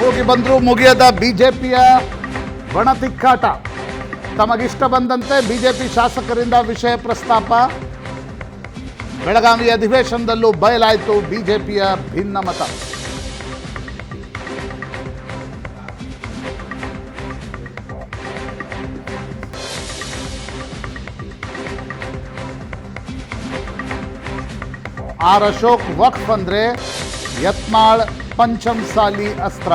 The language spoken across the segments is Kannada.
ಹೋಗಿ ಬಂದರೂ ಮುಗಿಯದ ಬಿಜೆಪಿಯ ಬಣತಿಕ್ಕಾಟ. ತಮಗಿಷ್ಟ ಬಂದಂತೆ ಬಿಜೆಪಿ ಶಾಸಕರಿಂದ ವಿಷಯ ಪ್ರಸ್ತಾಪ. ಬೆಳಗಾವಿ ಅಧಿವೇಶನದಲ್ಲೂ ಬಯಲಾಯಿತು ಬಿಜೆಪಿಯ ಭಿನ್ನಮತ. ಆರ್ ಅಶೋಕ್ ವಕ್ಫ್ ಅಂದ್ರೆ ಯತ್ನಾಳ್ ಪಂಚಮಸಾಲಿ ಅಸ್ತ್ರ.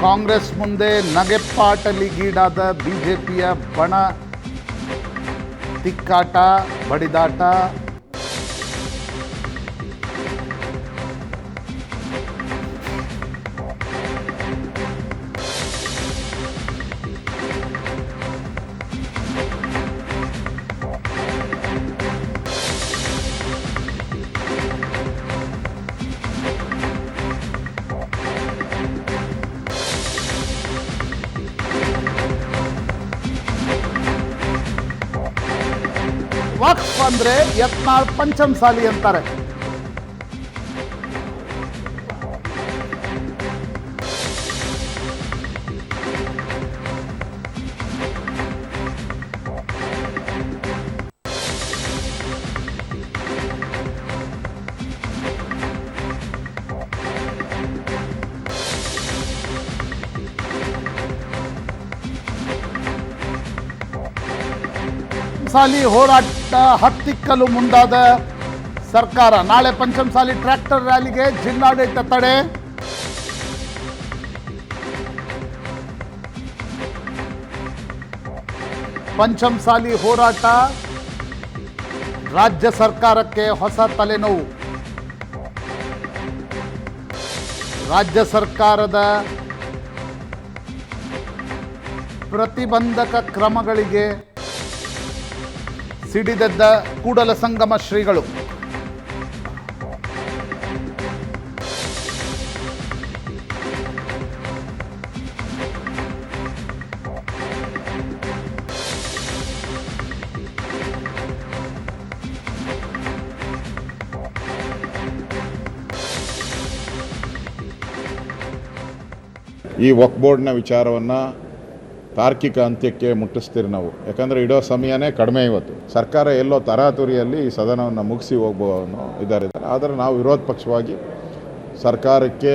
ಕಾಂಗ್ರೆಸ್ ಮುಂದೆ ನಗೆಪಾಟಲಿಗೀಡಾದ ಬಿಜೆಪಿಯ ಬಣ ತಿಕ್ಕಾಟ, ಬಡಿದಾಟ. ವಕ್ಫ್ ಅಂದ್ರೆ ಯತ್ನಾಳ್ ಪಂಚಮಸಾಲಿ ಅಂತಾರೆ. ಪಂಚಮಸಾಲಿ ಹೋರಾಟ ಹತ್ತಿಕ್ಕಲು ಮುಂದಾದ ಸರ್ಕಾರ. ನಾಳೆ ಪಂಚಮಸಾಲಿ ಟ್ರ್ಯಾಕ್ಟರ್ ರ್ಯಾಲಿಗೆ ಜಿಲ್ಲಾಡಳಿತ ತಡೆ. ಪಂಚಮಸಾಲಿ ಹೋರಾಟ ರಾಜ್ಯ ಸರ್ಕಾರಕ್ಕೆ ಹೊಸ ತಲೆನೋವು. ರಾಜ್ಯ ಸರ್ಕಾರದ ಪ್ರತಿಬಂಧಕ ಕ್ರಮಗಳಿಗೆ ಸಿಡಿದೆದ್ದ ಕೂಡಲ ಸಂಗಮ ಶ್ರೀಗಳು. ಈ ವಕ್ಫ್ ಬೋರ್ಡ್ನ ವಿಚಾರವನ್ನು ತಾರ್ಕಿಕ ಅಂತ್ಯಕ್ಕೆ ಮುಟ್ಟಿಸ್ತೀರಿ ನಾವು. ಯಾಕಂದರೆ ಇಡೋ ಸಮಯನೇ ಕಡಿಮೆ. ಇವತ್ತು ಸರ್ಕಾರ ಎಲ್ಲೋ ತರಾತುರಿಯಲ್ಲಿ ಈ ಸದನವನ್ನು ಮುಗಿಸಿ ಹೋಗ್ಬೋದು ಇದ್ದಾರೆ. ಆದರೆ ನಾವು ವಿರೋಧ ಪಕ್ಷವಾಗಿ ಸರ್ಕಾರಕ್ಕೆ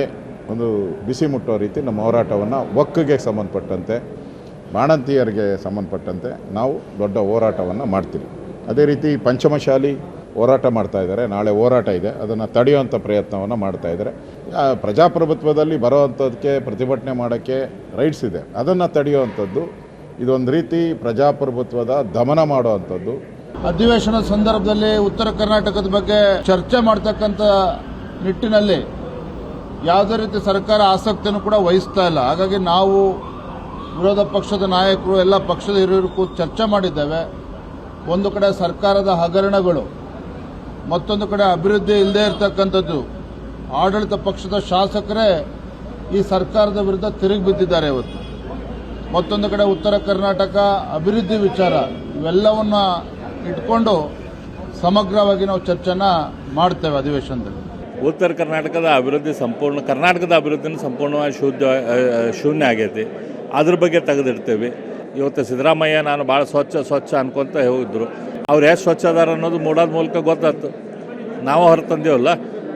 ಒಂದು ಬಿಸಿ ಮುಟ್ಟೋ ರೀತಿ ನಮ್ಮ ಹೋರಾಟವನ್ನು ವಕ್ಫ್ಗೆ ಸಂಬಂಧಪಟ್ಟಂತೆ, ಬಾಣಂತಿಯರಿಗೆ ಸಂಬಂಧಪಟ್ಟಂತೆ ನಾವು ದೊಡ್ಡ ಹೋರಾಟವನ್ನು ಮಾಡ್ತೀವಿ. ಅದೇ ರೀತಿ ಪಂಚಮಶಾಲಿ ಹೋರಾಟ ಮಾಡ್ತಾ ಇದ್ದಾರೆ. ನಾಳೆ ಹೋರಾಟ ಇದೆ, ಅದನ್ನು ತಡೆಯುವಂಥ ಪ್ರಯತ್ನವನ್ನು ಮಾಡ್ತಾ ಇದ್ದಾರೆ. ಪ್ರಜಾಪ್ರಭುತ್ವದಲ್ಲಿ ಬರೋವಂಥದ್ದಕ್ಕೆ ಪ್ರತಿಭಟನೆ ಮಾಡೋಕ್ಕೆ ರೈಟ್ಸ್ ಇದೆ, ಅದನ್ನು ತಡೆಯುವಂಥದ್ದು ಇದೊಂದು ರೀತಿ ಪ್ರಜಾಪ್ರಭುತ್ವದ ದಮನ ಮಾಡುವಂಥದ್ದು. ಅಧಿವೇಶನದ ಸಂದರ್ಭದಲ್ಲಿ ಉತ್ತರ ಕರ್ನಾಟಕದ ಬಗ್ಗೆ ಚರ್ಚೆ ಮಾಡ್ತಕ್ಕಂಥ ನಿಟ್ಟಿನಲ್ಲಿ ಯಾವುದೇ ರೀತಿ ಸರ್ಕಾರ ಆಸಕ್ತಿಯನ್ನು ಕೂಡ ವಹಿಸ್ತಾ ಇಲ್ಲ. ಹಾಗಾಗಿ ನಾವು ವಿರೋಧ ಪಕ್ಷದ ನಾಯಕರು, ಎಲ್ಲ ಪಕ್ಷದ ಹಿರಿಯರು ಚರ್ಚೆ ಮಾಡಿದ್ದೇವೆ. ಒಂದು ಕಡೆ ಸರ್ಕಾರದ ಹಗರಣಗಳು, ಮತ್ತೊಂದು ಕಡೆ ಅಭಿವೃದ್ಧಿ ಇಲ್ಲದೆ ಇರತಕ್ಕಂಥದ್ದು. ಆಡಳಿತ ಪಕ್ಷದ ಶಾಸಕರೇ ಈ ಸರ್ಕಾರದ ವಿರುದ್ಧ ತಿರುಗಿ ಬಿದ್ದಿದ್ದಾರೆ ಇವತ್ತು. ಮತ್ತೊಂದು ಕಡೆ ಉತ್ತರ ಕರ್ನಾಟಕ ಅಭಿವೃದ್ಧಿ ವಿಚಾರ, ಇವೆಲ್ಲವನ್ನ ಇಟ್ಕೊಂಡು ಸಮಗ್ರವಾಗಿ ನಾವು ಚರ್ಚೆನ ಮಾಡ್ತೇವೆ ಅಧಿವೇಶನದಲ್ಲಿ. ಉತ್ತರ ಕರ್ನಾಟಕದ ಅಭಿವೃದ್ಧಿ ಕರ್ನಾಟಕದ ಅಭಿವೃದ್ಧಿನ ಸಂಪೂರ್ಣವಾಗಿ ಶೂನ್ಯ ಆಗೈತಿ. ಅದ್ರ ಬಗ್ಗೆ ತೆಗೆದಿಡ್ತೇವೆ. ಇವತ್ತು ಸಿದ್ದರಾಮಯ್ಯ ನಾನು ಭಾಳ ಸ್ವಚ್ಛ ಅನ್ಕೊಂತ ಹೋಗಿದ್ರು. ಅವ್ರು ಎಷ್ಟು ಸ್ವಚ್ಛ ಅದಾರ ಅನ್ನೋದು ಮೂಡಾದ ಮೂಲಕ ಗೊತ್ತಾಯ್ತು. ನಾವು ಹೊರತಂದೇವಲ್ಲ,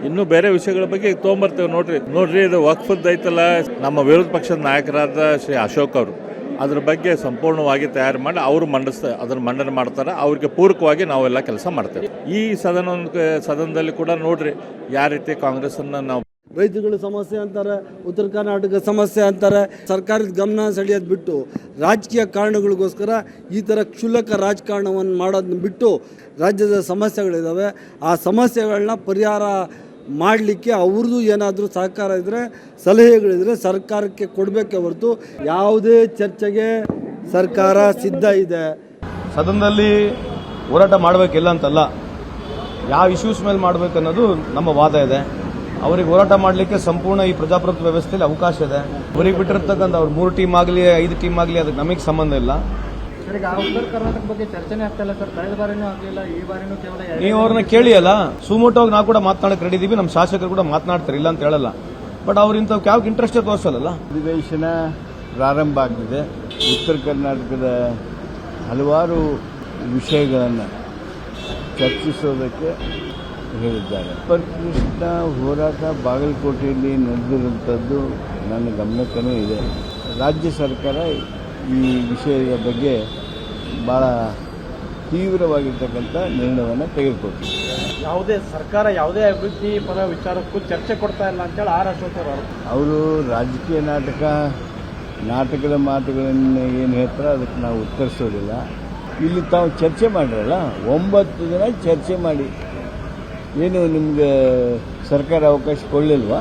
ಇನ್ನೂ ಬೇರೆ ವಿಷಯಗಳ ಬಗ್ಗೆ ತೊಗೊಂಬರ್ತೇವೆ. ನೋಡ್ರಿ ಇದು ವಕ್ಫದ್ದು ಐತಲ್ಲ, ನಮ್ಮ ವಿರೋಧ ಪಕ್ಷದ ನಾಯಕರಾದ ಶ್ರೀ ಅಶೋಕ್ ಅವರು ಅದ್ರ ಬಗ್ಗೆ ಸಂಪೂರ್ಣವಾಗಿ ತಯಾರು ಮಾಡಿ ಅವರು ಅದನ್ನು ಮಂಡನೆ ಮಾಡ್ತಾರೆ. ಅವ್ರಿಗೆ ಪೂರಕವಾಗಿ ನಾವೆಲ್ಲ ಕೆಲಸ ಮಾಡ್ತೇವೆ. ಈ ಸದನದಲ್ಲಿ ಕೂಡ ನೋಡ್ರಿ ಯಾವ ರೀತಿ ಕಾಂಗ್ರೆಸ್ಸನ್ನು ನಾವು ರೈತಗಳ ಸಮಸ್ಯೆ ಅಂತಾರೆ, ಉತ್ತರ ಕರ್ನಾಟಕ ಸಮಸ್ಯೆ ಅಂತಾರೆ. ಸರ್ಕಾರದ ಗಮನ ಸೆಳೆಯೋದು ಬಿಟ್ಟು ರಾಜಕೀಯ ಕಾರಣಗಳಿಗೋಸ್ಕರ ಈ ಥರ ಕ್ಷುಲ್ಲಕ ರಾಜಕಾರಣವನ್ನು ಮಾಡೋದನ್ನ ಬಿಟ್ಟು ರಾಜ್ಯದ ಸಮಸ್ಯೆಗಳಿದ್ದಾವೆ. ಆ ಸಮಸ್ಯೆಗಳನ್ನ ಪರಿಹಾರ ಮಾಡಲಿಕ್ಕೆ ಅವ್ರದ್ದು ಏನಾದರೂ ಸಹಕಾರ ಇದ್ದರೆ, ಸಲಹೆಗಳಿದ್ರೆ ಸರ್ಕಾರಕ್ಕೆ ಕೊಡಬೇಕೆ ಹೊರತು ಯಾವುದೇ ಚರ್ಚೆಗೆ ಸರ್ಕಾರ ಸಿದ್ಧ ಇದೆ. ಸದನದಲ್ಲಿ ಹೋರಾಟ ಮಾಡಬೇಕಿಲ್ಲ ಅಂತಲ್ಲ, ಯಾವ ಇಶ್ಯೂಸ್ ಮೇಲೆ ಮಾಡಬೇಕನ್ನೋದು ನಮ್ಮ ವಾದ ಇದೆ. ಅವರಿಗೆ ಹೋರಾಟ ಮಾಡಲಿಕ್ಕೆ ಸಂಪೂರ್ಣ ಈ ಪ್ರಜಾಪ್ರಭುತ್ವ ವ್ಯವಸ್ಥೆಯಲ್ಲಿ ಅವಕಾಶ ಇದೆ. ಅವರಿಗೆ ಬಿಟ್ಟಿರ್ತಕ್ಕಂಥ ಅವ್ರು 3 ಟೀಮ್ ಆಗಲಿ 5 ಟೀಮ್ ಆಗಲಿ ಅದಕ್ಕೆ ನಮಗೆ ಸಂಬಂಧ ಇಲ್ಲ. ಸರ್, ಈಗ ಉತ್ತರ ಕರ್ನಾಟಕ ಬಗ್ಗೆ ಚರ್ಚೆನೇ ಆಗ್ತಾ ಇಲ್ಲ ಸರ್. ಕಳೆದ ಬಾರಿನೂ ಆಗಲಿಲ್ಲ, ಈ ಬಾರಿನೂ ಕೇವಲ ನೀವು ಅವ್ರನ್ನ ಕೇಳಿ ಅಲ್ಲ, ಸುಮೋಟೋಗಿ ನಾವು ಕೂಡ ಮಾತನಾಡಕ್ಕೆ ರೆಡಿ ಇದೀವಿ, ನಮ್ಮ ಶಾಸಕರು ಕೂಡ ಮಾತನಾಡ್ತಾರೆ, ಇಲ್ಲ ಅಂತ ಹೇಳಲ್ಲ. ಬಟ್ ಅವ್ರ ಇಂಥ ಯಾವ ಇಂಟ್ರೆಸ್ಟೇ ತೋರಿಸಲ್ಲ. ಅಧಿವೇಶನ ಪ್ರಾರಂಭ ಆಗಿದೆ. ಉತ್ತರ ಕರ್ನಾಟಕದ ಹಲವಾರು ವಿಷಯಗಳನ್ನು ಚರ್ಚಿಸೋದಕ್ಕೆ ಹೇಳಿದ್ದಾರೆ. ಪರಿಕೃಷ್ಣ ಹೋರಾಟ ಬಾಗಲಕೋಟೆಯಲ್ಲಿ ನಡೆದಿರುವಂಥದ್ದು ನನ್ನ ಗಮನಕ್ಕೂ ಇದೆ. ರಾಜ್ಯ ಸರ್ಕಾರ ಈ ವಿಷಯದ ಬಗ್ಗೆ ಭಾಳ ತೀವ್ರವಾಗಿರ್ತಕ್ಕಂಥ ನಿರ್ಣಯವನ್ನು ತೆಗೆದುಕೊಟ್ಟಿದೆ. ಯಾವುದೇ ಸರ್ಕಾರ ಯಾವುದೇ ಅಭಿವೃದ್ಧಿ ಪರ ವಿಚಾರಕ್ಕೂ ಚರ್ಚೆ ಕೊಡ್ತಾ ಇಲ್ಲ ಅಂತೇಳಿ ಆರ್ ಅಶೋಕ್ ಅವರು ರಾಜಕೀಯ ನಾಟಕದ ಮಾತುಗಳನ್ನು ಏನು ಹೇಳ್ತಾರೆ ಅದಕ್ಕೆ ನಾವು ಉತ್ತರಿಸೋದಿಲ್ಲ. ಇಲ್ಲಿ ತಾವು ಚರ್ಚೆ ಮಾಡಿರಲ್ಲ, 9 ದಿನ ಚರ್ಚೆ ಮಾಡಿ, ಏನು ನಿಮ್ಗೆ ಸರ್ಕಾರ ಅವಕಾಶ ಕೊಡಲಿಲ್ವಾ?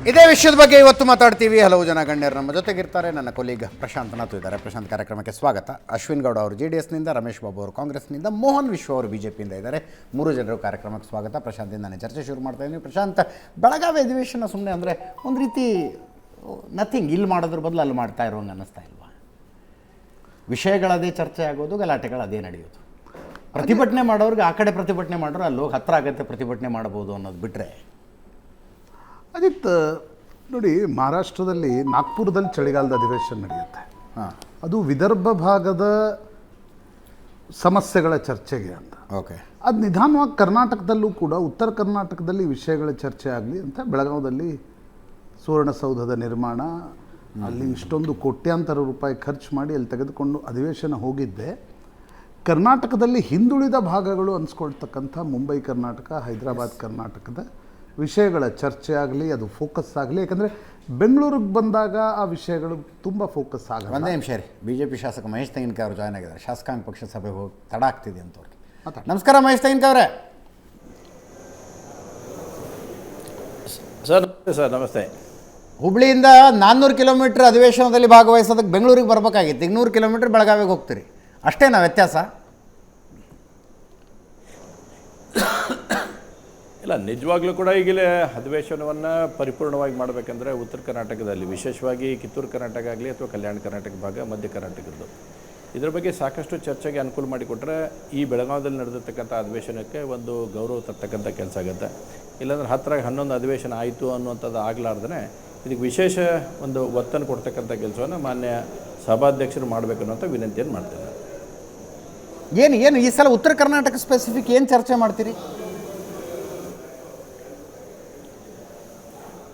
ಇದೇ ವಿಷಯದ ಬಗ್ಗೆ ಇವತ್ತು ಮಾತಾಡ್ತೀವಿ. ಹಲವು ಜನ ಗಣ್ಯರು ನಮ್ಮ ಜೊತೆಗಿರ್ತಾರೆ. ನನ್ನ ಕೊಲೀಗ್ ಪ್ರಶಾಂತ್ ನಾಥ್ ಇದ್ದಾರೆ. ಪ್ರಶಾಂತ್, ಕಾರ್ಯಕ್ರಮಕ್ಕೆ ಸ್ವಾಗತ. ಅಶ್ವಿನ್ ಗೌಡ ಅವರು JDSನಿಂದ, ರಮೇಶ್ ಬಾಬು ಅವರು ಕಾಂಗ್ರೆಸ್ನಿಂದ, ಮೋಹನ್ ವಿಶ್ವ ಅವರು BJPಯಿಂದ ಇದ್ದಾರೆ. 3 ಜನರು ಕಾರ್ಯಕ್ರಮಕ್ಕೆ ಸ್ವಾಗತ. ಪ್ರಶಾಂತಿಂದಾನೆ ಚರ್ಚೆ ಶುರು ಮಾಡ್ತಾ ಇದ್ದೀನಿ. ಪ್ರಶಾಂತ್, ಬೆಳಗಾವಿ ಅಧಿವೇಶನ ಸುಮ್ಮನೆ ಅಂದರೆ ಒಂದು ರೀತಿ ನಥಿಂಗ್, ಇಲ್ಲಿ ಮಾಡೋದ್ರ ಬದಲು ಅಲ್ಲಿ ಮಾಡ್ತಾ ಇರೋಂಗೆ ಅನ್ನಿಸ್ತಾ ಇಲ್ವಾ? ವಿಷಯಗಳದೇ ಚರ್ಚೆ ಆಗೋದು, ಗಲಾಟೆಗಳದೇ ನಡೆಯೋದು. ಪ್ರತಿಭಟನೆ ಮಾಡೋರಿಗೆ ಆ ಕಡೆ ಪ್ರತಿಭಟನೆ ಮಾಡೋರು ಅಲ್ಲಿ ಹೋಗಿ ಹತ್ತಿರ ಆಗತ್ತೆ ಪ್ರತಿಭಟನೆ ಮಾಡ್ಬೋದು ಅನ್ನೋದು ಬಿಟ್ಟರೆ. ಅಜಿತ್ ನೋಡಿ, ಮಹಾರಾಷ್ಟ್ರದಲ್ಲಿ ನಾಗ್ಪುರದಲ್ಲಿ ಚಳಿಗಾಲದ ಅಧಿವೇಶನ ನಡೆಯುತ್ತೆ. ಅದು ವಿದರ್ಭ ಭಾಗದ ಸಮಸ್ಯೆಗಳ ಚರ್ಚೆಗೆ ಅಂತ. ಓಕೆ, ಅದು ನಿಧಾನವಾಗಿ ಕರ್ನಾಟಕದಲ್ಲೂ ಕೂಡ, ಉತ್ತರ ಕರ್ನಾಟಕದಲ್ಲಿ ವಿಷಯಗಳ ಚರ್ಚೆ ಆಗಲಿ ಅಂತ ಬೆಳಗಾವದಲ್ಲಿ ಸುವರ್ಣಸೌಧದ ನಿರ್ಮಾಣ, ಅಲ್ಲಿ ಇಷ್ಟೊಂದು ಕೋಟ್ಯಾಂತರ ರೂಪಾಯಿ ಖರ್ಚು ಮಾಡಿ ಅಲ್ಲಿ ತೆಗೆದುಕೊಂಡು ಅಧಿವೇಶನ ಹೋಗಿದ್ದೆ. ಕರ್ನಾಟಕದಲ್ಲಿ ಹಿಂದುಳಿದ ಭಾಗಗಳು ಅನಿಸ್ಕೊಳ್ತಕ್ಕಂಥ ಮುಂಬೈ ಕರ್ನಾಟಕ, ಹೈದರಾಬಾದ್ ಕರ್ನಾಟಕದ ವಿಷಯಗಳ ಚರ್ಚೆ ಆಗಲಿ, ಅದು ಫೋಕಸ್ ಆಗಲಿ. ಯಾಕಂದರೆ ಬೆಂಗಳೂರಿಗೆ ಬಂದಾಗ ಆ ವಿಷಯಗಳು ತುಂಬ ಫೋಕಸ್ ಆಗಲ್ಲ. ಒಂದೇ ನಿಮಿಷ ರೀ, BJP ಶಾಸಕ ಮಹೇಶ್ ತೆಂಗಿನಕಾಯಿ ಅವರು ಜಾಯ್ನ್ ಆಗಿದ್ದಾರೆ. ಶಾಸಕಾಂಗ ಪಕ್ಷ ಸಭೆ ಹೋಗಿ ತಡ ಆಗ್ತಿದೆ ಅಂತವ್ರಿಗೆ. ನಮಸ್ಕಾರ ಮಹೇಶ್ ತೆಂಗಿನಕಾಯಿ ಅವರೇ. ಸರ್ ನಮಸ್ತೆ. ಹುಬ್ಳಿಯಿಂದ 400 ಕಿಲೋಮೀಟ್ರ್ ಅಧಿವೇಶನದಲ್ಲಿ ಭಾಗವಹಿಸೋದಕ್ಕೆ ಬೆಂಗಳೂರಿಗೆ ಬರಬೇಕಾಗಿತ್ತು. 200 ಕಿಲೋಮೀಟ್ರ್ ಬೆಳಗಾವಿಗೆ ಹೋಗ್ತೀರಿ, ಅಷ್ಟೇನಾ ವ್ಯತ್ಯಾಸ? ಇಲ್ಲ, ನಿಜವಾಗ್ಲೂ ಕೂಡ ಈಗಲೇ ಅಧಿವೇಶನವನ್ನು ಪರಿಪೂರ್ಣವಾಗಿ ಮಾಡಬೇಕಂದ್ರೆ ಉತ್ತರ ಕರ್ನಾಟಕದಲ್ಲಿ, ವಿಶೇಷವಾಗಿ ಕಿತ್ತೂರು ಕರ್ನಾಟಕ ಆಗಲಿ ಅಥವಾ ಕಲ್ಯಾಣ ಕರ್ನಾಟಕ ಭಾಗ, ಮಧ್ಯ ಕರ್ನಾಟಕದ್ದು, ಇದರ ಬಗ್ಗೆ ಸಾಕಷ್ಟು ಚರ್ಚೆಗೆ ಅನುಕೂಲ ಮಾಡಿಕೊಟ್ರೆ ಈ ಬೆಳಗಾವದಲ್ಲಿ ನಡೆದಿರ್ತಕ್ಕಂಥ ಅಧಿವೇಶನಕ್ಕೆ ಒಂದು ಗೌರವ ತರ್ತಕ್ಕಂಥ ಕೆಲಸ ಆಗುತ್ತೆ. ಇಲ್ಲಾಂದ್ರೆ 10 11 ಅಧಿವೇಶನ ಆಯಿತು ಅನ್ನುವಂಥದ್ದು ಆಗಲಾರ್ದೇ ಇದಕ್ಕೆ ವಿಶೇಷ ಒಂದು ಒತ್ತನ್ನು ಕೊಡ್ತಕ್ಕಂಥ ಕೆಲಸವನ್ನು ಮಾನ್ಯ ಸಭಾಧ್ಯಕ್ಷರು ಮಾಡಬೇಕು ಅನ್ನೋಂಥ ವಿನಂತಿಯನ್ನು ಮಾಡ್ತೇನೆ. ಏನು ಈ ಸಲ ಉತ್ತರ ಕರ್ನಾಟಕ ಸ್ಪೆಸಿಫಿಕ್ ಏನು ಚರ್ಚೆ ಮಾಡ್ತೀರಿ?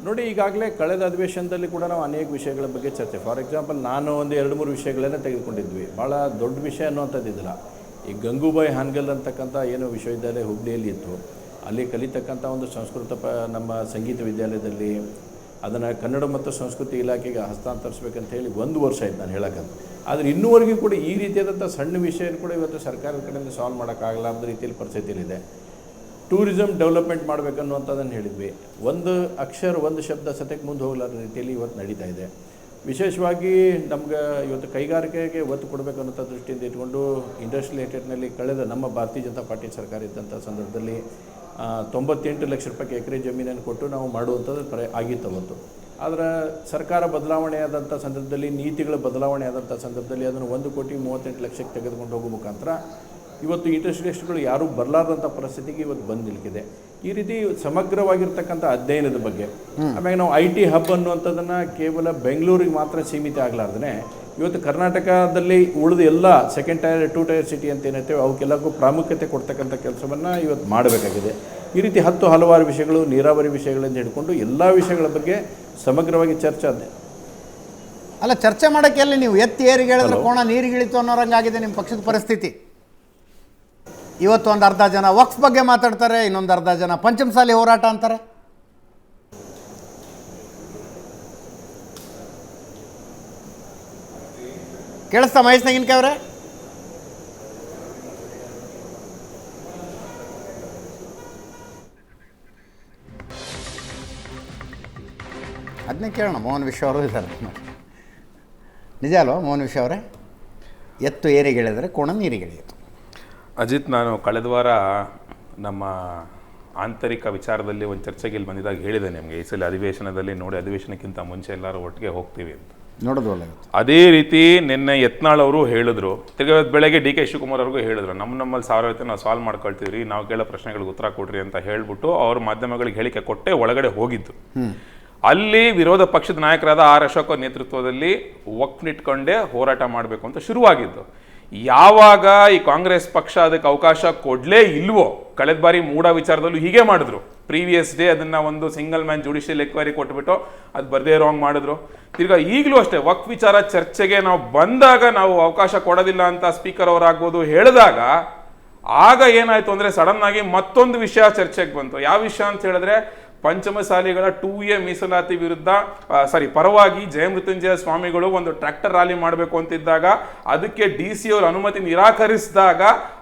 ನೋಡಿ, ಈಗಾಗಲೇ ಕಳೆದ ಅಧಿವೇಶನದಲ್ಲಿ ಕೂಡ ನಾವು ಅನೇಕ ವಿಷಯಗಳ ಬಗ್ಗೆ ಚರ್ಚೆ, ಫಾರ್ ಎಕ್ಸಾಂಪಲ್ ನಾನು ಒಂದು 2-3 ವಿಷಯಗಳನ್ನೇ ತೆಗೆದುಕೊಂಡಿದ್ವಿ. ಭಾಳ ದೊಡ್ಡ ವಿಷಯ ಅನ್ನುವಂಥದ್ದಿದ್ದಿಲ್ಲ. ಈ ಗಂಗೂಬಾಯಿ ಹಾನ್ಗಲ್ ಅಂತಕ್ಕಂಥ ಏನು ವಿಶ್ವವಿದ್ಯಾಲಯ ಹುಬ್ಳಿಯಲ್ಲಿ ಇತ್ತು, ಅಲ್ಲಿ ಕಲಿತಕ್ಕಂಥ ಒಂದು ನಮ್ಮ ಸಂಗೀತ ವಿದ್ಯಾಲಯದಲ್ಲಿ ಅದನ್ನು ಕನ್ನಡ ಮತ್ತು ಸಂಸ್ಕೃತಿ ಇಲಾಖೆಗೆ ಹಸ್ತಾಂತರಿಸಬೇಕಂತ ಹೇಳಿ 1 ವರ್ಷ ಆಯ್ತು ನಾನು ಹೇಳೋಕ್ಕಂತ. ಆದರೆ ಇನ್ನೂವರೆಗೂ ಕೂಡ ಈ ರೀತಿಯಾದಂಥ ಸಣ್ಣ ವಿಷಯ ಕೂಡ ಇವತ್ತು ಸರ್ಕಾರದ ಕಡೆಯಿಂದ ಸಾಲ್ವ್ ಮಾಡೋಕ್ಕಾಗಲಾರ್ದ ರೀತಿಯಲ್ಲಿ ಪರಿಸ್ಥಿತಿಯಲ್ಲಿದೆ. ಟೂರಿಸಮ್ ಡೆವಲಪ್ಮೆಂಟ್ ಮಾಡಬೇಕನ್ನುವಂಥದ್ದನ್ನು ಹೇಳಿದ್ವಿ. ಒಂದು ಅಕ್ಷರ, ಒಂದು ಶಬ್ದ ಸತ್ಯಕ್ಕೆ ಮುಂದೆ ಹೋಗಲಾರ ರೀತಿಯಲ್ಲಿ ಇವತ್ತು ನಡೀತಾ ಇದೆ. ವಿಶೇಷವಾಗಿ ನಮ್ಗೆ ಇವತ್ತು ಕೈಗಾರಿಕೆಗೆ ಒತ್ತು ಕೊಡಬೇಕು ಅನ್ನೋಂಥ ದೃಷ್ಟಿಯಿಂದ ಇಟ್ಕೊಂಡು ಇಂಡಸ್ಟ್ರಿಯಲ್ ಎಸ್ಟೇಟ್ನಲ್ಲಿ ಕಳೆದ ನಮ್ಮ ಭಾರತೀಯ ಜನತಾ ಪಾರ್ಟಿ ಸರ್ಕಾರ ಇದ್ದಂಥ ಸಂದರ್ಭದಲ್ಲಿ 98 ಲಕ್ಷ ರೂಪಾಯಿ ಎಕರೆ ಜಮೀನನ್ನು ಕೊಟ್ಟು ನಾವು ಮಾಡುವಂಥದ್ದು ಆಗಿತ್ತು ಅವತ್ತು. ಆದರೆ ಸರ್ಕಾರ ಬದಲಾವಣೆ ಆದಂಥ ಸಂದರ್ಭದಲ್ಲಿ, ನೀತಿಗಳ ಬದಲಾವಣೆ ಆದಂಥ ಸಂದರ್ಭದಲ್ಲಿ ಅದನ್ನು 1,38,00,000 ತೆಗೆದುಕೊಂಡು ಹೋಗೋ ಮುಖಾಂತರ ಇವತ್ತು ಇಂಡಸ್ಟ್ರಿಯಲಿಸ್ಟ್ಗಳು ಯಾರೂ ಬರಲಾರ್ದಂಥ ಪರಿಸ್ಥಿತಿಗೆ ಇವತ್ತು ಬಂದು ನಿಲ್ಕಿದೆ. ಈ ರೀತಿ ಸಮಗ್ರವಾಗಿರ್ತಕ್ಕಂಥ ಅಧ್ಯಯನದ ಬಗ್ಗೆ, ಆಮೇಲೆ ನಾವು IT ಹಬ್ ಅನ್ನುವಂಥದ್ದನ್ನು ಕೇವಲ ಬೆಂಗಳೂರಿಗೆ ಮಾತ್ರ ಸೀಮಿತ ಆಗಲಾರ್ದೇ ಇವತ್ತು ಕರ್ನಾಟಕದಲ್ಲಿ ಉಳಿದ ಎಲ್ಲ ಸೆಕೆಂಡ್ ಟೈರ್, 2 ಟೈರ್ ಸಿಟಿ ಅಂತ ಏನೈತೆ ಅವಕ್ಕೆಲ್ಲಕ್ಕೂ ಪ್ರಾಮುಖ್ಯತೆ ಕೊಡ್ತಕ್ಕಂಥ ಕೆಲಸವನ್ನು ಇವತ್ತು ಮಾಡಬೇಕಾಗಿದೆ. ಈ ರೀತಿ ಹಲವಾರು ವಿಷಯಗಳು, ನೀರಾವರಿ ವಿಷಯಗಳಿಂದ ಹಿಡ್ಕೊಂಡು ಎಲ್ಲ ವಿಷಯಗಳ ಬಗ್ಗೆ ಸಮಗ್ರವಾಗಿ ಚರ್ಚೆ ಆಗಿದೆ. ಅಲ್ಲ, ಚರ್ಚೆ ಮಾಡೋಕ್ಕೆ ಎಲ್ಲಿ ನೀವು ಎತ್ತಿ ಏರಿಗೆ ಹೇಳಿದ್ರೆ ಕೋಣ ನೀರಿಗಿಳಿತು ಅನ್ನೋರಂಗಾಗಿದೆ ನಿಮ್ಮ ಪಕ್ಷದ ಪರಿಸ್ಥಿತಿ. ಇವತ್ತು ಒಂದು ಅರ್ಧ ಜನ ವಕ್ಫ್ ಬಗ್ಗೆ ಮಾತಾಡ್ತಾರೆ, ಇನ್ನೊಂದು ಅರ್ಧ ಜನ ಪಂಚಮಸಾಲಿ ಹೋರಾಟ ಅಂತಾರೆ. ಕೇಳಿಸ್ತಾ ಮಹೇಶ್ ತೆಂಗಿನಕಾಯಿ ಅವರೇ? ಅದನ್ನೇ ಕೇಳೋಣ. ಮೋಹನ್ ವಿಶ್ವ ಅವರು ಇದ್ದಾರೆ. ನಿಜ ಅಲ್ವಾ ಮೋಹನ್ ವಿಶ್ವ ಅವರೇ? ಎತ್ತು ಏರಿಗೆಳೆದರೆ ಕೋಣ ನೀರಿಗೆಳೆಯಿತು. ಅಜಿತ್, ನಾನು ಕಳೆದ ವಾರ ನಮ್ಮ ಆಂತರಿಕ ವಿಚಾರದಲ್ಲಿ ಒಂದು ಚರ್ಚೆಗೆ ಇಲ್ಲಿ ಬಂದಿದ್ದಾಗ ಹೇಳಿದೆ ನಿಮಗೆ, ಈ ಸಲ ಅಧಿವೇಶನದಲ್ಲಿ ನೋಡಿ, ಅಧಿವೇಶನಕ್ಕಿಂತ ಮುಂಚೆ ಎಲ್ಲರೂ ಒಟ್ಟಿಗೆ ಹೋಗ್ತೀವಿ ಅಂತ. ನೋಡೋದು ಅದೇ ರೀತಿ ನಿನ್ನೆ ಯತ್ನಾಳ್ ಅವರು ಹೇಳಿದ್ರು, ತಿರ್ಗಿ ಬೆಳಗ್ಗೆ ಡಿ ಕೆ ಶಿವಕುಮಾರ್ ಅವ್ರಿಗೂ ಹೇಳಿದ್ರು, ನಮ್ಮಲ್ಲಿ 1000 ರೀತಿ ನಾವು ಸಾಲ್ವ್ ಮಾಡ್ಕೊಳ್ತೀವಿ, ನಾವು ಕೇಳೋ ಪ್ರಶ್ನೆಗಳಿಗೆ ಉತ್ತರ ಕೊಡ್ರಿ ಅಂತ ಹೇಳ್ಬಿಟ್ಟು ಅವ್ರ ಮಾಧ್ಯಮಗಳಿಗೆ ಹೇಳಿಕೆ ಕೊಟ್ಟೆ ಒಳಗಡೆ ಹೋಗಿದ್ದು. ಅಲ್ಲಿ ವಿರೋಧ ಪಕ್ಷದ ನಾಯಕರಾದ ಆರ್ ಅಶೋಕ್ ನೇತೃತ್ವದಲ್ಲಿ ಒಕ್ನಿಟ್ಕೊಂಡೇ ಹೋರಾಟ ಮಾಡಬೇಕು ಅಂತ ಶುರುವಾಗಿದ್ದು. ಯಾವಾಗ ಈ ಕಾಂಗ್ರೆಸ್ ಪಕ್ಷ ಅದಕ್ಕೆ ಅವಕಾಶ ಕೊಡ್ಲೇ ಇಲ್ವೋ, ಕಳೆದ ಬಾರಿ ಮೂಡ ವಿಚಾರದಲ್ಲೂ ಹೀಗೆ ಮಾಡಿದ್ರು. ಪ್ರೀವಿಯಸ್ ಡೇ ಅದನ್ನ ಒಂದು ಸಿಂಗಲ್ ಮ್ಯಾನ್ ಜುಡಿಷಿಯಲ್ ಎಕ್ವೈರಿ ಕೊಟ್ಬಿಟ್ಟು ಅದು ಬರ್ದೇ ರಾಂಗ್ ಮಾಡಿದ್ರು. ತಿರ್ಗಾ ಈಗಲೂ ಅಷ್ಟೇ ವಕ್ಫ್ ವಿಚಾರ ಚರ್ಚೆಗೆ ನಾವು ಬಂದಾಗ ನಾವು ಅವಕಾಶ ಕೊಡೋದಿಲ್ಲ ಅಂತ ಸ್ಪೀಕರ್ ಅವರಾಗ್ಬೋದು ಹೇಳಿದಾಗ, ಆಗ ಏನಾಯ್ತು ಅಂದ್ರೆ ಸಡನ್ ಆಗಿ ಮತ್ತೊಂದು ವಿಷಯ ಚರ್ಚೆಗೆ ಬಂತು. ಯಾವ ವಿಷಯ ಅಂತ ಹೇಳಿದ್ರೆ, ಪಂಚಮಸಾಲಿಗಳ 2A ಮೀಸಲಾತಿ ಪರವಾಗಿ ಜಯಮೃತ್ಯುಂಜಯ ಸ್ವಾಮಿಗಳು ಒಂದು ಟ್ರ್ಯಾಕ್ಟರ್ ರ್ಯಾಲಿ ಮಾಡಬೇಕು ಅಂತಿದ್ದಾಗ ಅದಕ್ಕೆ DC ಅವರು ಅನುಮತಿ ನಿರಾಕರಿಸಿದಾಗ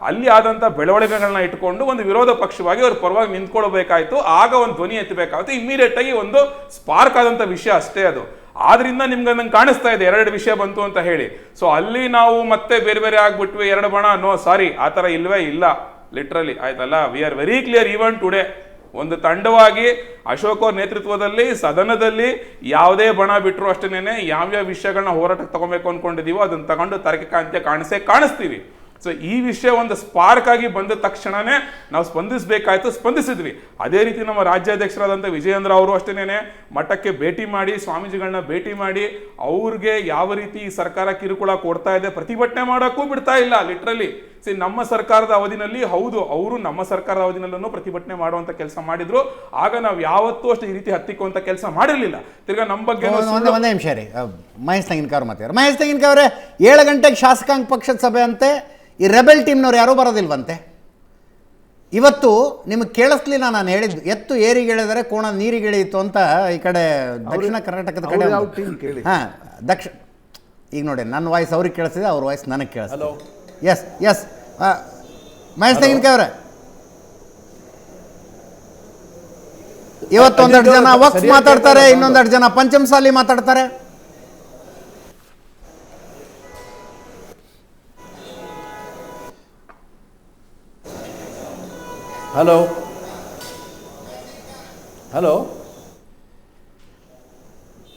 ಅಲ್ಲಿ ಆದಂತ ಬೆಳವಣಿಗೆಗಳನ್ನ ಇಟ್ಕೊಂಡು ಒಂದು ವಿರೋಧ ಪಕ್ಷವಾಗಿ ಅವ್ರ ಪರವಾಗಿ ನಿಂತ್ಕೊಳ್ಬೇಕಾಯ್ತು. ಆಗ ಒಂದು ಧ್ವನಿ ಎತ್ತಬೇಕಾಯ್ತು. ಇಮಿಡಿಯೇಟ್ ಆಗಿ ಒಂದು ಸ್ಪಾರ್ಕ್ ಆದಂತ ವಿಷಯ ಅಷ್ಟೇ ಅದು. ಆದ್ರಿಂದ ನಿಮ್ಗೆ ನಂಗೆ ಕಾಣಿಸ್ತಾ ಇದೆ 2 ವಿಷಯ ಬಂತು ಅಂತ ಹೇಳಿ. ಸೊ ಅಲ್ಲಿ ನಾವು ಮತ್ತೆ ಬೇರೆ ಬೇರೆ ಆಗ್ಬಿಟ್ವಿ, 2 ಬಣ. ನೋ ಸಾರಿ, ಆ ತರ ಇಲ್ವೇ ಇಲ್ಲ. ಲಿಟ್ರಲಿ ಆಯ್ತಲ್ಲ, we are very clear even today. ಒಂದು ತಂಡವಾಗಿ ಅಶೋಕ್ ಅವ್ರ ನೇತೃತ್ವದಲ್ಲಿ ಸದನದಲ್ಲಿ ಯಾವುದೇ ಬಣ ಬಿಟ್ಟರು ಅಷ್ಟೇನೆ ಯಾವ್ಯಾವ ವಿಷಯಗಳನ್ನ ಹೋರಾಟಕ್ಕೆ ತಗೋಬೇಕು ಅನ್ಕೊಂಡಿದೀವೋ ಅದನ್ನ ತಗೊಂಡು ತಾರ್ಕಿಕ ಅಂತ್ಯ ಕಾಣಿಸ್ತೀವಿ. ಸೊ ಈ ವಿಷಯ ಒಂದು ಸ್ಪಾರ್ಕ್ ಆಗಿ ಬಂದ ತಕ್ಷಣನೇ ನಾವು ಸ್ಪಂದಿಸಬೇಕಾಯ್ತು, ಸ್ಪಂದಿಸಿದ್ವಿ. ಅದೇ ರೀತಿ ನಮ್ಮ ರಾಜ್ಯಾಧ್ಯಕ್ಷರಾದಂಥ ವಿಜಯೇಂದ್ರ ಅವರು ಅಷ್ಟೇನೆ ಮಠಕ್ಕೆ ಭೇಟಿ ಮಾಡಿ, ಸ್ವಾಮೀಜಿಗಳನ್ನ ಭೇಟಿ ಮಾಡಿ, ಅವ್ರಿಗೆ ಯಾವ ರೀತಿ ಸರ್ಕಾರ ಕಿರುಕುಳ ಕೊಡ್ತಾ ಇದೆ, ಪ್ರತಿಭಟನೆ ಮಾಡೋಕ್ಕೂ ಬಿಡ್ತಾ ಇಲ್ಲ. ಲಿಟ್ರಲಿ ನಮ್ಮ ಸರ್ಕಾರದ ಅವಧಿನಲ್ಲಿ, ಹೌದು ಅವರು ನಮ್ಮ ಸರ್ಕಾರದ ಅವಧಿನಲ್ಲೂ ಪ್ರತಿಭಟನೆ ಮಾಡುವಂತ ಕೆಲಸ ಮಾಡಿದ್ರು. ಆಗ ನಾವು ಯಾವತ್ತೂ ಅಷ್ಟು ಈ ರೀತಿ ಹತ್ತಿಕ್ಕುವಂತ ಕೆಲಸ ಮಾಡಿರಲಿಲ್ಲ. ತಿರ್ಗಾ ನಮ್ಮ ಬಗ್ಗೆ ಒಂದೇ ನಿಮಿಷ ರೀ, ಮಹೇಶ್ ತೆಂಗಿನಕಾಯಿ ಮಾತಾಡ್ತಾರೆ. ಮಹೇಶ್ ತೆಂಗಿನಕಾಯಿ ಅವರೇ, 7 ಗಂಟೆಗೆ ಶಾಸಕಾಂಗ ಪಕ್ಷದ ಸಭೆ ಅಂತೆ, ಈ ರೆಬೆಲ್ ಟೀಮ್ನವ್ರು ಯಾರೂ ಬರೋದಿಲ್ವಂತೆ. ಇವತ್ತು ನಿಮಗೆ ಕೇಳಿಸ್ಲಿಲ್ಲ, ನಾನು ಹೇಳಿದ್ದು ಎತ್ತು ಏರಿಗೆ ಹೇಳಿದರೆ ಕೋಣ ನೀರಿಗೆ ಇಳಿಯಿತು ಅಂತ. ಈ ಕಡೆ ದಕ್ಷಿಣ ಕರ್ನಾಟಕದ ಕಡೆ ಈಗ ನೋಡಿ, ನನ್ನ ವಾಯ್ಸ್ ಅವ್ರಿಗೆ ಕೇಳಿಸಿದೆ, ಅವ್ರ ವಾಯ್ಸ್ ನನಗೆ ಕೇಳಿಸ್ತು. ಎಸ್ ಮಹೇಶ್ ತೆಂಗಿನಕಾಯಿ ಅವರೇ, ಇವತ್ತು 1 ಜನ ವಕ್ಫ್ ಮಾತಾಡ್ತಾರೆ, 2 ಜನ ಪಂಚಮಸಾಲಿ ಮಾತಾಡ್ತಾರೆ. ಹಲೋ ಹಲೋ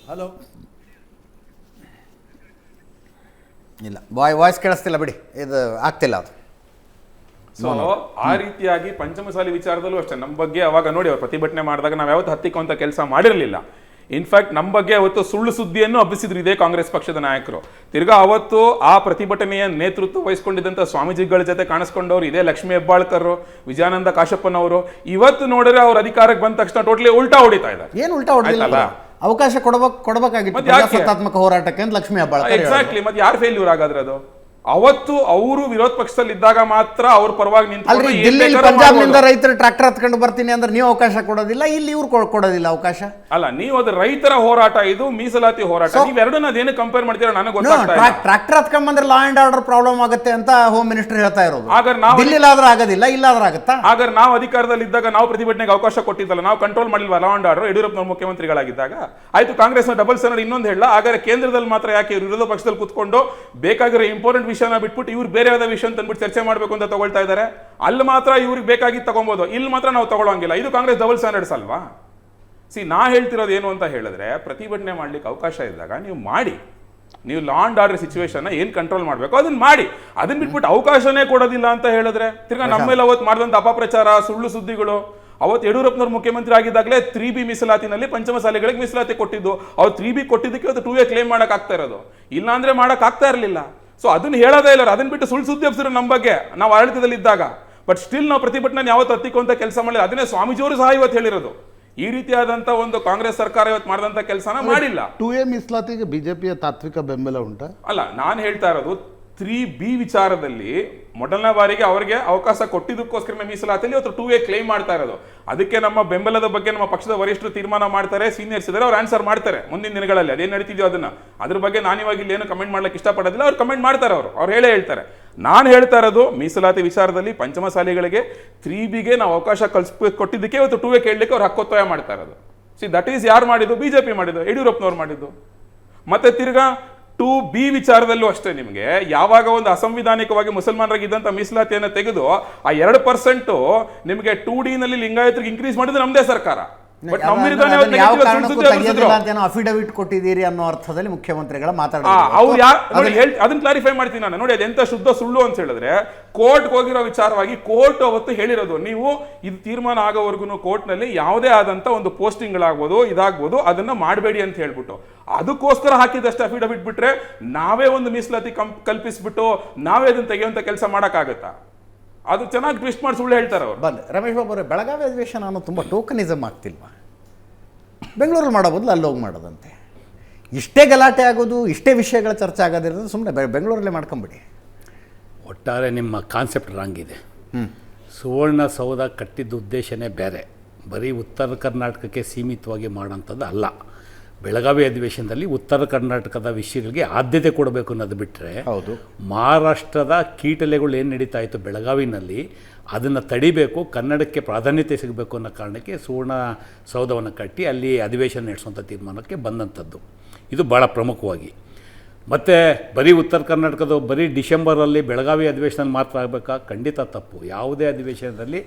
ಹಲೋ ಇಲ್ಲ, ವಾಯ್ಸ್ ಕೇಳಿಸ್ತಿಲ್ಲ ಬಿಡಿ, ಇದು ಆಗ್ತಿಲ್ಲ ಅದು. ಸೊ ಆ ರೀತಿಯಾಗಿ ಪಂಚಮಸಾಲಿ ವಿಚಾರದಲ್ಲೂ ಅಷ್ಟೇ ನಮ್ಮ ಬಗ್ಗೆ ಅವಾಗ ನೋಡಿ, ಅವ್ರು ಪ್ರತಿಭಟನೆ ಮಾಡಿದಾಗ ನಾವು ಯಾವತ್ತು ಹತ್ತಿಕ್ಕುವಂತ ಕೆಲಸ ಮಾಡಿರಲಿಲ್ಲ. ಇನ್ಫ್ಯಾಕ್ಟ್ ನಮ್ಮ ಬಗ್ಗೆ ಅವತ್ತು ಸುಳ್ಳು ಸುದ್ದಿಯನ್ನು ಹಬ್ಬಿಸಿದ್ರು ಇದೇ ಕಾಂಗ್ರೆಸ್ ಪಕ್ಷದ ನಾಯಕರು. ತಿರ್ಗಾ ಅವತ್ತು ಆ ಪ್ರತಿಭಟನೆಯ ನೇತೃತ್ವ ವಹಿಸ್ಕೊಂಡಿದ್ದಂಥ ಸ್ವಾಮೀಜಿಗಳ ಜೊತೆ ಕಾಣಿಸ್ಕೊಂಡವ್ರು ಇದೇ ಲಕ್ಷ್ಮೀ ಹೆಬ್ಬಾಳ್ಕರ್, ವಿಜಯಾನಂದ ಕಾಶಪ್ಪನವರು. ಇವತ್ತು ನೋಡಿದ್ರೆ ಅವ್ರ ಅಧಿಕಾರಕ್ಕೆ ಬಂದ ತಕ್ಷಣ ಟೋಟಲಿ ಉಲ್ಟಾ ಹೊಡಿತಾ ಇದ್ದಾರೆ. ಏನು ಉಲ್ಟಾ ಹೊಡಿಲ್ಲ, ಅವಕಾಶ ಕೊಡಬೇಕಾಗಿತ್ತು ಪ್ರಜಾಸತ್ತಾತ್ಮಕ ಹೋರಾಟಕ್ಕೆ ಅಂತ ಲಕ್ಷ್ಮೀ ಹೆಬ್ಬಾಳ್ಕರ್. ಎಕ್ಸಾಕ್ಟ್ಲಿ, ಮತ್ತೆ ಯಾರು ಫೇಲ್ಯೂರ್ ಆಗಾದ್ರೆ ಅದು? ಅವತ್ತು ಅವರು ವಿರೋಧ ಪಕ್ಷದಲ್ಲಿ ಇದ್ದಾಗ ಮಾತ್ರ ಅವ್ರ ಪರವಾಗಿ ನಿಂತ್ಕೊಂಡು, ಪಂಜಾಬ್ನಿಂದ ರೈತರು ಟ್ರಾಕ್ಟರ್ ಹತ್ಕೊಂಡು ಬರ್ತೀನಿ ಅಂದ್ರೆ ನೀವು ಅವಕಾಶ ಕೊಡೋದಿಲ್ಲ, ಇಲ್ಲಿ ಇವ್ರು ಕೊಡೋದಿಲ್ಲ ಅವಕಾಶ. ಅಲ್ಲ, ನೀವು ಅದು ರೈತರ ಹೋರಾಟ, ಇದು ಮೀಸಲಾತಿ ಹೋರಾಟ, ನೀವೆರಡನ್ನ ಅದೇನು ಕಂಪೇರ್ ಮಾಡ್ತೀರಾ ನನಗೆ ಗೊತ್ತಾಗ್ತಾ ಇಲ್ಲ. ಟ್ರಾಕ್ಟರ್ ಹತ್ಕೊಂಡ್ ಬಂದ್ರೆ ಲಾ ಅಂಡ್ ಆರ್ಡರ್ ಪ್ರಾಬ್ಲಮ್ ಆಗುತ್ತೆ ಅಂತ ಹೋಮ್ ಮಿನಿಸ್ಟರ್ ಹೇಳ್ತಾ ಇರೋದು. ದಿಲ್ಲಿಲಾದ್ರೂ ಆಗೋದಿಲ್ಲ, ಇಲ್ಲಾದ್ರೂ ಆಗುತ್ತಾ? ಹಾಗಾದ್ರೆ ನಾವು ಅಧಿಕಾರದಲ್ಲಿ ಇದ್ದಾಗ ನಾವು ಪ್ರತಿಭಟನೆಗೆ ಅವಕಾಶ ಕೊಟ್ಟಿದ್ದಲ್ಲ, ನಾವು ಕಂಟ್ರೋಲ್ ಮಾಡಿಲ್ವಾ ಲಾ ಅಂಡ್ ಆರ್ಡರ್? ಯಡಿಯೂರಪ್ಪನವರು ಮುಖ್ಯಮಂತ್ರಿಗಳಾಗಿದ್ದಾಗ ಆಯ್ತು. ಕಾಂಗ್ರೆಸ್ನ ಡಬಲ್ ಸ್ಟ್ಯಾಂಡರ್ಡ್ ಇನ್ನೊಂದು ಹೇಳ. ಹಾಗಾದ್ರೆ ಕೇಂದ್ರದಲ್ಲಿ ಮಾತ್ರ ಯಾಕೆ ವಿರೋಧ ಪಕ್ಷದಲ್ಲಿ ಕೂತ್ಕೊಂಡು ಬೇಕಾಗಿರೋ ಇಂಪಾರ್ಟೆಂಟ್ ವಿಷಯನ ಬಿಟ್ಬಿಟ್ಟು ಇವ್ರು ಬೇರೆ ಯಾವ್ದೋ ವಿಷಯ ಅಂತ ಅಂದ್ಬಿಟ್ಟು ಚರ್ಚೆ ಮಾಡಬೇಕು ಅಂತ ತಗೊಳ್ತಾ ಇದ್ದಾರೆ? ಅಲ್ಲಿ ಮಾತ್ರ ಇವ್ರಿಗೆ ಬೇಕಾಗಿದ್ದು ತಗೊಬೋದು, ಇಲ್ಲಿ ಮಾತ್ರ ನಾವು ತಗೊಳ್ಳೋಂಗಿಲ್ಲ. ಇದು ಕಾಂಗ್ರೆಸ್ ಡಬಲ್ ಸ್ಟ್ಯಾಂಡರ್ಡ್ಸ್ ಅಲ್ವಾ? ನಾ ಹೇಳ್ತಿರೋದು ಏನು ಅಂತ ಹೇಳಿದ್ರೆ, ಪ್ರತಿಭಟನೆ ಮಾಡ್ಲಿಕ್ಕೆ ಅವಕಾಶ ಇದ್ದಾಗ ನೀವು ಮಾಡಿ, ನೀವು ಲಾ ಅಂಡ್ ಆರ್ಡರ್ ಸಿಚುವೇಶನ್ ಏನ್ ಕಂಟ್ರೋಲ್ ಮಾಡಬೇಕು ಅದನ್ನ ಮಾಡಿ. ಅದನ್ನ ಬಿಟ್ಬಿಟ್ಟು ಅವಕಾಶನೇ ಕೊಡೋದಿಲ್ಲ ಅಂತ ಹೇಳಿದ್ರೆ, ತಿರ್ಗಾ ನಮ್ಮೇಲೆ ಅವತ್ತು ಮಾಡಿದಂತ ಅಪಪ್ರಚಾರ, ಸುಳ್ಳು ಸುದ್ದಿಗಳು. ಅವತ್ತು ಯಡಿಯೂರಪ್ಪನವ್ರು ಮುಖ್ಯಮಂತ್ರಿ ಆಗಿದ್ದಾಗಲೇ 3B ಮೀಸಲಾತಿನಲ್ಲಿ ಪಂಚಮಸಾಲಿಗಳಿಗೆ ಮೀಸಲಾತಿ ಕೊಟ್ಟಿದ್ದು. ಅವ್ರು 3B ಕೊಟ್ಟಿದ್ದಕ್ಕೆ ಅವತ್ತು 2A ಕ್ಲೇಮ್ ಮಾಡಕ್ ಆಗ್ತಾ ಇರೋದು, ಇಲ್ಲ ಅಂದ್ರೆ ಮಾಡಕ್ ಆಗ್ತಾ ಇರಲಿಲ್ಲ. ಸೊ ಅದನ್ನ ಹೇಳೋದೇ ಇಲ್ಲ, ಅದನ್ನ ಬಿಟ್ಟು ಸುಳ್ಳು ಸುದ್ದಿ ಹಬ್ಸಿದ್ರು ನಮ್ಮ ಬಗ್ಗೆ ನಾವು ಆಡಳಿತದಲ್ಲಿ ಇದ್ದಾಗ. ಬಟ್ ಸ್ಟಿಲ್ ನಾವು ಪ್ರತಿಭಟನೆ ಯಾವತ್ತು ಹತ್ತಿಕ್ಕುವಂತ ಕೆಲಸ ಮಾಡಿಲ್ಲ. ಅದನ್ನೇ ಸ್ವಾಮೀಜಿಯವರು ಸಹ ಇವತ್ತು ಹೇಳಿರೋದು, ಈ ರೀತಿಯಾದಂತ ಒಂದು ಕಾಂಗ್ರೆಸ್ ಸರ್ಕಾರ ಇವತ್ತು ಮಾಡಿದಂತ ಕೆಲಸನ ಮಾಡಿಲ್ಲ. 2A ಮೀಸಲಾತಿಗೆ ಬಿಜೆಪಿಯ ತಾತ್ವಿಕ ಬೆಂಬಲ ಉಂಟಾ? ಅಲ್ಲ, ನಾನು ಹೇಳ್ತಾ ಇರೋದು 3B ವಿಚಾರದಲ್ಲಿ ಮೊದಲನೇ ಬಾರಿಗೆ ಅವರಿಗೆ ಅವಕಾಶ ಕೊಟ್ಟಿದ್ದಕ್ಕೋಸ್ಕರ ಮೀಸಲಾತಿಯಲ್ಲಿ ಇವತ್ತು 2A ಕ್ಲೇಮ್ ಮಾಡ್ತಾ ಇರೋದು. ಅದಕ್ಕೆ ನಮ್ಮ ಬೆಂಬಲದ ಬಗ್ಗೆ ನಮ್ಮ ಪಕ್ಷದ ವರಿಷ್ಠರು ತೀರ್ಮಾನ ಮಾಡ್ತಾರೆ, ಸೀನಿಯರ್ಸ್ ಇದ್ದಾರೆ, ಅವ್ರು ಆನ್ಸರ್ ಮಾಡ್ತಾರೆ ಮುಂದಿನ ದಿನಗಳಲ್ಲಿ ಅದೇನು ನಡೀತಿದ್ಯೋ ಅದನ್ನ. ಅದ್ರ ಬಗ್ಗೆ ನಾನು ಇವಾಗ ಇಲ್ಲಿ ಏನು ಕಮೆಂಟ್ ಮಾಡ್ಲಿಕ್ಕೆ ಇಷ್ಟಪಡೋದಿಲ್ಲ, ಅವ್ರು ಕಮೆಂಟ್ ಮಾಡ್ತಾರೆ, ಅವ್ರು ಹೇಳ್ತಾರೆ. ನಾನು ಹೇಳ್ತಾ ಇರೋದು ಮೀಸಲಾತಿ ವಿಚಾರದಲ್ಲಿ ಪಂಚಮಸಾಲಿಗಳಿಗೆ 3Bಗೆ ನಾವು ಅವಕಾಶ ಕೊಟ್ಟಿದ್ದಕ್ಕೆ ಇವತ್ತು 2A ಕೇಳಲಿಕ್ಕೆ ಅವ್ರು ಹಕ್ಕೊತ್ತಾಯ ಮಾಡ್ತಾ ಇರೋದು. ದಟ್ ಈಸ್ ಯಾರು ಮಾಡಿದ್ದು? ಬಿಜೆಪಿ ಮಾಡಿದ್ದು, ಯಡಿಯೂರಪ್ಪನವ್ರು ಮಾಡಿದ್ದು. ಮತ್ತೆ ತಿರ್ಗಾ 2B ವಿಚಾರದಲ್ಲೂ ಅಷ್ಟೇ ನಿಮಗೆ ಯಾವಾಗ ಒಂದು ಅಸಂವಿಧಾನಿಕವಾಗಿ ಮುಸಲ್ಮಾನರಿಗೆ ಇದ್ದಂಥ ಮೀಸಲಾತಿಯನ್ನು ತೆಗೆದು ಆ 2% ನಿಮಗೆ 2D ನಲ್ಲಿ ಲಿಂಗಾಯತರಿಗೆ ಇನ್ಕ್ರೀಸ್ ಮಾಡಿದ್ರೆ ನಮ್ಮದೇ ಸರ್ಕಾರ. ಬಟ್ ನಮ್ಮ ವಿರುದ್ಧ ಅಫಿಡವಿಟ್ ಕೊಟ್ಟಿದ್ದೀರಿ ಅನ್ನೋ ಅರ್ಥದಲ್ಲಿ ಮುಖ್ಯಮಂತ್ರಿಗಳ ಅವ್ರು ನೋಡಿ ಅದನ್ನ ಕ್ಲಾರಿಫೈ ಮಾಡ್ತೀನಿ ನಾನು. ನೋಡಿ ಅದೆಂತ ಶುದ್ಧ ಸುಳ್ಳು ಅಂತ ಹೇಳಿದ್ರೆ, ಕೋರ್ಟ್ ಹೋಗಿರೋ ವಿಚಾರವಾಗಿ ಕೋರ್ಟ್ ಅವತ್ತು ಹೇಳಿರೋದು, ನೀವು ಇದು ತೀರ್ಮಾನ ಆಗೋವರೆಗೂ ಕೋರ್ಟ್ ನಲ್ಲಿ ಯಾವುದೇ ಆದಂತ ಒಂದು ಪೋಸ್ಟಿಂಗ್ಗಳಾಗ್ಬೋದು ಇದಾಗ್ಬೋದು ಅದನ್ನ ಮಾಡಬೇಡಿ ಅಂತ ಹೇಳ್ಬಿಟ್ಟು ಅದಕ್ಕೋಸ್ಕರ ಹಾಕಿದಷ್ಟು ಅಫಿಡವಿಟ್ ಬಿಟ್ರೆ ನಾವೇ ಒಂದು ಮೀಸಲಾತಿ ಕಲ್ಪಿಸ್ಬಿಟ್ಟು ನಾವೇ ಅದನ್ನ ತೆಗೆಯುವಂತ ಕೆಲಸ ಮಾಡಕ್ಕಾಗತ್ತಾ? ಅದು ಚೆನ್ನಾಗಿ ಟ್ವಿಸ್ಟ್ ಮಾಡಿ ಸುಳ್ಳು ಹೇಳ್ತಾರೆ ಅವರು. ಬನ್ನಿ ರಮೇಶ್ ಬಾಬು ಅವರೇ, ಬೆಳಗಾವಿ ಅಧಿವೇಶನ ಅನ್ನೋ ತುಂಬ ಟೋಕನಿಸಮ್ ಆಗ್ತಿಲ್ವಾ? ಬೆಂಗಳೂರಲ್ಲಿ ಮಾಡೋ ಬದಲು ಅಲ್ಲಿ ಹೋಗಿ ಮಾಡೋದಂತೆ. ಇಷ್ಟೇ ಗಲಾಟೆ ಆಗೋದು, ಇಷ್ಟೇ ವಿಷಯಗಳ ಚರ್ಚೆ ಆಗೋದಿರೋದು ಸುಮ್ಮನೆ ಬೆಂಗಳೂರಲ್ಲೇ ಮಾಡ್ಕೊಂಬಿಡಿ. ಒಟ್ಟಾರೆ ನಿಮ್ಮ ಕಾನ್ಸೆಪ್ಟ್ ರಾಂಗ್ ಇದೆ. ಸುವರ್ಣಸೌಧ ಕಟ್ಟಿದ್ದ ಉದ್ದೇಶನೇ ಬೇರೆ, ಬರೀ ಉತ್ತರ ಕರ್ನಾಟಕಕ್ಕೆ ಸೀಮಿತವಾಗಿ ಮಾಡೋಂಥದ್ದು ಅಲ್ಲ. ಬೆಳಗಾವಿ ಅಧಿವೇಶನದಲ್ಲಿ ಉತ್ತರ ಕರ್ನಾಟಕದ ವಿಷಯಗಳಿಗೆ ಆದ್ಯತೆ ಕೊಡಬೇಕು ಅನ್ನೋದು ಬಿಟ್ಟರೆ, ಹೌದು, ಮಹಾರಾಷ್ಟ್ರದ ಕೀಟಲೆಗಳು ಏನು ನಡೀತಾ ಇತ್ತು ಬೆಳಗಾವಿನಲ್ಲಿ ಅದನ್ನು ತಡಿಬೇಕು, ಕನ್ನಡಕ್ಕೆ ಪ್ರಾಧಾನ್ಯತೆ ಸಿಗಬೇಕು ಅನ್ನೋ ಕಾರಣಕ್ಕೆ ಸುವರ್ಣಸೌಧವನ್ನು ಕಟ್ಟಿ ಅಲ್ಲಿ ಅಧಿವೇಶನ ನಡೆಸುವಂಥ ತೀರ್ಮಾನಕ್ಕೆ ಬಂದಂಥದ್ದು. ಇದು ಭಾಳ ಪ್ರಮುಖವಾಗಿ. ಮತ್ತು ಬರೀ ಉತ್ತರ ಕರ್ನಾಟಕದ ಬರೀ ಡಿಸೆಂಬರಲ್ಲಿ ಬೆಳಗಾವಿ ಅಧಿವೇಶನದಲ್ಲಿ ಮಾತ್ರ ಆಗಬೇಕಾ? ಖಂಡಿತ ತಪ್ಪು. ಯಾವುದೇ ಅಧಿವೇಶನದಲ್ಲಿ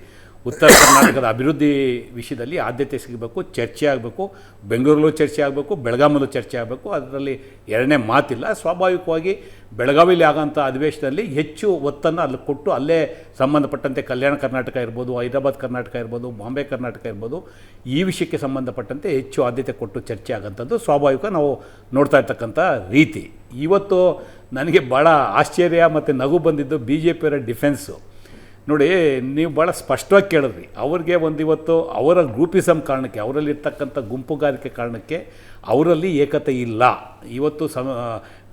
ಉತ್ತರ ಕರ್ನಾಟಕದ ಅಭಿವೃದ್ಧಿ ವಿಷಯದಲ್ಲಿ ಆದ್ಯತೆ ಸಿಗಬೇಕು, ಚರ್ಚೆ ಆಗಬೇಕು. ಬೆಂಗಳೂರಲ್ಲೂ ಚರ್ಚೆ ಆಗಬೇಕು, ಬೆಳಗಾಮಲ್ಲೂ ಚರ್ಚೆ ಆಗಬೇಕು, ಅದರಲ್ಲಿ ಎರಡನೇ ಮಾತಿಲ್ಲ. ಸ್ವಾಭಾವಿಕವಾಗಿ ಬೆಳಗಾವಿಲಿ ಆಗೋಂಥ ಅಧಿವೇಶನದಲ್ಲಿ ಹೆಚ್ಚು ಒತ್ತನ್ನು ಅಲ್ಲಿ ಕೊಟ್ಟು ಅಲ್ಲೇ ಸಂಬಂಧಪಟ್ಟಂತೆ ಕಲ್ಯಾಣ ಕರ್ನಾಟಕ ಇರ್ಬೋದು, ಹೈದರಾಬಾದ್ ಕರ್ನಾಟಕ ಇರ್ಬೋದು, ಬಾಂಬೆ ಕರ್ನಾಟಕ ಇರ್ಬೋದು, ಈ ವಿಷಯಕ್ಕೆ ಸಂಬಂಧಪಟ್ಟಂತೆ ಹೆಚ್ಚು ಆದ್ಯತೆ ಕೊಟ್ಟು ಚರ್ಚೆ ಆಗೋಂಥದ್ದು ಸ್ವಾಭಾವಿಕ ನಾವು ನೋಡ್ತಾ ಇರ್ತಕ್ಕಂಥ ರೀತಿ. ಇವತ್ತು ನನಗೆ ಭಾಳ ಆಶ್ಚರ್ಯ ಮತ್ತು ನಗು ಬಂದಿದ್ದು BJPಯವರ ಡಿಫೆನ್ಸು. ನೋಡಿ, ನೀವು ಭಾಳ ಸ್ಪಷ್ಟವಾಗಿ ಕೇಳಿದ್ರಿ. ಅವ್ರಿಗೆ ಇವತ್ತು ಅವರ ಗ್ರೂಪಿಸಮ್ ಕಾರಣಕ್ಕೆ, ಅವರಲ್ಲಿರ್ತಕ್ಕಂಥ ಗುಂಪುಗಾರಿಕೆ ಕಾರಣಕ್ಕೆ ಅವರಲ್ಲಿ ಏಕತೆ ಇಲ್ಲ. ಇವತ್ತು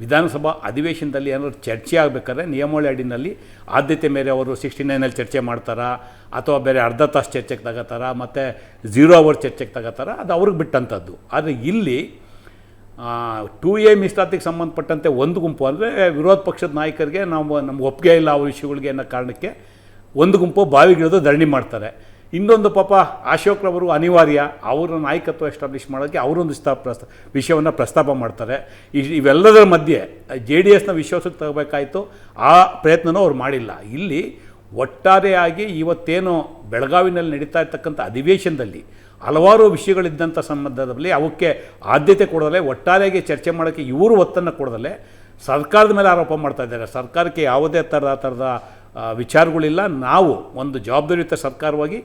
ವಿಧಾನಸಭಾ ಅಧಿವೇಶನದಲ್ಲಿ ಏನಾದ್ರು ಚರ್ಚೆ ಆಗಬೇಕಾದ್ರೆ ನಿಯಮಾವಳಿ ಅಡಿನಲ್ಲಿ ಆದ್ಯತೆ ಮೇಲೆ ಅವರು 69ನಲ್ಲಿ ಚರ್ಚೆ ಮಾಡ್ತಾರಾ ಅಥವಾ ಬೇರೆ ಅರ್ಧ ತಾಸು ಚರ್ಚೆಗೆ ತಗೋತಾರ ಮತ್ತು 0 ಅವರ್ ಚರ್ಚೆಗೆ ತಗೋತಾರ, ಅದು ಅವ್ರಿಗೆ ಬಿಟ್ಟಂಥದ್ದು. ಆದರೆ ಇಲ್ಲಿ 2A ಮೀಸಲಾತಿಗೆ ಸಂಬಂಧಪಟ್ಟಂತೆ ಒಂದು ಗುಂಪು ಅಂದರೆ ವಿರೋಧ ಪಕ್ಷದ ನಾಯಕರಿಗೆ ನಮ್ಗೆ ಒಪ್ಪಿಗೆ ಇಲ್ಲ ಆ ವಿಷಯಗಳಿಗೆ ಅನ್ನೋ ಕಾರಣಕ್ಕೆ ಒಂದು ಗುಂಪು ಬಾವಿಗಿಳಿದು ಧರಣಿ ಮಾಡ್ತಾರೆ. ಇನ್ನೊಂದು ಪಾಪ ಅಶೋಕ್ರವರು ಅನಿವಾರ್ಯ, ಅವರ ನಾಯಕತ್ವ ಎಸ್ಟಾಬ್ಲಿಷ್ ಮಾಡೋಕ್ಕೆ ಅವರೊಂದು ವಿಷಯವನ್ನು ಪ್ರಸ್ತಾಪ ಮಾಡ್ತಾರೆ. ಇವೆಲ್ಲದರ ಮಧ್ಯೆ JDSನ ವಿಶ್ವಾಸಕ್ಕೆ ತಗೋಬೇಕಾಯಿತು, ಆ ಪ್ರಯತ್ನನೂ ಅವ್ರು ಮಾಡಿಲ್ಲ. ಇಲ್ಲಿ ಒಟ್ಟಾರೆಯಾಗಿ ಇವತ್ತೇನು ಬೆಳಗಾವಿನಲ್ಲಿ ನಡೀತಾ ಇರ್ತಕ್ಕಂಥ ಅಧಿವೇಶನದಲ್ಲಿ ಹಲವಾರು ವಿಷಯಗಳಿದ್ದಂಥ ಸಂದರ್ಭದಲ್ಲಿ ಅವಕ್ಕೆ ಆದ್ಯತೆ ಕೊಡೋದಲ್ಲೇ, ಒಟ್ಟಾರೆಯಾಗಿ ಚರ್ಚೆ ಮಾಡೋಕ್ಕೆ ಇವರು ಒತ್ತನ್ನು ಕೊಡೋದಲ್ಲೇ ಸರ್ಕಾರದ ಮೇಲೆ ಆರೋಪ ಮಾಡ್ತಾ ಇದ್ದಾರೆ. ಸರ್ಕಾರಕ್ಕೆ ಯಾವುದೇ ಥರದ ವಿಚಾರಗಳಿಲ್ಲ. ನಾವು ಒಂದು ಜವಾಬ್ದಾರಿಯುತ ಸರ್ಕಾರವಾಗಿ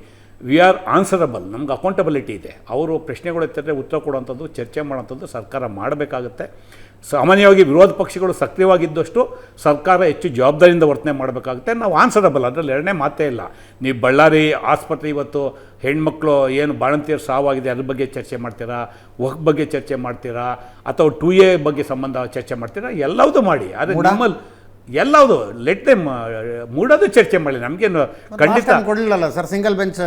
ವಿ ಆರ್ ಆನ್ಸರಬಲ್, ನಮ್ಗೆ ಅಕೌಂಟಬಿಲಿಟಿ ಇದೆ. ಅವರು ಪ್ರಶ್ನೆಗಳು ಎತ್ತಿದ್ರೆ ಉತ್ತರ ಕೊಡುವಂಥದ್ದು, ಚರ್ಚೆ ಮಾಡೋಂಥದ್ದು ಸರ್ಕಾರ ಮಾಡಬೇಕಾಗುತ್ತೆ. ಸಾಮಾನ್ಯವಾಗಿ ವಿರೋಧ ಪಕ್ಷಗಳು ಸಕ್ರಿಯವಾಗಿದ್ದಷ್ಟು ಸರ್ಕಾರ ಹೆಚ್ಚು ಜವಾಬ್ದಾರಿಯಿಂದ ವರ್ತನೆ ಮಾಡಬೇಕಾಗುತ್ತೆ. ನಾವು ಆನ್ಸರಬಲ್, ಅದರಲ್ಲಿ ಎರಡನೇ ಮಾತೇ ಇಲ್ಲ. ನೀವು ಬಳ್ಳಾರಿ ಆಸ್ಪತ್ರೆ ಇವತ್ತು ಹೆಣ್ಮಕ್ಳು ಏನು ಬಾಣಂತಿಯರು ಸಾವಾಗಿದೆ ಅದ್ರ ಬಗ್ಗೆ ಚರ್ಚೆ ಮಾಡ್ತೀರಾ, ವಕ್ಫ್ ಬಗ್ಗೆ ಚರ್ಚೆ ಮಾಡ್ತೀರಾ, ಅಥವಾ 2A ಬಗ್ಗೆ ಸಂಬಂಧ ಚರ್ಚೆ ಮಾಡ್ತೀರಾ, ಎಲ್ಲವೂ ಮಾಡಿ. ಆದರೆ ನಮ್ಮಲ್ಲಿ ಎಲ್ಲವುದು ಲೆಟ್ ದೆಮ್ ಮೂಡೋದು ಚರ್ಚೆ ಮಾಡಿ, ನಮಗೇನು ಖಂಡಿತ ಕೊಡಲಿಲ್ಲ ಸರ್. ಸಿಂಗಲ್ ಬೆಂಚ್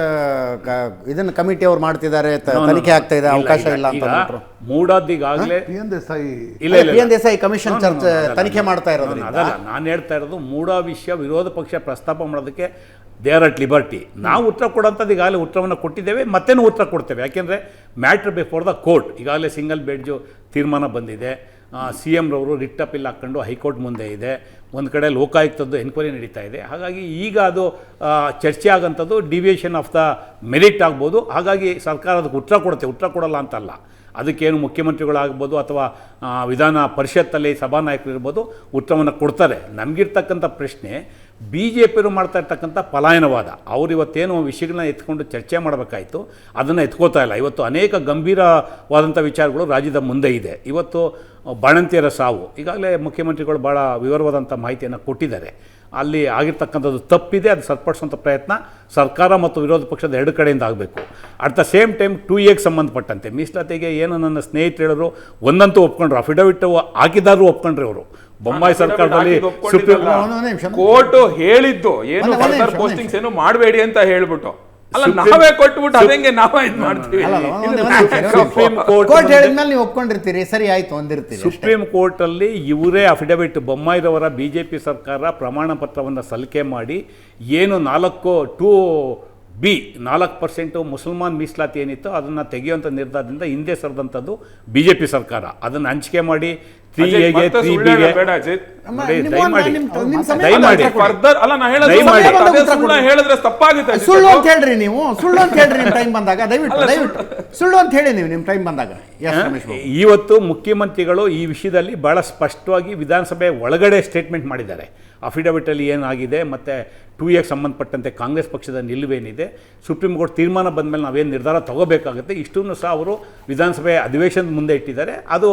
ಇದನ್ನು ಕಮಿಟಿ ಅವ್ರು ಮಾಡ್ತಿದ್ದಾರೆ, ತನಿಖೆ ಆಗ್ತಾ ಇದೆ, ಅವಕಾಶ ಇಲ್ಲ ಅಂತ ಮೂಡೋದಿಗಾಗಲೇ PN ದೇಸಾಯಿ ಕಮಿಷನ್ ಚರ್ಚೆ ತನಿಖೆ ಮಾಡ್ತಾ ಇರೋದು. ಅದಲ್ಲ ನಾನು ಹೇಳ್ತಾ ಇರೋದು, ಮೂಡೋ ವಿಷಯ ವಿರೋಧ ಪಕ್ಷ ಪ್ರಸ್ತಾಪ ಮಾಡೋದಕ್ಕೆ ದೇ ಆರ್ ಅಟ್ ಲಿಬರ್ಟಿ. ನಾವು ಉತ್ತರ ಕೊಡೋಂಥದ್ದು ಈಗಾಗಲೇ ಉತ್ತರವನ್ನು ಕೊಟ್ಟಿದ್ದೇವೆ, ಮತ್ತೇನು ಉತ್ತರ ಕೊಡ್ತೇವೆ. ಯಾಕೆಂದರೆ ಮ್ಯಾಟ್ರ್ ಬಿಫೋರ್ ದ ಕೋರ್ಟ್ ಈಗಾಗಲೇ ಸಿಂಗಲ್ ಬೆಂಚು ತೀರ್ಮಾನ ಬಂದಿದೆ. CM ರವರು ರಿಟ್ ಅಪೀಲ್ ಹಾಕ್ಕೊಂಡು ಹೈಕೋರ್ಟ್ ಮುಂದೆ ಇದೆ, ಒಂದು ಕಡೆ ಲೋಕಾಯುಕ್ತದ್ದು ಎನ್ಕ್ವೈರಿ ನಡೀತಾ ಇದೆ. ಹಾಗಾಗಿ ಈಗ ಅದು ಚರ್ಚೆ ಆಗೋಂಥದ್ದು ಡಿವಿಯೇಷನ್ ಆಫ್ ದ ಮೆರಿಟ್ ಆಗ್ಬೋದು. ಹಾಗಾಗಿ ಸರ್ಕಾರ ಅದಕ್ಕೆ ಉತ್ತರ ಕೊಡಲ್ಲ ಅಂತಲ್ಲ. ಅದಕ್ಕೇನು ಮುಖ್ಯಮಂತ್ರಿಗಳಾಗ್ಬೋದು ಅಥವಾ ವಿಧಾನ ಪರಿಷತ್ತಲ್ಲಿ ಸಭಾನಾಯಕರು ಇರ್ಬೋದು, ಉತ್ತರವನ್ನು ಕೊಡ್ತಾರೆ. ನಮಗಿರ್ತಕ್ಕಂಥ ಪ್ರಶ್ನೆ BJPಯವರು ಮಾಡ್ತಾ ಇರ್ತಕ್ಕಂಥ ಪಲಾಯನವಾದ. ಅವರು ಇವತ್ತೇನು ವಿಷಯಗಳನ್ನ ಎತ್ಕೊಂಡು ಚರ್ಚೆ ಮಾಡಬೇಕಾಯಿತು ಅದನ್ನು ಎತ್ಕೋತಾ ಇಲ್ಲ. ಇವತ್ತು ಅನೇಕ ಗಂಭೀರವಾದಂಥ ವಿಚಾರಗಳು ರಾಜ್ಯದ ಮುಂದೆ ಇದೆ. ಇವತ್ತು ಬಾಣಂತಿಯರ ಸಾವು ಈಗಾಗಲೇ ಮುಖ್ಯಮಂತ್ರಿಗಳು ಭಾಳ ವಿವರವಾದಂಥ ಮಾಹಿತಿಯನ್ನು ಕೊಟ್ಟಿದ್ದಾರೆ. ಅಲ್ಲಿ ಆಗಿರ್ತಕ್ಕಂಥದ್ದು ತಪ್ಪಿದೆ, ಅದು ಸರಿಪಡಿಸುವಂಥ ಪ್ರಯತ್ನ ಸರ್ಕಾರ ಮತ್ತು ವಿರೋಧ ಪಕ್ಷದ ಎರಡು ಕಡೆಯಿಂದ ಆಗಬೇಕು. ಅಟ್ ದ ಸೇಮ್ ಟೈಮ್ 2Aಗೆ ಸಂಬಂಧಪಟ್ಟಂತೆ ಮೀಸಲಾತಿಗೆ ಏನು ನನ್ನ ಸ್ನೇಹಿತರು ಹೇಳಿದ್ರು, ಒಂದಂತೂ ಒಪ್ಕೊಂಡ್ರು, ಅಫಿಡವಿಟ್ ಹಾಕಿದಾರು ಒಪ್ಕೊಂಡ್ರಿ ಅವರು. ಬೊಮ್ಮಾಯಿ ಸರ್ಕಾರದಲ್ಲಿ ಕೋರ್ಟ್ ಹೇಳಿದ್ದು ಏನು ಫರ್ದರ್ ಪೋಸ್ಟಿಂಗ್ಸ್ ಏನು ಮಾಡಬೇಡಿ ಅಂತ ಹೇಳ್ಬಿಟ್ಟು, ಅಲ್ಲ ನಾವೇ ಕೊಟ್ಬಿಟ್ಟು ಅದಂಗೆ ನಾವೇ ಇದು ಮಾಡ್ತೀವಿ. ಸುಪ್ರೀಂ ಕೋರ್ಟ್ ಹೇಳಿದ್ಮೇಲೆ ನೀವು ಒಪ್ಕೊಂಡಿರ್ತೀರಿ, ಸರಿ ಆಯ್ತು ಅಂದಿರ್ತೀರಿ. ಸುಪ್ರೀಂ ಕೋರ್ಟಲ್ಲಿ ಇವರೇ ಅಫಿಡವಿಟ್, ಬೊಮ್ಮಾಯಿರವರ BJP ಸರ್ಕಾರ ಪ್ರಮಾಣ ಪತ್ರವನ್ನು ಸಲ್ಲಿಕೆ ಮಾಡಿ ಏನು 4% ಮುಸಲ್ಮಾನ್ ಮೀಸಲಾತಿ ಏನಿತ್ತು ಅದನ್ನು ತೆಗೆಯುವಂಥ ನಿರ್ಧಾರದಿಂದ ಹಿಂದೆ ಸರಿದಂಥದ್ದು BJP ಸರ್ಕಾರ. ಅದನ್ನು ಹಂಚಿಕೆ ಮಾಡಿ ಅಜಯ್, ಮತ್ತೆ ಸುಳ್ಳು ಹೇಳೋದು ಬೇಡ ಅಜಯ್. ಫರ್ದರ್ ಅಲ್ಲ ನಾ ಹೇಳೋದು ಸುಳ್ಳು ಹೇಳಿದ್ರೆ ತಪ್ಪಾಗುತ್ತೆ. ಸುಳ್ಳು ಅಂತ ಹೇಳ್ರಿ ನೀವು, ಸುಳ್ಳು ಅಂತ ಹೇಳ್ರಿ ನಿಮ್ಮ ಟೈಮ್ ಬಂದಾಗ, ದಯವಿಟ್ಟು ಸುಳ್ಳು ಅಂತ ಹೇಳಿ ನೀವು ನಿಮ್ಮ ಟೈಮ್ ಬಂದಾಗ. ಇವತ್ತು ಮುಖ್ಯಮಂತ್ರಿಗಳು ಈ ವಿಷಯದಲ್ಲಿ ಬಹಳ ಸ್ಪಷ್ಟವಾಗಿ ವಿಧಾನಸಭೆ ಒಳಗಡೆ ಸ್ಟೇಟ್ಮೆಂಟ್ ಮಾಡಿದ್ದಾರೆ. ಅಫಿಡವಿಟಲ್ಲಿ ಏನಾಗಿದೆ ಮತ್ತು 2Aಗೆ ಸಂಬಂಧಪಟ್ಟಂತೆ ಕಾಂಗ್ರೆಸ್ ಪಕ್ಷದ ನಿಲುವೇನಿದೆ, ಸುಪ್ರೀಂ ಕೋರ್ಟ್ ತೀರ್ಮಾನ ಬಂದ ಮೇಲೆ ನಾವೇನು ನಿರ್ಧಾರ ತಗೋಬೇಕಾಗುತ್ತೆ, ಇಷ್ಟನ್ನು ಸಹ ಅವರು ವಿಧಾನಸಭೆ ಅಧಿವೇಶನದ ಮುಂದೆ ಇಟ್ಟಿದ್ದಾರೆ. ಅದು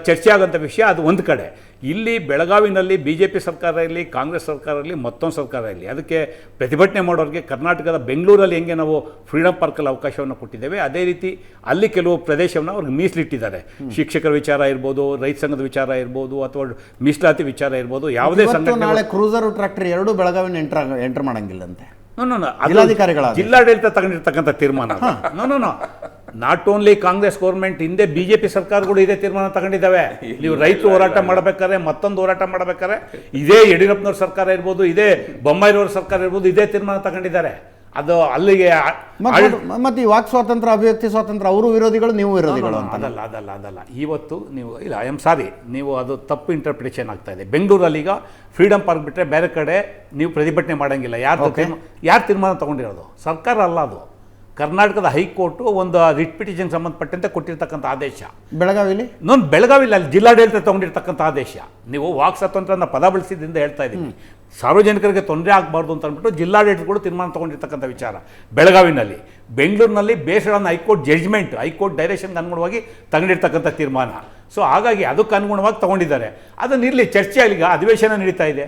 ಚರ್ಚೆ ಆಗೋಂಥ ವಿಷಯ. ಅದು ಒಂದು ಕಡೆ. ಇಲ್ಲಿ ಬೆಳಗಾವಿನಲ್ಲಿ BJP ಸರ್ಕಾರ ಇರಲಿ, ಕಾಂಗ್ರೆಸ್ ಸರ್ಕಾರ ಇರಲಿ, ಮತ್ತೊಂದು ಸರ್ಕಾರ ಇರಲಿ, ಅದಕ್ಕೆ ಪ್ರತಿಭಟನೆ ಮಾಡೋರಿಗೆ ಕರ್ನಾಟಕದ ಬೆಂಗಳೂರಲ್ಲಿ ಹೆಂಗೆ ನಾವು ಫ್ರೀಡಮ್ ಪಾರ್ಕಲ್ಲಿ ಅವಕಾಶವನ್ನು ಕೊಟ್ಟಿದ್ದೇವೆ, ಅದೇ ರೀತಿ ಅಲ್ಲಿ ಕೆಲವು ಪ್ರದೇಶವನ್ನು ಅವ್ರಿಗೆ ಮೀಸಲಿಟ್ಟಿದ್ದಾರೆ. ಶಿಕ್ಷಕರ ವಿಚಾರ ಇರ್ಬೋದು, ರೈತ ಸಂಘದ ವಿಚಾರ ಇರ್ಬೋದು, ಅಥವಾ ಮೀಸಲಾತಿ ವಿಚಾರ ಇರ್ಬೋದು, ಯಾವುದೇ ಸಂಘಟನೆ. ನಾಳೆ ಕ್ರೂಸರ್ ಟ್ರ್ಯಾಕ್ಟರ್ ಎರಡೂ ಬೆಳಗಾವಿನ ಎಂಟರ್ ಮಾಡಂಗಿಲ್ಲಂತೆ. ಜಿಲ್ಲಾಡಳಿತ ತಗೊಂಡಿರ್ತಕ್ಕಂಥ ತೀರ್ಮಾನ. ನಾಟ್ ಓನ್ಲಿ ಕಾಂಗ್ರೆಸ್ ಗೌರ್ಮೆಂಟ್, ಹಿಂದೆ BJP ಸರ್ಕಾರಗಳು ಇದೇ ತೀರ್ಮಾನ ತಗೊಂಡಿದ್ದಾವೆ. ನೀವು ರೈತರು ಹೋರಾಟ ಮಾಡಬೇಕಾದ್ರೆ, ಮತ್ತೊಂದು ಹೋರಾಟ ಮಾಡಬೇಕಾದ್ರೆ ಇದೇ ಯಡಿಯೂರಪ್ಪನವ್ರ ಸರ್ಕಾರ ಇರ್ಬೋದು, ಇದೇ ಬೊಮ್ಮಾಯಿರವ್ರ ಸರ್ಕಾರ ಇರ್ಬೋದು, ಇದೇ ತೀರ್ಮಾನ ತಗೊಂಡಿದ್ದಾರೆ. ಅದು ಅಲ್ಲಿಗೆ ಮತ್ತೆ ಈ ವಾಕ್ ಸ್ವಾತಂತ್ರ್ಯ, ಅಭಿವ್ಯಕ್ತಿ ಸ್ವಾತಂತ್ರ್ಯ, ಅವರು ವಿರೋಧಿಗಳು, ನೀವು ವಿರೋಧಿಗಳು ಅಂತ. ಅದಲ್ಲ. ಇವತ್ತು ನೀವು ಇಲ್ಲ, ಐ ಆಮ್ ಸಾರಿ, ನೀವು ಅದು ತಪ್ಪು ಇಂಟರ್ಪ್ರಿಟೇಷನ್ ಆಗ್ತಾ ಇದೆ. ಬೆಂಗಳೂರಲ್ಲಿ ಈಗ ಫ್ರೀಡಮ್ ಪಾರ್ಕ್ ಬಿಟ್ಟರೆ ಬೇರೆ ಕಡೆ ನೀವು ಪ್ರತಿಭಟನೆ ಮಾಡೋಂಗಿಲ್ಲ. ಯಾರು ತೀರ್ಮಾನ ತಗೊಂಡಿರೋದು? ಸರ್ಕಾರ ಅಲ್ಲ, ಅದು ಕರ್ನಾಟಕದ ಹೈಕೋರ್ಟು ಒಂದು ರಿಟ್ ಪಿಟಿಷನ್ ಸಂಬಂಧಪಟ್ಟಂತೆ ಕೊಟ್ಟಿರ್ತಕ್ಕಂಥ ಆದೇಶ. ಬೆಳಗಾವಿಲಿ ಬೆಳಗಾವಿಲಿ ಅಲ್ಲಿ ಜಿಲ್ಲಾಡಳಿತ ತಗೊಂಡಿರ್ತಕ್ಕಂಥ ಆದೇಶ. ನೀವು ವಾಕ್ ಸ್ವಾತಂತ್ರ್ಯ ಅನ್ನೋ ಪದ ಬಳಸಿದ್ರಿಂದ ಹೇಳ್ತಾ ಇದ್ದೀನಿ. ಸಾರ್ವಜನಿಕರಿಗೆ ತೊಂದರೆ ಆಗಬಾರ್ದು ಅಂತ ಅಂದ್ಬಿಟ್ಟು ಜಿಲ್ಲಾಡಳಿತಗಳು ತೀರ್ಮಾನ ತಗೊಂಡಿರ್ತಕ್ಕಂಥ ವಿಚಾರ ಬೆಳಗಾವಿನಲ್ಲಿ. ಬೆಂಗಳೂರಿನಲ್ಲಿ based on high court judgment, high court ಡೈರೆಕ್ಷನ್ಗೆ ಅನುಗುಣವಾಗಿ ತಗೊಂಡಿರ್ತಕ್ಕಂಥ ತೀರ್ಮಾನ. ಸೊ ಹಾಗಾಗಿ ಅದಕ್ಕೆ ಅನುಗುಣವಾಗಿ ತಗೊಂಡಿದ್ದಾರೆ. ಅದನ್ನಿರಲಿ, ಚರ್ಚೆ ಆಗಲಿ. ಈಗ ಅಧಿವೇಶನ ನಡೀತಾ ಇದೆ.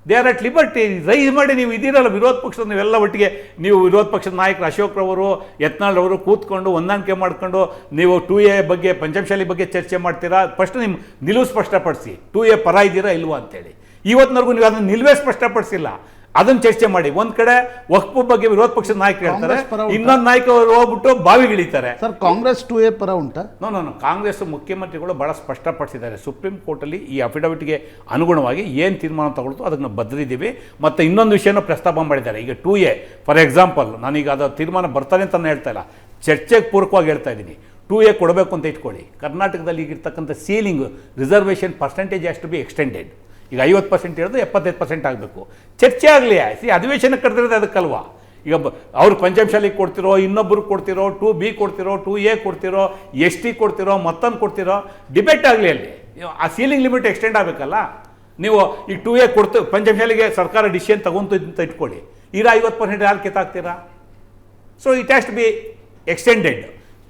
They are at liberty. Raise ಮಾಡಿ, ನೀವು ಇದ್ದೀರಲ್ಲ ವಿರೋಧ ಪಕ್ಷದ, ನೀವೆಲ್ಲ ಒಟ್ಟಿಗೆ, ನೀವು ವಿರೋಧ ಪಕ್ಷದ ನಾಯಕರು ಅಶೋಕ್ ರವರು, ಯತ್ನಾಳ್ ಅವರು ಕೂತ್ಕೊಂಡು ಹೊಂದಾಣಿಕೆ ಮಾಡ್ಕೊಂಡು ನೀವು 2A ಬಗ್ಗೆ, ಪಂಚಮಶಾಲಿ ಬಗ್ಗೆ ಚರ್ಚೆ ಮಾಡ್ತೀರಾ. ಫಸ್ಟ್ ನಿಮ್ಮ ನಿಲುವು ಸ್ಪಷ್ಟಪಡಿಸಿ. 2A ಪರ ಇದ್ದೀರಾ ಇಲ್ವಾ ಅಂತೇಳಿ. ಇವತ್ತಿನವರೆಗೂ ನೀವು ಅದನ್ನು ನಿಲುವೇ ಸ್ಪಷ್ಟಪಡಿಸಿಲ್ಲ. ಅದನ್ನು ಚರ್ಚೆ ಮಾಡಿ. ಒಂದ್ ಕಡೆ ವಕ್ಫ್ ಬಗ್ಗೆ ವಿರೋಧ ಪಕ್ಷದ ನಾಯಕರು ಹೇಳ್ತಾರೆ, ಇನ್ನೊಂದು ನಾಯಕರು ಹೋಗ್ಬಿಟ್ಟು ಬಾವಿಗಿಳಿತಾರೆ. ಸರ್, ಕಾಂಗ್ರೆಸ್ 2A ಪರ ಉಂಟಾ? ನೋ. ಕಾಂಗ್ರೆಸ್ ಮುಖ್ಯಮಂತ್ರಿಗಳು ಬಹಳ ಸ್ಪಷ್ಟಪಡಿಸಿದ್ದಾರೆ. ಸುಪ್ರೀಂ ಕೋರ್ಟಲ್ಲಿ ಈ ಅಫಿಡವಿಟ್ಗೆ ಅನುಗುಣವಾಗಿ ಏನು ತೀರ್ಮಾನ ತಗೊಳ್ತು ಅದಕ್ಕೆ ನಾವು ಬದ್ರಿದ್ದೀವಿ. ಮತ್ತು ಇನ್ನೊಂದು ವಿಷಯನೂ ಪ್ರಸ್ತಾಪ ಮಾಡಿದ್ದಾರೆ. ಈಗ 2A ಫಾರ್ ಎಕ್ಸಾಂಪಲ್, ನಾನೀಗ ಅದು ತೀರ್ಮಾನ ಬರ್ತಾರೆ ಅಂತ ಹೇಳ್ತಾ ಇಲ್ಲ, ಚರ್ಚೆಗೆ ಪೂರಕವಾಗಿ ಹೇಳ್ತಾ ಇದ್ದೀನಿ. 2A ಕೊಡಬೇಕು ಅಂತ ಇಟ್ಕೊಳ್ಳಿ. ಕರ್ನಾಟಕದಲ್ಲಿ ಈಗಿರ್ತಕ್ಕಂಥ ceiling reservation percentage has to be extended. ಈಗ 50% ಇರೋದು 75% ಆಗಬೇಕು. ಚರ್ಚೆ ಆಗಲಿ. ಅಧಿವೇಶನ ಕರೆದಿರೋದು ಅದಕ್ಕಲ್ವಾ? ಈಗ ಅವ್ರು ಪಂಚಮಶಾಲಿಗೆ ಕೊಡ್ತಿರೋ, ಇನ್ನೊಬ್ಬರಿಗೆ ಕೊಡ್ತಿರೋ, 2B ಕೊಡ್ತಿರೋ, 2A ಕೊಡ್ತಿರೋ, ST ಕೊಡ್ತಿರೋ, ಮತ್ತೊಂದು ಕೊಡ್ತಿರೋ, ಡಿಬೇಟ್ ಆಗಲಿ. ಅಲ್ಲಿ ಆ ಸೀಲಿಂಗ್ ಲಿಮಿಟ್ ಎಕ್ಸ್ಟೆಂಡ್ ಆಗಬೇಕಲ್ಲ. ನೀವು ಈಗ 2A ಪಂಚಮಶಾಲಿಗೆ ಸರ್ಕಾರ ಡಿಸಿಷನ್ ತಗೊಂತು ಅಂತ ಇಟ್ಕೊಳ್ಳಿ, ಈಗ 50% ಯಾರು ಕಿತ್ತಾಕ್ತೀರಾ? So it has to be extended.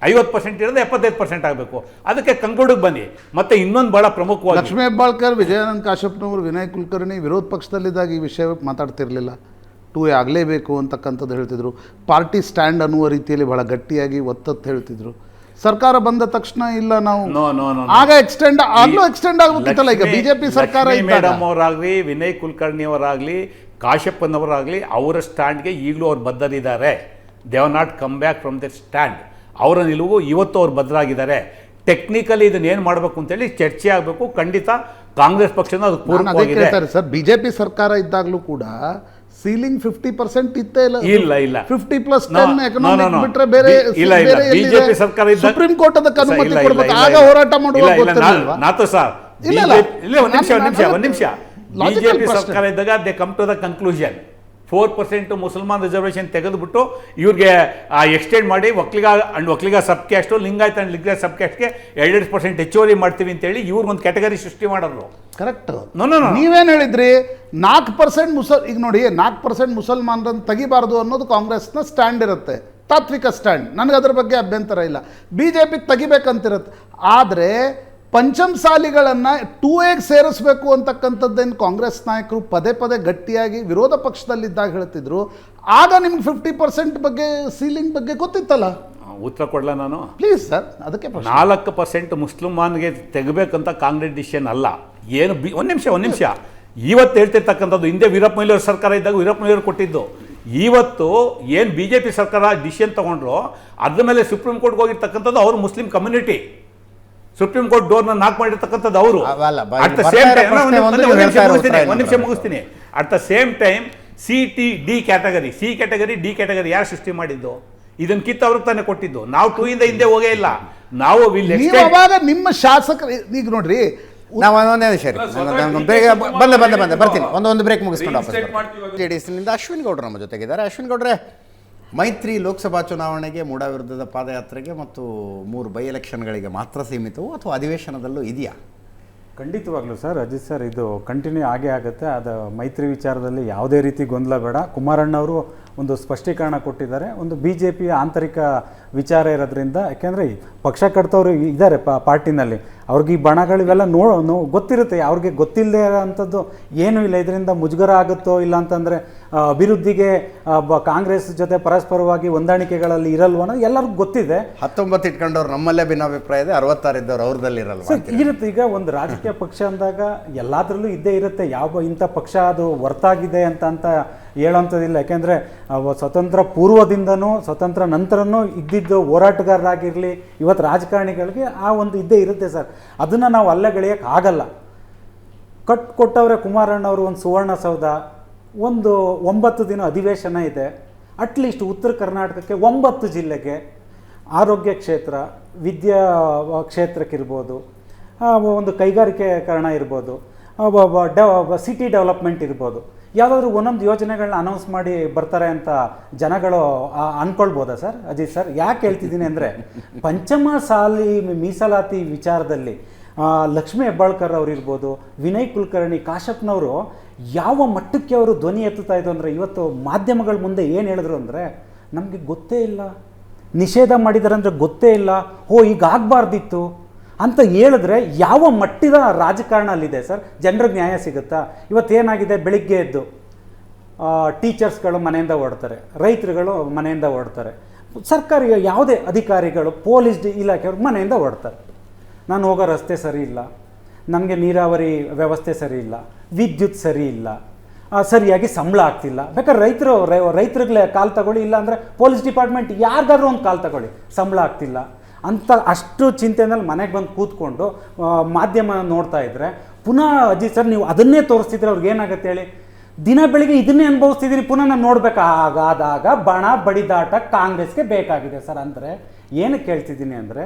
50% ಇರೋದು 75% ಆಗಬೇಕು. ಅದಕ್ಕೆ ಕಂಕ್ಲೂಡಿಗೆ ಬನ್ನಿ. ಮತ್ತೆ ಇನ್ನೊಂದು ಬಹಳ ಪ್ರಮುಖವಾಗಿ, ಲಕ್ಷ್ಮೀ ಹೆಬ್ಬಾಳ್ಕರ್, ವಿಜಯಾನಂದ ಕಾಶ್ಯಪ್ನವರು, ವಿನಯ್ ಕುಲಕರ್ಣಿ ವಿರೋಧ ಪಕ್ಷದಲ್ಲಿದ್ದಾಗ ಈ ವಿಷಯ ಮಾತಾಡ್ತಿರ್ಲಿಲ್ಲ. 2A ಆಗಲೇಬೇಕು ಅಂತಕ್ಕಂಥದ್ದು ಹೇಳ್ತಿದ್ರು. ಪಾರ್ಟಿ ಸ್ಟ್ಯಾಂಡ್ ಅನ್ನುವ ರೀತಿಯಲ್ಲಿ ಬಹಳ ಗಟ್ಟಿಯಾಗಿ ಒತ್ತತ್ತು ಹೇಳ್ತಿದ್ರು. ಸರ್ಕಾರ ಬಂದ ತಕ್ಷಣ ಇಲ್ಲ ನಾವು ಆಗ ಎಕ್ಸ್ಟೆಂಡ್ ಆಗಬೇಕಿತ್ತಲ್ಲ. ಈಗ BJP ಸರ್ಕಾರ ಮೇಡಮ್ ಅವರಾಗಲಿ, ವಿನಯ್ ಕುಲಕರ್ಣಿ ಅವರಾಗಲಿ, ಕಾಶ್ಯಪ್ಪನವರಾಗಲಿ, ಅವರ ಸ್ಟ್ಯಾಂಡ್ಗೆ ಈಗಲೂ ಅವ್ರು ಬದ್ಧರಿದ್ದಾರೆ. They have not come back from their stand. ಅವರ ನಿಲುವು ಇವತ್ತು ಅವ್ರು ಬದ್ಧರಾಗಿದ್ದಾರೆ. ಟೆಕ್ನಿಕಲಿ ಇದನ್ನ ಏನು ಮಾಡಬೇಕು ಅಂತೇಳಿ ಚರ್ಚೆ ಆಗಬೇಕು. ಖಂಡಿತ ಕಾಂಗ್ರೆಸ್ ಪಕ್ಷನ ಅದು ಪೂರ್ಣವಾಗಿದೆ. ಸರ್, BJP ಸರ್ಕಾರ ಇದ್ದಾಗಲೂ ಕೂಡ ಸೀಲಿಂಗ್ 50% ಇತ್ತೇ ಇಲ್ಲ. 50+10 ಎಕನಾಮಿಕ್ ಬಿಟ್ರೆ ಬೇರೆ BJP ಸರ್ಕಾರ ಇದ್ದಾಗ ಸುಪ್ರೀಂ ಕೋರ್ಟ್ ಅದಕ್ಕೆ ಅನುಮತಿ ಕೊಡಬೇಕು. ಆಗ ಹೋರಾಟ ಮಾಡುವಾಗ ನಾತು ಸರ್, ಒಂದ್ ನಿಮಿಷ. BJP ಸರ್ಕಾರ ಇದ್ದಾಗ they come to the conclusion 4% ಮುಸಲ್ಮಾನ್ ರಿಸರ್ವೇಷನ್ ತೆಗೆದುಬಿಟ್ಟು ಇವ್ರಿಗೆ ಎಕ್ಸ್ಟೆಂಡ್ ಮಾಡಿ Vokkaliga sub caste, Lingayat and Lingayat sub ಕ್ಯಾಸ್ಟ್ಗೆ 2% ಹೆಚ್ಚುವರಿ ಮಾಡ್ತೀವಿ ಅಂತೇಳಿ ಇವ್ರಿಗೊಂದು ಕ್ಯಾಟಗರಿ ಸೃಷ್ಟಿ ಮಾಡೋರು. ಕರೆಕ್ಟ್. ನೀವೇನು ಹೇಳಿದ್ರಿ? 4% ಈಗ ನೋಡಿ, 4% ಮುಸಲ್ಮಾನರನ್ನು ತೆಗಿಬಾರ್ದು ಅನ್ನೋದು ಕಾಂಗ್ರೆಸ್ನ ಸ್ಟ್ಯಾಂಡ್ ಇರುತ್ತೆ, ತಾತ್ವಿಕ ಸ್ಟ್ಯಾಂಡ್. ನನಗೆ ಅದ್ರ ಬಗ್ಗೆ ಅಭ್ಯಂತರ ಇಲ್ಲ. BJP ತೆಗಿಬೇಕಂತಿರುತ್ತೆ. ಆದರೆ ಪಂಚಮಸಾಲಿಗಳನ್ನು 2Aಗೆ ಸೇರಿಸಬೇಕು ಅಂತಕ್ಕಂಥದ್ದೇನು ಕಾಂಗ್ರೆಸ್ ನಾಯಕರು ಪದೇ ಪದೇ ಗಟ್ಟಿಯಾಗಿ ವಿರೋಧ ಪಕ್ಷದಲ್ಲಿದ್ದಾಗ ಹೇಳ್ತಿದ್ರು. ಆಗ ನಿಮ್ಗೆ 50% ಬಗ್ಗೆ, ಸೀಲಿಂಗ್ ಬಗ್ಗೆ ಗೊತ್ತಿತ್ತಲ್ಲ. ಉತ್ತರ ಕೊಡಲ ನಾನು? Please sir. ಅದಕ್ಕೆ 4% ಮುಸ್ಲಿಮಾನ್ಗೆ ತೆಗಬೇಕಂತ ಕಾಂಗ್ರೆಸ್ ಡಿಸಿಷನ್ ಅಲ್ಲ. ಏನು ಒಂದು ನಿಮಿಷ ಇವತ್ತು ಹೇಳ್ತಿರ್ತಕ್ಕಂಥದ್ದು, ಹಿಂದೆ ವೀರಪ್ಪ ಮೊಯ್ಲಿ ಅವ್ರ ಸರ್ಕಾರ ಇದ್ದಾಗ ವೀರಪ್ಪ ಮೊಯ್ಲಿ ಅವರು ಕೊಟ್ಟಿದ್ದು. ಇವತ್ತು ಏನು BJP ಸರ್ಕಾರ ಡಿಸಿಷನ್ ತಗೊಂಡ್ರು ಅದ್ರ ಮೇಲೆ ಸುಪ್ರೀಂ ಕೋರ್ಟ್ಗೆ ಹೋಗಿರ್ತಕ್ಕಂಥದ್ದು ಅವರು ಮುಸ್ಲಿಂ ಕಮ್ಯುನಿಟಿ. ಸುಪ್ರೀಂ ಕೋರ್ಟ್ ಡೋರ್ನ ನಾಕ್ ಮಾಡಿರ್ತಕ್ಕಂಥದ್ದು ಅವರು. ಅಟ್ ದ ಸೇಮ್ ಟೈಮ್ ಮುಗಿಸ್ತೀನಿ. At the same time C category D category ಯಾರು ಸೃಷ್ಟಿ ಮಾಡಿದ್ದು? ಇದನ್ನ ಕಿತ್ತು ಅವ್ರಿಗೆ ತಾನೇ ಕೊಟ್ಟಿದ್ದು. ನಾವು 2 ಇಂದ ಹಿಂದೆ ಹೋಗೇ ಇಲ್ಲ. ನಾವು ಅವಾಗ ನಿಮ್ಮ ಶಾಸಕರು, ಈಗ ನೋಡ್ರಿ, ನಾವು ಒಂದೇ ಸರಿ ಬಂದೆ ಬರ್ತೀನಿ ಒಂದು ಬ್ರೇಕ್ ಮುಗಿಸ್ಕೊಂಡು ವಾಪಸ್ JDS-ನಿಂದ ಅಶ್ವಿನ್ ಗೌಡ್ರು ನಮ್ಮ ಜೊತೆಗಿದ್ದಾರೆ. ಅಶ್ವಿನ್ ಗೌಡ್ರೆ, ಮೈತ್ರಿ ಲೋಕಸಭಾ ಚುನಾವಣೆಗೆ ಮೂಡಾ ವಿರುದ್ಧದ ಪಾದಯಾತ್ರೆಗೆ ಮತ್ತು 3 ಬೈ ಎಲೆಕ್ಷನ್ಗಳಿಗೆ ಮಾತ್ರ ಸೀಮಿತವು ಅಥವಾ ಅಧಿವೇಶನದಲ್ಲೂ ಇದೆಯಾ? ಖಂಡಿತವಾಗ್ಲೂ ಸರ್, ಅಜಿತ್ ಸರ್, ಇದು ಕಂಟಿನ್ಯೂ ಆಗೇ ಆಗುತ್ತೆ. ಅದು ಮೈತ್ರಿ ವಿಚಾರದಲ್ಲಿ ಯಾವುದೇ ರೀತಿ ಗೊಂದಲ ಬೇಡ. ಕುಮಾರಣ್ಣವರು ಒಂದು ಸ್ಪಷ್ಟೀಕರಣ ಕೊಟ್ಟಿದ್ದಾರೆ. ಒಂದು BJPಯ ಆಂತರಿಕ ವಿಚಾರ ಇರೋದ್ರಿಂದ, ಯಾಕೆಂದರೆ ಪಕ್ಷ ಕಟ್ತವ್ರು ಇದ್ದಾರೆ ಪಾರ್ಟಿನಲ್ಲಿ, ಅವ್ರಿಗೆ ಈ ಬಣಗಳಿವೆಲ್ಲ ಗೊತ್ತಿರುತ್ತೆ. ಅವ್ರಿಗೆ ಗೊತ್ತಿಲ್ಲದೆ ಇರೋಂಥದ್ದು ಏನೂ ಇಲ್ಲ. ಇದರಿಂದ ಮುಜುಗರ ಆಗುತ್ತೋ ಇಲ್ಲ ಅಂತಂದರೆ ಅಭಿವೃದ್ಧಿಗೆ ಕಾಂಗ್ರೆಸ್ ಜೊತೆ ಪರಸ್ಪರವಾಗಿ ಹೊಂದಾಣಿಕೆಗಳಲ್ಲಿ ಇರಲ್ವ ಅನ್ನೋದು ಎಲ್ಲರಿಗೂ ಗೊತ್ತಿದೆ. 19 ಇಟ್ಕೊಂಡವ್ರು ನಮ್ಮಲ್ಲೇ ಭಿನ್ನಾಭಿಪ್ರಾಯ ಇದೆ, 66 ಇದ್ದವ್ರು ಅವ್ರದಲ್ಲಿ ಇರಲ್ವ ಇರುತ್ತೆ. ಈಗ ಒಂದು ರಾಜಕೀಯ ಪಕ್ಷ ಅಂದಾಗ ಎಲ್ಲದರಲ್ಲೂ ಇದ್ದೇ ಇರುತ್ತೆ. ಯಾವ ಇಂಥ ಪಕ್ಷ ಅದು ಹೊರ್ತಾಗಿದೆ ಅಂತ ಹೇಳೋಂಥದ್ದಿಲ್ಲ. ಯಾಕೆಂದರೆ ಸ್ವತಂತ್ರ ಪೂರ್ವದಿಂದನೂ ಸ್ವತಂತ್ರ ನಂತರನೂ ಇದ್ದಿದ್ದು ಹೋರಾಟಗಾರರಾಗಿರಲಿ, ಇವತ್ತು ರಾಜಕಾರಣಿಗಳಿಗೆ ಆ ಒಂದು ಇದ್ದೇ ಇರುತ್ತೆ ಸರ್. ಅದನ್ನು ನಾವು ಅಲ್ಲಗೆಳೆಯೋಕ್ಕೆ ಆಗಲ್ಲ. ಕೊಟ್ಟವ್ರೆ ಕುಮಾರಣ್ಣವರು ಒಂದು ಸುವರ್ಣಸೌಧ, ಒಂದು 9 ದಿನ ಅಧಿವೇಶನ ಇದೆ. ಅಟ್ಲೀಸ್ಟ್ ಉತ್ತರ ಕರ್ನಾಟಕಕ್ಕೆ 9 ಜಿಲ್ಲೆಗೆ ಆರೋಗ್ಯ ಕ್ಷೇತ್ರ, ವಿದ್ಯಾ ಕ್ಷೇತ್ರಕ್ಕಿರ್ಬೋದು, ಒಂದು ಕೈಗಾರಿಕೀಕರಣ ಇರ್ಬೋದು, ಸಿಟಿ ಡೆವಲಪ್ಮೆಂಟ್ ಇರ್ಬೋದು, ಯಾವುದಾದ್ರೂ ಒಂದೊಂದು ಯೋಜನೆಗಳನ್ನ ಅನೌನ್ಸ್ ಮಾಡಿ ಬರ್ತಾರೆ ಅಂತ ಜನಗಳು ಅಂದ್ಕೊಳ್ಬೋದಾ ಸರ್? ಅಜಿತ್ ಸರ್, ಯಾಕೆ ಹೇಳ್ತಿದ್ದೀನಿ ಅಂದರೆ, ಪಂಚಮಸಾಲಿ ಮೀಸಲಾತಿ ವಿಚಾರದಲ್ಲಿ ಲಕ್ಷ್ಮೀ ಹೆಬ್ಬಾಳ್ಕರ್ ಅವರು ಇರ್ಬೋದು, ವಿನಯ್ ಕುಲಕರ್ಣಿ, ಕಾಶಪ್ಪನವರು ಯಾವ ಮಟ್ಟಕ್ಕೆ ಅವರು ಧ್ವನಿ ಎತ್ತುತ್ತಾ ಇದ್ದು ಅಂದರೆ, ಇವತ್ತು ಮಾಧ್ಯಮಗಳ ಮುಂದೆ ಏನು ಹೇಳಿದ್ರು ಅಂದರೆ, ನಮಗೆ ಗೊತ್ತೇ ಇಲ್ಲ, ನಿಷೇಧ ಮಾಡಿದ್ದಾರೆ ಅಂದರೆ ಗೊತ್ತೇ ಇಲ್ಲ, ಈಗ ಆಗಬಾರ್ದಿತ್ತು ಅಂತ ಹೇಳಿದ್ರೆ ಯಾವ ಮಟ್ಟದ ರಾಜಕಾರಣ ಅಲ್ಲಿದೆ ಸರ್? ಜನರಿಗೆ ನ್ಯಾಯ ಸಿಗುತ್ತಾ? ಇವತ್ತೇನಾಗಿದೆ, ಬೆಳಿಗ್ಗೆ ಎದ್ದು ಟೀಚರ್ಸ್ಗಳು ಮನೆಯಿಂದ ಓಡ್ತಾರೆ, ರೈತರುಗಳು ಮನೆಯಿಂದ ಓಡ್ತಾರೆ, ಸರ್ಕಾರಿ ಯಾವುದೇ ಅಧಿಕಾರಿಗಳು, ಪೊಲೀಸ್ ಇಲಾಖೆಯವರು ಮನೆಯಿಂದ ಓಡ್ತಾರೆ. ನಾನು ಹೋಗೋ ರಸ್ತೆ ಸರಿ ಇಲ್ಲ, ನನಗೆ ನೀರಾವರಿ ವ್ಯವಸ್ಥೆ ಸರಿ ಇಲ್ಲ, ವಿದ್ಯುತ್ ಸರಿ ಇಲ್ಲ, ಸರಿಯಾಗಿ ಸಂಬಳ ಆಗ್ತಿಲ್ಲ. ಬೇಕಾದ್ರೆ ರೈತರುಗಳೇ ಕಾಲ್ ತಗೊಳ್ಳಿ, ಇಲ್ಲಾಂದರೆ ಪೊಲೀಸ್ ಡಿಪಾರ್ಟ್ಮೆಂಟ್ ಯಾರಿಗಾದ್ರೂ ಒಂದು ಕಾಲ್ ತಗೊಳ್ಳಿ, ಸಂಬಳ ಆಗ್ತಿಲ್ಲ ಅಂತ ಅಷ್ಟು ಚಿಂತೆಯಲ್ಲಿ ಮನೆಗೆ ಬಂದು ಕೂತ್ಕೊಂಡು ಮಾಧ್ಯಮ ನೋಡ್ತಾ ಇದ್ದರೆ, ಪುನಃ ಅಜಿತ್ ಸರ್ ನೀವು ಅದನ್ನೇ ತೋರಿಸ್ತಿದ್ರೆ ಅವ್ರಿಗೆ ಏನಾಗುತ್ತೆ ಹೇಳಿ? ದಿನ ಬೆಳಿಗ್ಗೆ ಇದನ್ನೇ ಅನುಭವಿಸ್ತಿದ್ದೀನಿ, ಪುನಃ ನಾನು ನೋಡಬೇಕಾದಾಗ ಬಣ ಬಡಿದಾಟ ಕಾಂಗ್ರೆಸ್ಗೆ ಬೇಕಾಗಿದೆ ಸರ್. ಅಂದರೆ ಏನಕ್ಕೆ ಕೇಳ್ತಿದ್ದೀನಿ ಅಂದರೆ,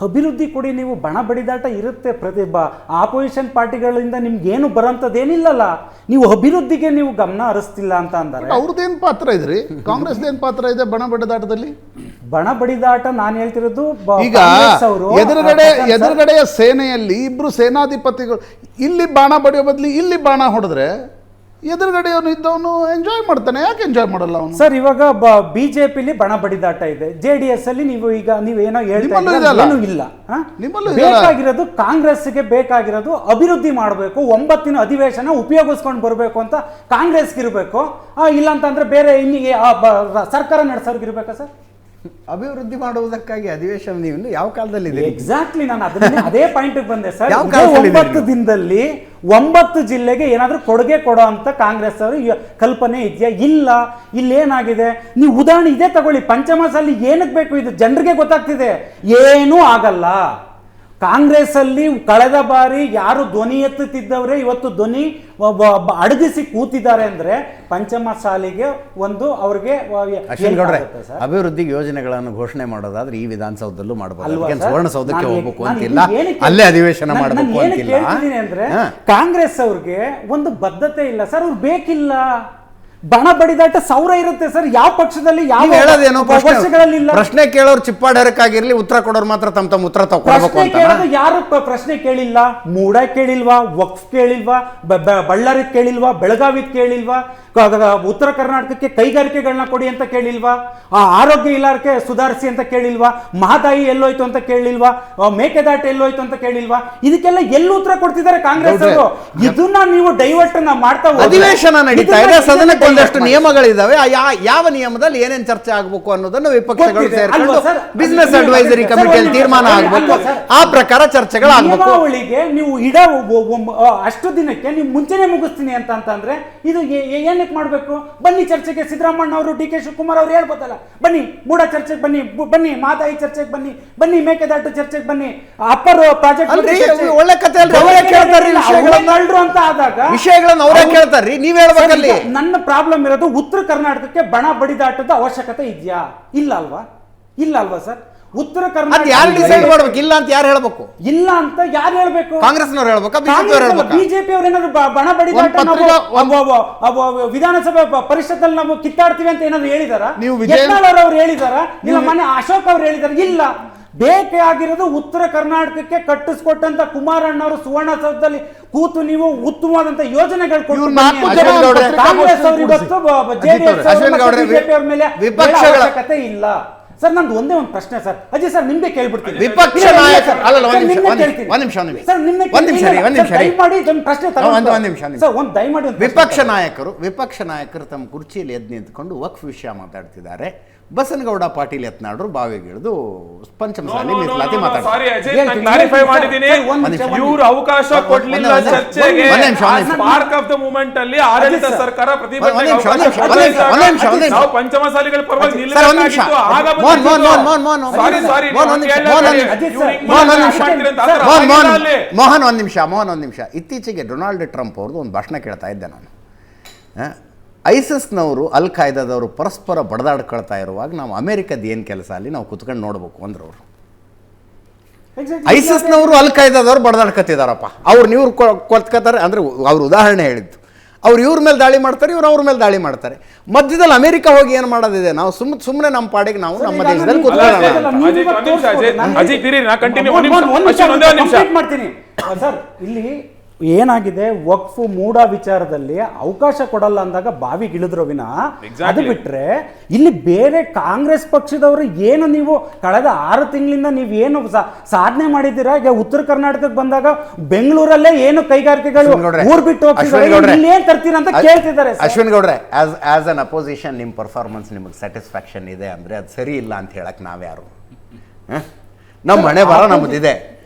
ಅಭಿವೃದ್ಧಿ ಕೊಡಿ, ನೀವು ಬಣ ಬಡಿದಾಟ ಇರುತ್ತೆ ಆಪೋಸಿಷನ್ ಪಾರ್ಟಿಗಳಿಂದ ನಿಮ್ಗೇನು ಬರೋಂಥದ್ದೇನಿಲ್ಲಲ್ಲ, ನೀವು ಅಭಿವೃದ್ಧಿಗೆ ನೀವು ಗಮನ ಹರಿಸ್ತಿಲ್ಲ ಅಂತ ಅಂದರೆ ಅವ್ರದ್ದೇನು ಪಾತ್ರ ಇದ್ರಿ? ಕಾಂಗ್ರೆಸ್ದೇನು ಪಾತ್ರ ಇದೆ ಬಣ ಬಡಿದಾಟದಲ್ಲಿ? ಬಣ ಬಡಿದಾಟ ನಾನು ಹೇಳ್ತಿರೋದು, ಈಗ ಎದುರುಗಡೆಯ ಸೇನೆಯಲ್ಲಿ 2 ಸೇನಾಧಿಪತಿಗಳು ಇಲ್ಲಿ ಬಾಣ ಬಡಿಯೋ ಬದಲು ಇಲ್ಲಿ ಬಾಣ ಹೊಡೆದ್ರೆ ಎದುರುಗಡೆಯವನು ಇದ್ದವನು ಎಂಜಾಯ್ ಮಾಡ್ತಾನೆ. ಯಾಕೆ ಎಂಜಾಯ್ ಮಾಡಲ್ಲ ಅವನು ಸರ್? ಇವಾಗ ಬಿಜೆಪಿಲಿ ಬಣ ಬಡಿದಾಟ ಇದೆ, JDS ಅಲ್ಲಿ ನೀವೇನೋ ಹೇಳ್ತಾ ಇಲ್ಲ. ಬೇಕಾಗಿರೋದು ಕಾಂಗ್ರೆಸ್ಗೆ ಬೇಕಾಗಿರೋದು ಅಭಿವೃದ್ಧಿ ಮಾಡಬೇಕು, 9 ದಿನ ಅಧಿವೇಶನ ಉಪಯೋಗಿಸ್ಕೊಂಡು ಬರಬೇಕು ಅಂತ ಕಾಂಗ್ರೆಸ್ಗೆ ಇರಬೇಕು. ಇಲ್ಲ ಅಂತಂದ್ರೆ ಬೇರೆ ಇನ್ನಿಗೆ ಸರ್ಕಾರ ನಡೆಸೋರ್ಗಿರ್ಬೇಕಾ ಸರ್? ಅಭಿವೃದ್ಧಿ ಮಾಡುವುದಕ್ಕಾಗಿ ಅಧಿವೇಶನ ನೀವು ಯಾವ ಕಾಲದಲ್ಲಿ? ಎಕ್ಸಾಕ್ಟ್ಲಿ, ನಾನು ಅದೇ ಪಾಯಿಂಟ್ಗೆ ಬಂದೆ ಸರ್. 9 ದಿನದಲ್ಲಿ 9 ಜಿಲ್ಲೆಗೆ ಏನಾದರೂ ಕೊಡುಗೆ ಕೊಡೋ ಅಂತ ಕಾಂಗ್ರೆಸ್ ಅವರು ಕಲ್ಪನೆ ಇದೆಯಾ? ಇಲ್ಲ. ಇಲ್ಲೇನಾಗಿದೆ, ನೀವು ಉದಾಹರಣೆ ಇದೇ ತಗೊಳ್ಳಿ, ಪಂಚಮಸಾಲಿ ಏನಕ್ಕೆ ಬೇಕು? ಇದು ಜನರಿಗೆ ಗೊತ್ತಾಗ್ತಿದೆ, ಏನೂ ಆಗಲ್ಲ. ಕಾಂಗ್ರೆಸ್ ಅಲ್ಲಿ ಕಳೆದ ಬಾರಿ ಯಾರು ಧ್ವನಿ ಎತ್ತುತ್ತಿದ್ದವರೇ ಇವತ್ತು ಧ್ವನಿ ಅಡಗಿಸಿ ಕೂತಿದ್ದಾರೆ ಅಂದ್ರೆ ಪಂಚಮಸಾಲಿಗೆ ಒಂದು ಅವ್ರಿಗೆ ಅಭಿವೃದ್ಧಿ ಯೋಜನೆಗಳನ್ನು ಘೋಷಣೆ ಮಾಡೋದಾದ್ರೆ ಈ ವಿಧಾನಸೌಧದಲ್ಲೂ ಮಾಡಬಹುದು, ಸುವರ್ಣಸೌಧಕ್ಕೆ ಹೋಗ್ಬೇಕು ಅಂತಿಲ್ಲ, ಅಲ್ಲೇ ಅಧಿವೇಶನ ಮಾಡಬೇಕು ಅಂತಿಲ್ಲ. ಅಂದ್ರೆ ಕಾಂಗ್ರೆಸ್ ಅವ್ರಿಗೆ ಒಂದು ಬದ್ಧತೆ ಇಲ್ಲ ಸರ್, ಅವ್ರು ಬೇಕಿಲ್ಲ. ಬಣ ಬಡಿದಾಟ 1000 ಇರುತ್ತೆ ಸರ್, ಯಾವ ಪಕ್ಷದಲ್ಲಿ ಯಾವ ಹೇಳೋದೇನೋ ಪ್ರಶ್ನೆ ಕೇಳೋರು ಚಿಪ್ಪಾಡರಕ್ಕಾಗಿರ್ಲಿ, ಉತ್ತರ ಕೊಡೋರು ಮಾತ್ರ ತಮ್ಮ ಉತ್ತರ ತಗೊಳ್ಬೇಕು ಅಂತ. ಯಾರು ಪ್ರಶ್ನೆ ಕೇಳಿಲ್ಲ? ಮೂಡ ಕೇಳಿಲ್ವಾ? ವಕ್ಫ್ ಕೇಳಿಲ್ವಾ? ಬಳ್ಳಾರಿ ಕೇಳಿಲ್ವಾ? ಬೆಳಗಾವಿ ಕೇಳಿಲ್ವಾ? ಉತ್ತರ ಕರ್ನಾಟಕಕ್ಕೆ ಕೈಗಾರಿಕೆಗಳನ್ನ ಕೊಡಿ ಅಂತ ಕೇಳಿಲ್ವಾ? ಆರೋಗ್ಯ ಇಲಾಖೆ ಸುಧಾರಿಸಿ ಅಂತ ಕೇಳಿಲ್ವಾ? ಮಹದಾಯಿ ಎಲ್ಲೋಯ್ತು ಅಂತ ಕೇಳಿಲ್ವಾ? ಮೇಕೆದಾಟು ಎಲ್ಲೋಯ್ತು ಅಂತ ಕೇಳಿಲ್ವಾ? ಇದಕ್ಕೆಲ್ಲ ಎಲ್ಲಿ ಉತ್ತರ ಕೊಡ್ತಿದ್ದಾರೆ ಕಾಂಗ್ರೆಸ್ ಅವರು? ಇದನ್ನ ನೀವು ಡೈವರ್ಟ್ ಮಾಡ್ತಾ ಅಧಿವೇಶನ ನಡೀತಾ ಇದೆ, ಸದನಕ್ಕೆ ಒಂದಷ್ಟು ನಿಯಮಗಳಿದಾವೆ, ಯಾವ ನಿಯಮದಲ್ಲಿ ಏನೇನು ಚರ್ಚೆ ಆಗಬೇಕು ಅನ್ನೋದನ್ನು ವಿಪಕ್ಷಗಳು ಸೇರ್ಕೊಂಡು ಬಿಸಿನೆಸ್ ಅಡ್ವೈಸರಿ ಕಮಿಟಿಯಲ್ಲಿ ತೀರ್ಮಾನ ಆಗಬೇಕು, ಆ ಪ್ರಕಾರ ಚರ್ಚೆಗಳಾಗಬೇಕು. ನೀವು ಅಷ್ಟು ದಿನಕ್ಕೆ ನೀವು ಮುಂಚೆನೆ ಮುಗಿಸ್ತೀನಿ ಅಂತಂದ್ರೆ ಇದು ಏನಕ್ಕೆ ಮಾಡಬೇಕು? ಬನ್ನಿ ಚರ್ಚೆಗೆ. ಸಿದ್ದರಾಮಣ್ಣ ಅವರು, DK ಶಿವಕುಮಾರ್ ಅವರು ಹೇಳ್ಬೋದಲ್ಲ, ಬನ್ನಿ ಮೂಡ ಚರ್ಚೆಗೆ ಬನ್ನಿ, ಬನ್ನಿ ಮಾದಾಯಿ ಚರ್ಚೆಗೆ ಬನ್ನಿ, ಬನ್ನಿ ಮೇಕೆದಾಟು ಚರ್ಚೆಗೆ ಬನ್ನಿ, ಅಪ್ಪರ್ ಪ್ರಾಜೆಕ್ಟ್ ಒಳ್ಳೆ ಕಥೆ ಅಂತ ಆದಾಗ ವಿಷಯಗಳನ್ನು ಅವರೇ ಕೇಳ್ತಾರ್ರಿ, ನೀವ್ ಹೇಳ್ಬೇಕಲ್ಲಿ. ನನ್ನ ಪ್ರಾಬ್ಲಮ್ ಇರೋದು ಉತ್ತರ ಕರ್ನಾಟಕಕ್ಕೆ ಬಣ ಬಡಿದಾಟದ ಅವಶ್ಯಕತೆ ಇದೆಯಾ? ಇಲ್ಲ ಅಲ್ವಾ? ಇಲ್ಲ ಅಲ್ವಾ ಸರ್? ಉತ್ತರ ಅದ್ ಕರ್ನಾಟಕ ಯಾರು ಡಿಸೈಡ್ ಮಾಡ್ಬೇಕು? ಇಲ್ಲ ಅಂತ ಯಾರು ಹೇಳ್ಬೇಕು? ಇಲ್ಲ ಅಂತ ಯಾರು ಹೇಳ್ಬೇಕು? ಕಾಂಗ್ರೆಸ್ನವ್ರು ಹೇಳ್ಬೇಕಾ, ಬಿಜೆಪಿ ಅವ್ರು ಹೇಳ್ಬೇಕಾ? ಬಿಜೆಪಿ ಅವ್ರು ಏನಾದ್ರು ಬಣ ಬಡಿದಾಟ ವಿಧಾನಸಭೆ ಪರಿಷತ್ತಲ್ಲಿ ನಾವು ಕಿತ್ತಾಡ್ತೀವಿ ಅಂತ ಏನಾದ್ರು ಹೇಳಿದಾರ? ಅವ್ರು ಹೇಳಿದಾರ? ಇಲ್ಲ ಮೊನ್ನೆ ಅಶೋಕ್ ಅವ್ರು ಹೇಳಿದಾರ? ಇಲ್ಲ. ಬೇಕಾಗಿರೋದು ಉತ್ತರ ಕರ್ನಾಟಕಕ್ಕೆ ಕಟ್ಟಿಸ್ಕೊಟ್ಟಂತ ಕುಮಾರಣ್ಣ ಅವರು ಸುವರ್ಣಸೌಧದಲ್ಲಿ ಕೂತು ನೀವು ಉತ್ತಮವಾದಂತ ಯೋಜನೆಗಳು ಕೊಟ್ಟು ಕಾಂಗ್ರೆಸ್ ಅವರು ಇವತ್ತು ಜೆಡಿಎಸ್ ಬಿಜೆಪಿ ಅವ್ರ ಮೇಲೆ ಅವಶ್ಯಕತೆ ಇಲ್ಲ. ಸರ್ ನಂದು ಒಂದೇ ಒಂದು ಪ್ರಶ್ನೆ ಸರ್, ಅಜಯ್ ಸರ್ ನಿಮ್ಗೆ ಕೇಳ್ಬಿಡ್ತೀನಿ. ವಿಪಕ್ಷ ನಾಯಕರು ವಿಪಕ್ಷ ನಾಯಕರು ತಮ್ಮ ಕುರ್ಚಿಯಲ್ಲಿ ಎದ್ದು ನಿಂತ್ಕೊಂಡು ವಕ್ಫ್ ವಿಷಯ ಮಾತಾಡ್ತಿದ್ದಾರೆ. ಬಸನಗೌಡ ಪಾಟೀಲ್ ಯತ್ನಾಳರು ಬಾವಿಗಿಳಿದು ಪಂಚಮಸಾಲಿ ಮೀಸಲಾತಿ ಮಾತಾಡ್ತಾರೆ. ಇವರು ಅವಕಾಶ ಕೊಡ್ಲಿಲ್ಲ ಚರ್ಚೆಗೆ. ಸ್ಪಾರ್ಕ್ ಆಫ್ ದ ಮೂವ್ಮೆಂಟ್ ಅಲ್ಲಿ ಆಡಳಿತ ಸರ್ಕಾರ ಪ್ರತಿಭಟನೆ ಪಂಚಮಸಾಲಿಗಳ ಪರವಾಗಿ ಮೋಹನ್ ಒಂದ್ ನಿಮಿಷ. ಇತ್ತೀಚೆಗೆ ಡೊನಾಲ್ಡ್ ಟ್ರಂಪ್ ಅವ್ರದ್ದು ಒಂದು ಭಾಷಣ ಕೇಳ್ತಾ ಇದ್ದೆ ನಾನು. ಐಸಿಸ್ನವರು ಅಲ್ ಖಾಯ್ದಾದವರು ಪರಸ್ಪರ ಬಡದಾಡ್ಕೊಳ್ತಾ ಇರುವಾಗ ನಾವು ಅಮೆರಿಕದ ಏನು ಕೆಲಸ ಅಲ್ಲಿ ನಾವು ಕುತ್ಕೊಂಡು ನೋಡ್ಬೇಕು ಅಂದ್ರೆ ಅವರು ಐಸಿಸ್ನವರು ಅಲ್ ಖಾಯ್ದಾದವ್ರು ಬಡದಾಡ್ಕೊತಿದಾರಪ್ಪ. ನೀವು ಕೊತ್ಕೋತಾರೆ ಅಂದ್ರೆ ಅವ್ರು ಉದಾಹರಣೆ ಹೇಳಿದ್ದು. ಅವ್ರು ಇವ್ರ ಮೇಲೆ ದಾಳಿ ಮಾಡ್ತಾರೆ, ಇವ್ರು ಅವ್ರ ಮೇಲೆ ದಾಳಿ ಮಾಡ್ತಾರೆ. ಮಧ್ಯದಲ್ಲಿ ಅಮೆರಿಕ ಹೋಗಿ ಏನು ಮಾಡೋದಿದೆ? ನಾವು ಸುಮ್ಮನೆ ನಮ್ಮ ಪಾಡಿಗೆ ನಾವು ನಮ್ಮ ದೇಶದಲ್ಲಿ ಇಲ್ಲಿ ಏನಾಗಿದೆ, ವಕ್ಫ್ ಮೂಡ ವಿಚಾರದಲ್ಲಿ ಅವಕಾಶ ಕೊಡಲ್ಲ ಅಂದಾಗ ಬಾವಿಗಿಳಿದ್ರು ವಿನ ಅದು ಬಿಟ್ರೆ ಇಲ್ಲಿ ಬೇರೆ ಕಾಂಗ್ರೆಸ್ ಪಕ್ಷದವರು ಏನು ನೀವು ಕಳೆದ 6 ತಿಂಗಳಿಂದ ನೀವು ಏನು ಸಾಧನೆ ಮಾಡಿದ್ದೀರಾ? ಈಗ ಉತ್ತರ ಕರ್ನಾಟಕಕ್ಕೆ ಬಂದಾಗ ಬೆಂಗಳೂರಲ್ಲೇ ಏನು ಕೈಗಾರಿಕೆಗಳು ಊರ್ ಬಿಟ್ಟು ಹೋಗ್ತಿದ್ದಾರೆ, ಏನ್ ತರ್ತೀರ ಅಂತ ಕೇಳ್ತಿದ್ದಾರೆ. ಅಶ್ವಿನ್ ಗೌಡ್ರೆ, ಆಸ್ ಅನ್ ಅಪೋಸಿಷನ್ ನಿಮ್ಮ ಪರ್ಫಾರ್ಮೆನ್ಸ್ ನಿಮಗೆ ಸ್ಯಾಟಿಸ್ಫ್ಯಾಕ್ಷನ್ ಇದೆ ಅಂದ್ರೆ ಅದು ಸರಿ ಇಲ್ಲ ಅಂತ ಹೇಳಕ್ ನಾವ್ಯಾರು? ನಮ್ಮ ಹಣೆ ಬರ ನಮ್ಮದಿದೆ.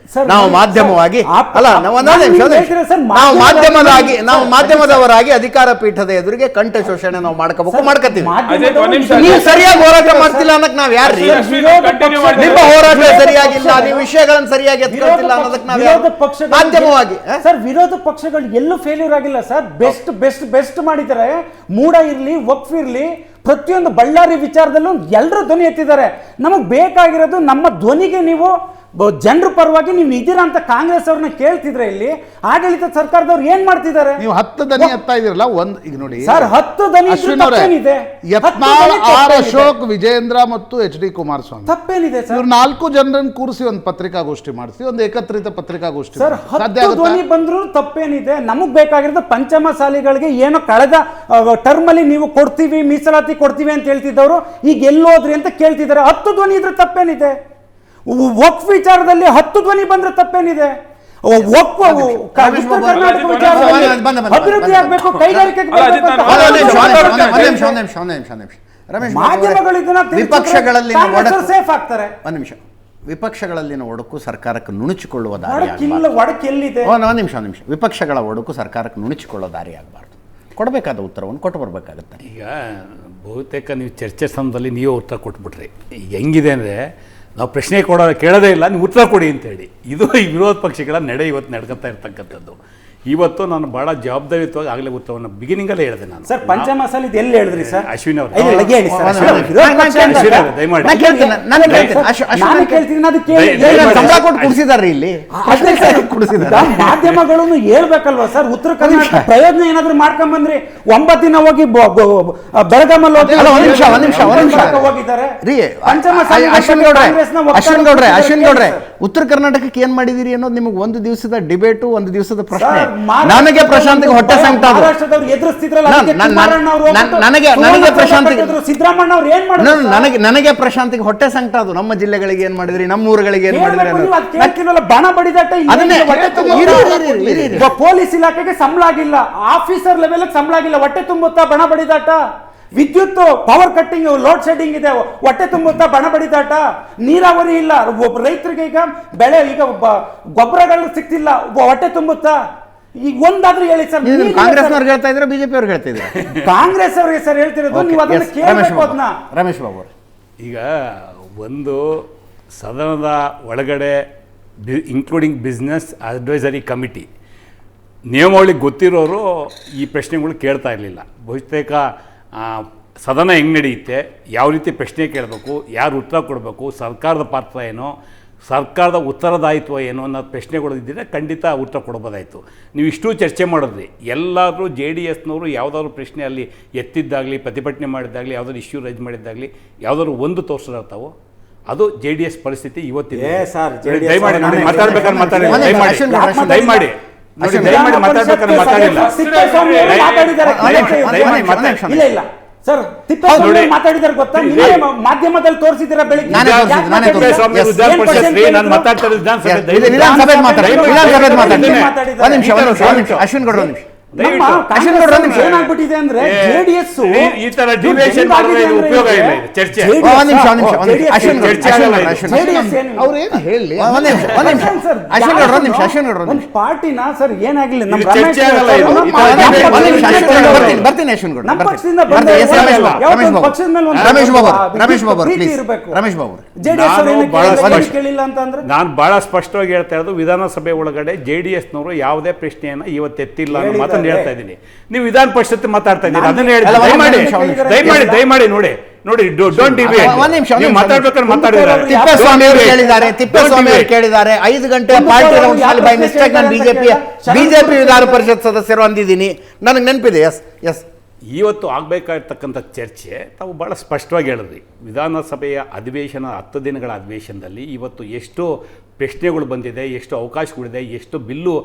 ನಾವು ಮಾಧ್ಯಮವಾಗಿ ನಾವು ಮಾಧ್ಯಮದವರಾಗಿ ಅಧಿಕಾರ ಪೀಠದ ಎದುರಿಗೆ ಕಂಠ ಶೋಷಣೆ ನಾವು ಮಾಡ್ಕೋತೀವಿ. ನೀವು ಸರಿಯಾಗಿ ಹೋರಾಟ ಮಾಡ್ತಿಲ್ಲ ಅನ್ನಕ್ ನಾವ್ ಯಾರು? ನಿಮ್ಮ ಹೋರಾಟ ಸರಿಯಾಗಿಲ್ಲ, ನೀವು ವಿಷಯಗಳನ್ನು ಸರಿಯಾಗಿ ಎತ್ಕೊಳ್ತಿಲ್ಲ ಅನ್ನೋದಕ್ಕೆ ನಾವು ಮಾಧ್ಯಮವಾಗಿ ಸರ್ ವಿರೋಧ ಪಕ್ಷಗಳು ಎಲ್ಲೂ ಫೇಲ್ಯೂರ್ ಆಗಿಲ್ಲ ಸರ್. ಬೆಸ್ಟ್ ಮಾಡಿದ್ದಾರೆ. ಮೂಡ ಇರ್ಲಿ, ವಕ್ಫ್ ಇರ್ಲಿ, ಪ್ರತಿಯೊಂದು ಬಳ್ಳಾರಿ ವಿಚಾರದಲ್ಲೂ ಎಲ್ಲರೂ ಧ್ವನಿ ಎತ್ತಿದ್ದಾರೆ. ನಮಗ್ ಬೇಕಾಗಿರೋದು ನಮ್ಮ ಧ್ವನಿಗೆ ನೀವು ಜನರ ಪರವಾಗಿ ನೀವು ಇದೀರಾ ಅಂತ ಕಾಂಗ್ರೆಸ್ ಅವ್ರನ್ನ ಕೇಳ್ತಿದ್ರೆ ಇಲ್ಲಿ ಆಡಳಿತ ಸರ್ಕಾರದವ್ರು ಏನ್ ಮಾಡ್ತಿದ್ದಾರೆ? ನೀವು 10 ದನಿ ಎತ್ತಾ ಇದೀರಲ್ಲ, ಈಗ ನೋಡಿ ಸರ್ 10 ದನಿ ತಪ್ಪೇನಿದೆ? ಅಶೋಕ್, ವಿಜೇಂದ್ರ ಮತ್ತು HD ಕುಮಾರಸ್ವಾಮಿ ತಪ್ಪೇನಿದೆ ಸರ್? ಇವ್ರು 4 ಜನರನ್ನು ಕೂರಿಸಿ ಒಂದು ಪತ್ರಿಕಾಗೋಷ್ಠಿ ಮಾಡಿಸಿ, ಒಂದು ಏಕತ್ರಿತ ಪತ್ರಿಕಾಗೋಷ್ಠಿ ಸರ್ 10 ಧ್ವನಿ ಬಂದ್ರು ತಪ್ಪೇನಿದೆ? ನಮಗ್ ಬೇಕಾಗಿರೋದು ಪಂಚಮಸಾಲಿಗಳಿಗೆ ಏನೋ ಕಳೆದ ಟರ್ಮ್ ಅಲ್ಲಿ ನೀವು ಕೊಡ್ತೀವಿ, ಮೀಸಲಾತಿ ಕೊಡ್ತೀವಿ ಅಂತ ಹೇಳ್ತಿದ್ದವರು ಈಗ ಎಲ್ಲೋದ್ರಿ ಅಂತ ಕೇಳ್ತಿದ್ದಾರೆ. 10 ಧ್ವನಿ ಇದ್ರೆ ತಪ್ಪೇನಿದೆ? ವಕ್ಫ್ ವಿಚಾರದಲ್ಲಿ 10 ಧ್ವನಿ ಬಂದ್ರೆ ತಪ್ಪೇನಿದೆ? ಅಭಿವೃದ್ಧಿ ಆಗಬೇಕು, ಕೈಗಾರಿಕೆಗೆ ವಿಪಕ್ಷಗಳಲ್ಲಿನ ಒಡಕು ಸರ್ಕಾರಕ್ಕೆ ನುಣುಚಿಕೊಳ್ಳುವ ದಾರಿ ವಿಪಕ್ಷಗಳ ಒಡಕು ಸರ್ಕಾರಕ್ಕೆ ನುಣುಚಿಕೊಳ್ಳೋ ದಾರಿ ಆಗಬಾರ್ದು. ಕೊಡಬೇಕಾದ ಉತ್ತರವನ್ನು ಕೊಟ್ಟು ಬರಬೇಕಾಗುತ್ತೆ. ಈಗ ಬಹುತೇಕ ನೀವು ಚರ್ಚೆ ಸಮಯದಲ್ಲಿ ನೀವು ಉತ್ತರ ಕೊಟ್ಬಿಟ್ರಿ. ಹೆಂಗಿದೆ ಅಂದರೆ ನಾವು ಪ್ರಶ್ನೆ ಕೇಳೋದೇ ಇಲ್ಲ, ನೀವು ಉತ್ತರ ಕೊಡಿ ಅಂತೇಳಿ. ಇದು ಈ ವಿರೋಧ ಪಕ್ಷಗಳ ನಡೆ ಇವತ್ತು ನಡ್ಕೊತಾ ಇರ್ತಕ್ಕಂಥದ್ದು. ಇವತ್ತು ನಾನು ಬಹಳ ಜವಾಬ್ದಾರಿಯುತವಾಗಿ ಆಗಲೇ ಉತ್ತರವನ್ನು ಬಿಗಿನಿಂಗಲ್ಲೇ ಹೇಳಿದೆ ನಾನು. ಸರ್ ಪಂಚಮಸಾಲಿ ಎಲ್ಲಿ ಹೇಳಿದ್ರಿ ಸರ್? ಅಶ್ವಿನ್ ಅವರು ಮಾಧ್ಯಮಗಳನ್ನು ಹೇಳ್ಬೇಕಲ್ವಾ ಸರ್? ಉತ್ತರ ಕರ್ನಾಟಕ ಪ್ರಯೋಜನ ಏನಾದ್ರು ಮಾಡ್ಕೊಂಡ್ ಬಂದ್ರಿ? 9 ದಿನ ಹೋಗಿ ಬೆಳಗಾಮಲ್ಲಿ ಹೋಗಿದ್ದಾರೆ. ಅಶ್ವಿನ್ ಗೌಡ್ರೆ, ಉತ್ತರ ಕರ್ನಾಟಕಕ್ಕೆ ಏನ್ ಮಾಡಿದಿರಿ ಅನ್ನೋದು ನಿಮಗೆ ಒಂದು ದಿವಸದ ಡಿಬೇಟು, ಒಂದು ದಿವಸದ ಪ್ರಶ್ನೆ. ನನಗೆ ಪ್ರಶಾಂತ್ಗೆ ಹೊಟ್ಟೆ ಸಂಕಟ ಅದು. ನನಗೆ ಪ್ರಶಾಂತ್ಗೆ ಹೊಟ್ಟೆ ಸಂಕಟ ಅದು. ನಮ್ಮ ಜಿಲ್ಲೆಗಳಿಗೆ ಏನ್ ಮಾಡಿದ್ರಿ, ನಮ್ಮ ಊರುಗಳಿಗೆ ಏನ್ ಮಾಡಿದ್ರಿ ಬಣ ಬಡಿದಾಟ. ಪೊಲೀಸ್ ಇಲಾಖೆಗೆ ಸಂಬಳ ಆಗಿಲ್ಲ, ಆಫೀಸರ್ ಲೆವೆಲ್ ಸಂಬಳ ಆಗಿಲ್ಲ, ಹೊಟ್ಟೆ ತುಂಬುತ್ತಾ ಬಣ ಬಡಿದಾಟ? ವಿದ್ಯುತ್ ಪವರ್ ಕಟ್ಟಿಂಗ್, ಲೋಡ್ ಶೆಡ್ಡಿಂಗ್ ಇದೆ, ಹೊಟ್ಟೆ ತುಂಬುತ್ತಾ ಬಣ ಬಡಿದಾಟ? ನೀರಾವರಿ ಇಲ್ಲ, ರೈತರಿಗೆ ಈಗ ಬೆಳೆ, ಈಗ ಗೊಬ್ಬರಗಳು ಸಿಗ್ತಿಲ್ಲ, ಹೊಟ್ಟೆ ತುಂಬುತ್ತಾ? ಈಗ ಒಂದಾದ್ರೂ ಹೇಳಿ ಸರ್. ಕಾಂಗ್ರೆಸ್ ಅವ್ರಿಗೆ ಹೇಳ್ತಾ ಇದ್ರೆ, ಬಿಜೆಪಿ ಅವ್ರಿಗೆ ಹೇಳ್ತಾ ಇದ್ರೆ? ಕಾಂಗ್ರೆಸ್ ಅವ್ರಿಗೆ ಸರ್ ಹೇಳ್ತಿರೋದು, ನೀವು ಅದನ್ನ ಕೇಳಬೇಕು. ಅದನ್ನ ರಮೇಶ್ ಬಾಬು ಈಗ ಒಂದು ಸದನದ ಒಳಗಡೆ ಇನ್ಕ್ಲೂಡಿಂಗ್ ಬಿಸ್ನೆಸ್ ಅಡ್ವೈಸರಿ ಕಮಿಟಿ ನಿಯಮಾವಳಿ ಗೊತ್ತಿರೋರು ಈ ಪ್ರಶ್ನೆಗಳು ಕೇಳ್ತಾ ಇರಲಿಲ್ಲ. ಬಹುತೇಕ ಸದನ ಹೆಂಗೆ ನಡೆಯುತ್ತೆ, ಯಾವ ರೀತಿ ಪ್ರಶ್ನೆ ಕೇಳಬೇಕು, ಯಾರು ಉತ್ತರ ಕೊಡಬೇಕು, ಸರ್ಕಾರದ ಪಾತ್ರ ಏನು, ಸರ್ಕಾರದ ಉತ್ತರದಾಯಿತ್ವ ಏನು ಅನ್ನೋ ಪ್ರಶ್ನೆಗಳು ಇದ್ದರೆ ಖಂಡಿತ ಉತ್ತರ ಕೊಡ್ಬೋದಾಯಿತು. ನೀವು ಇಷ್ಟೂ ಚರ್ಚೆ ಮಾಡಿದ್ರಿ, ಎಲ್ಲರೂ JDSನವರು ಯಾವುದಾದ್ರು ಪ್ರಶ್ನೆ ಅಲ್ಲಿ ಎತ್ತಿದ್ದಾಗಲಿ, ಪ್ರತಿಭಟನೆ ಮಾಡಿದ್ದಾಗಲಿ, ಯಾವುದಾದ್ರು ಇಶ್ಯೂ ರೈಸ್ ಮಾಡಿದ್ದಾಗಲಿ ಯಾವುದಾದ್ರು ಒಂದು ತೋರಿಸಿರ್ತಾವೋ ಅದು JDS ಪರಿಸ್ಥಿತಿ ಇವತ್ತಿದೆ. ದಯಮಾಡಿ ನೋಡಿ, ಮಾತಾಡ್ಬೇಕಾದ್ರೆ ಮಾತಾಡಿ, ದಯಮಾಡಿ ನೋಡಿ, ದಯಮಾಡಿ ಮಾತಾಡ್ಬೇಕಾದ್ರೆ ಮಾತಾಡಿಲ್ಲ. ಇಲ್ಲ ಸರ್, ತಿಪ್ಪೇಸ್ವಾಮಿ ಮಾತಾಡಿದಾರೆ ಗೊತ್ತಾ? ಮಾಧ್ಯಮದಲ್ಲಿ ತೋರಿಸಿದ್ದೀರಾ ಬೆಳಿಗ್ಗೆ. ನಾನು ಮಾತಾಡ್ತಾ ಏನಾಗ್ಬಿಟ್ಟಿದೆ ಅಂದ್ರೆ JDS ಈ ತರ ಡಿವಿಯೇಷನ್ ಮಾಡಿದ್ರೆ ಉಪಯೋಗ ಇಲ್ಲ, ಚರ್ಚೆ ಒಂದು ಪಾರ್ಟಿನ ಸರ್ ಏನಾಗಿಲ್ಲ ನಮ್ಮ ನಾನು ಬಹಳ ಸ್ಪಷ್ಟವಾಗಿ ಹೇಳ್ತಾ ಇರೋದು, ವಿಧಾನಸಭೆ ಒಳಗಡೆ JDSನವರು ಯಾವುದೇ ಪ್ರಶ್ನೆಯನ್ನ ಇವತ್ತು ಎತ್ತಿಲ್ಲ ಅನ್ನೋ ಮಾತನ್ನು ಹೇಳ್ತಾ ಇದ್ದೀನಿ. ನೀವು ವಿಧಾನ ಪರಿಷತ್ ಮಾತಾಡ್ತಾ ಇದ್ದೀರಿ, ಅದನ್ನ ಹೇಳಿ ದಯಮಾಡಿ ನೋಡಿ ಡೋಂಟ್ ಡಿವಿಯೇಟ್. ನೀವು ಮಾತಾಡ್ಬೇಕಾದ್ರೆ ಮಾತಾಡಿದ್ದಾರೆ. ತಿಪ್ಪೇಸ್ವಾಮಿ ಅವರು ಕೇಳಿದ್ದಾರೆ 5 ಗಂಟೆ ಪಾರ್ಟಿ ರೌಂಡ್ ಅಲ್ಲಿ ಬೈ ಮಿಸ್ಟೇಕ್ ನಾನು ಬಿಜೆಪಿ ವಿಧಾನ ಪರಿಷತ್ ಸದಸ್ಯರು ಅಂದಿದ್ದೀನಿ, ನನಗೆ ನೆನಪಿದೆ. ಎಸ್ ಇವತ್ತು ಆಗಬೇಕಾಗಿರ್ತಕ್ಕಂಥ ಚರ್ಚೆ ತಾವು ಭಾಳ ಸ್ಪಷ್ಟವಾಗಿ ಹೇಳಿದ್ರಿ. ವಿಧಾನಸಭೆಯ ಅಧಿವೇಶನ 10 ದಿನಗಳ ಅಧಿವೇಶನದಲ್ಲಿ ಇವತ್ತು ಎಷ್ಟು ಪ್ರಶ್ನೆಗಳು ಬಂದಿದೆ, ಎಷ್ಟು ಅವಕಾಶಗಳಿದೆ, ಎಷ್ಟು ಬಿಲ್ಲು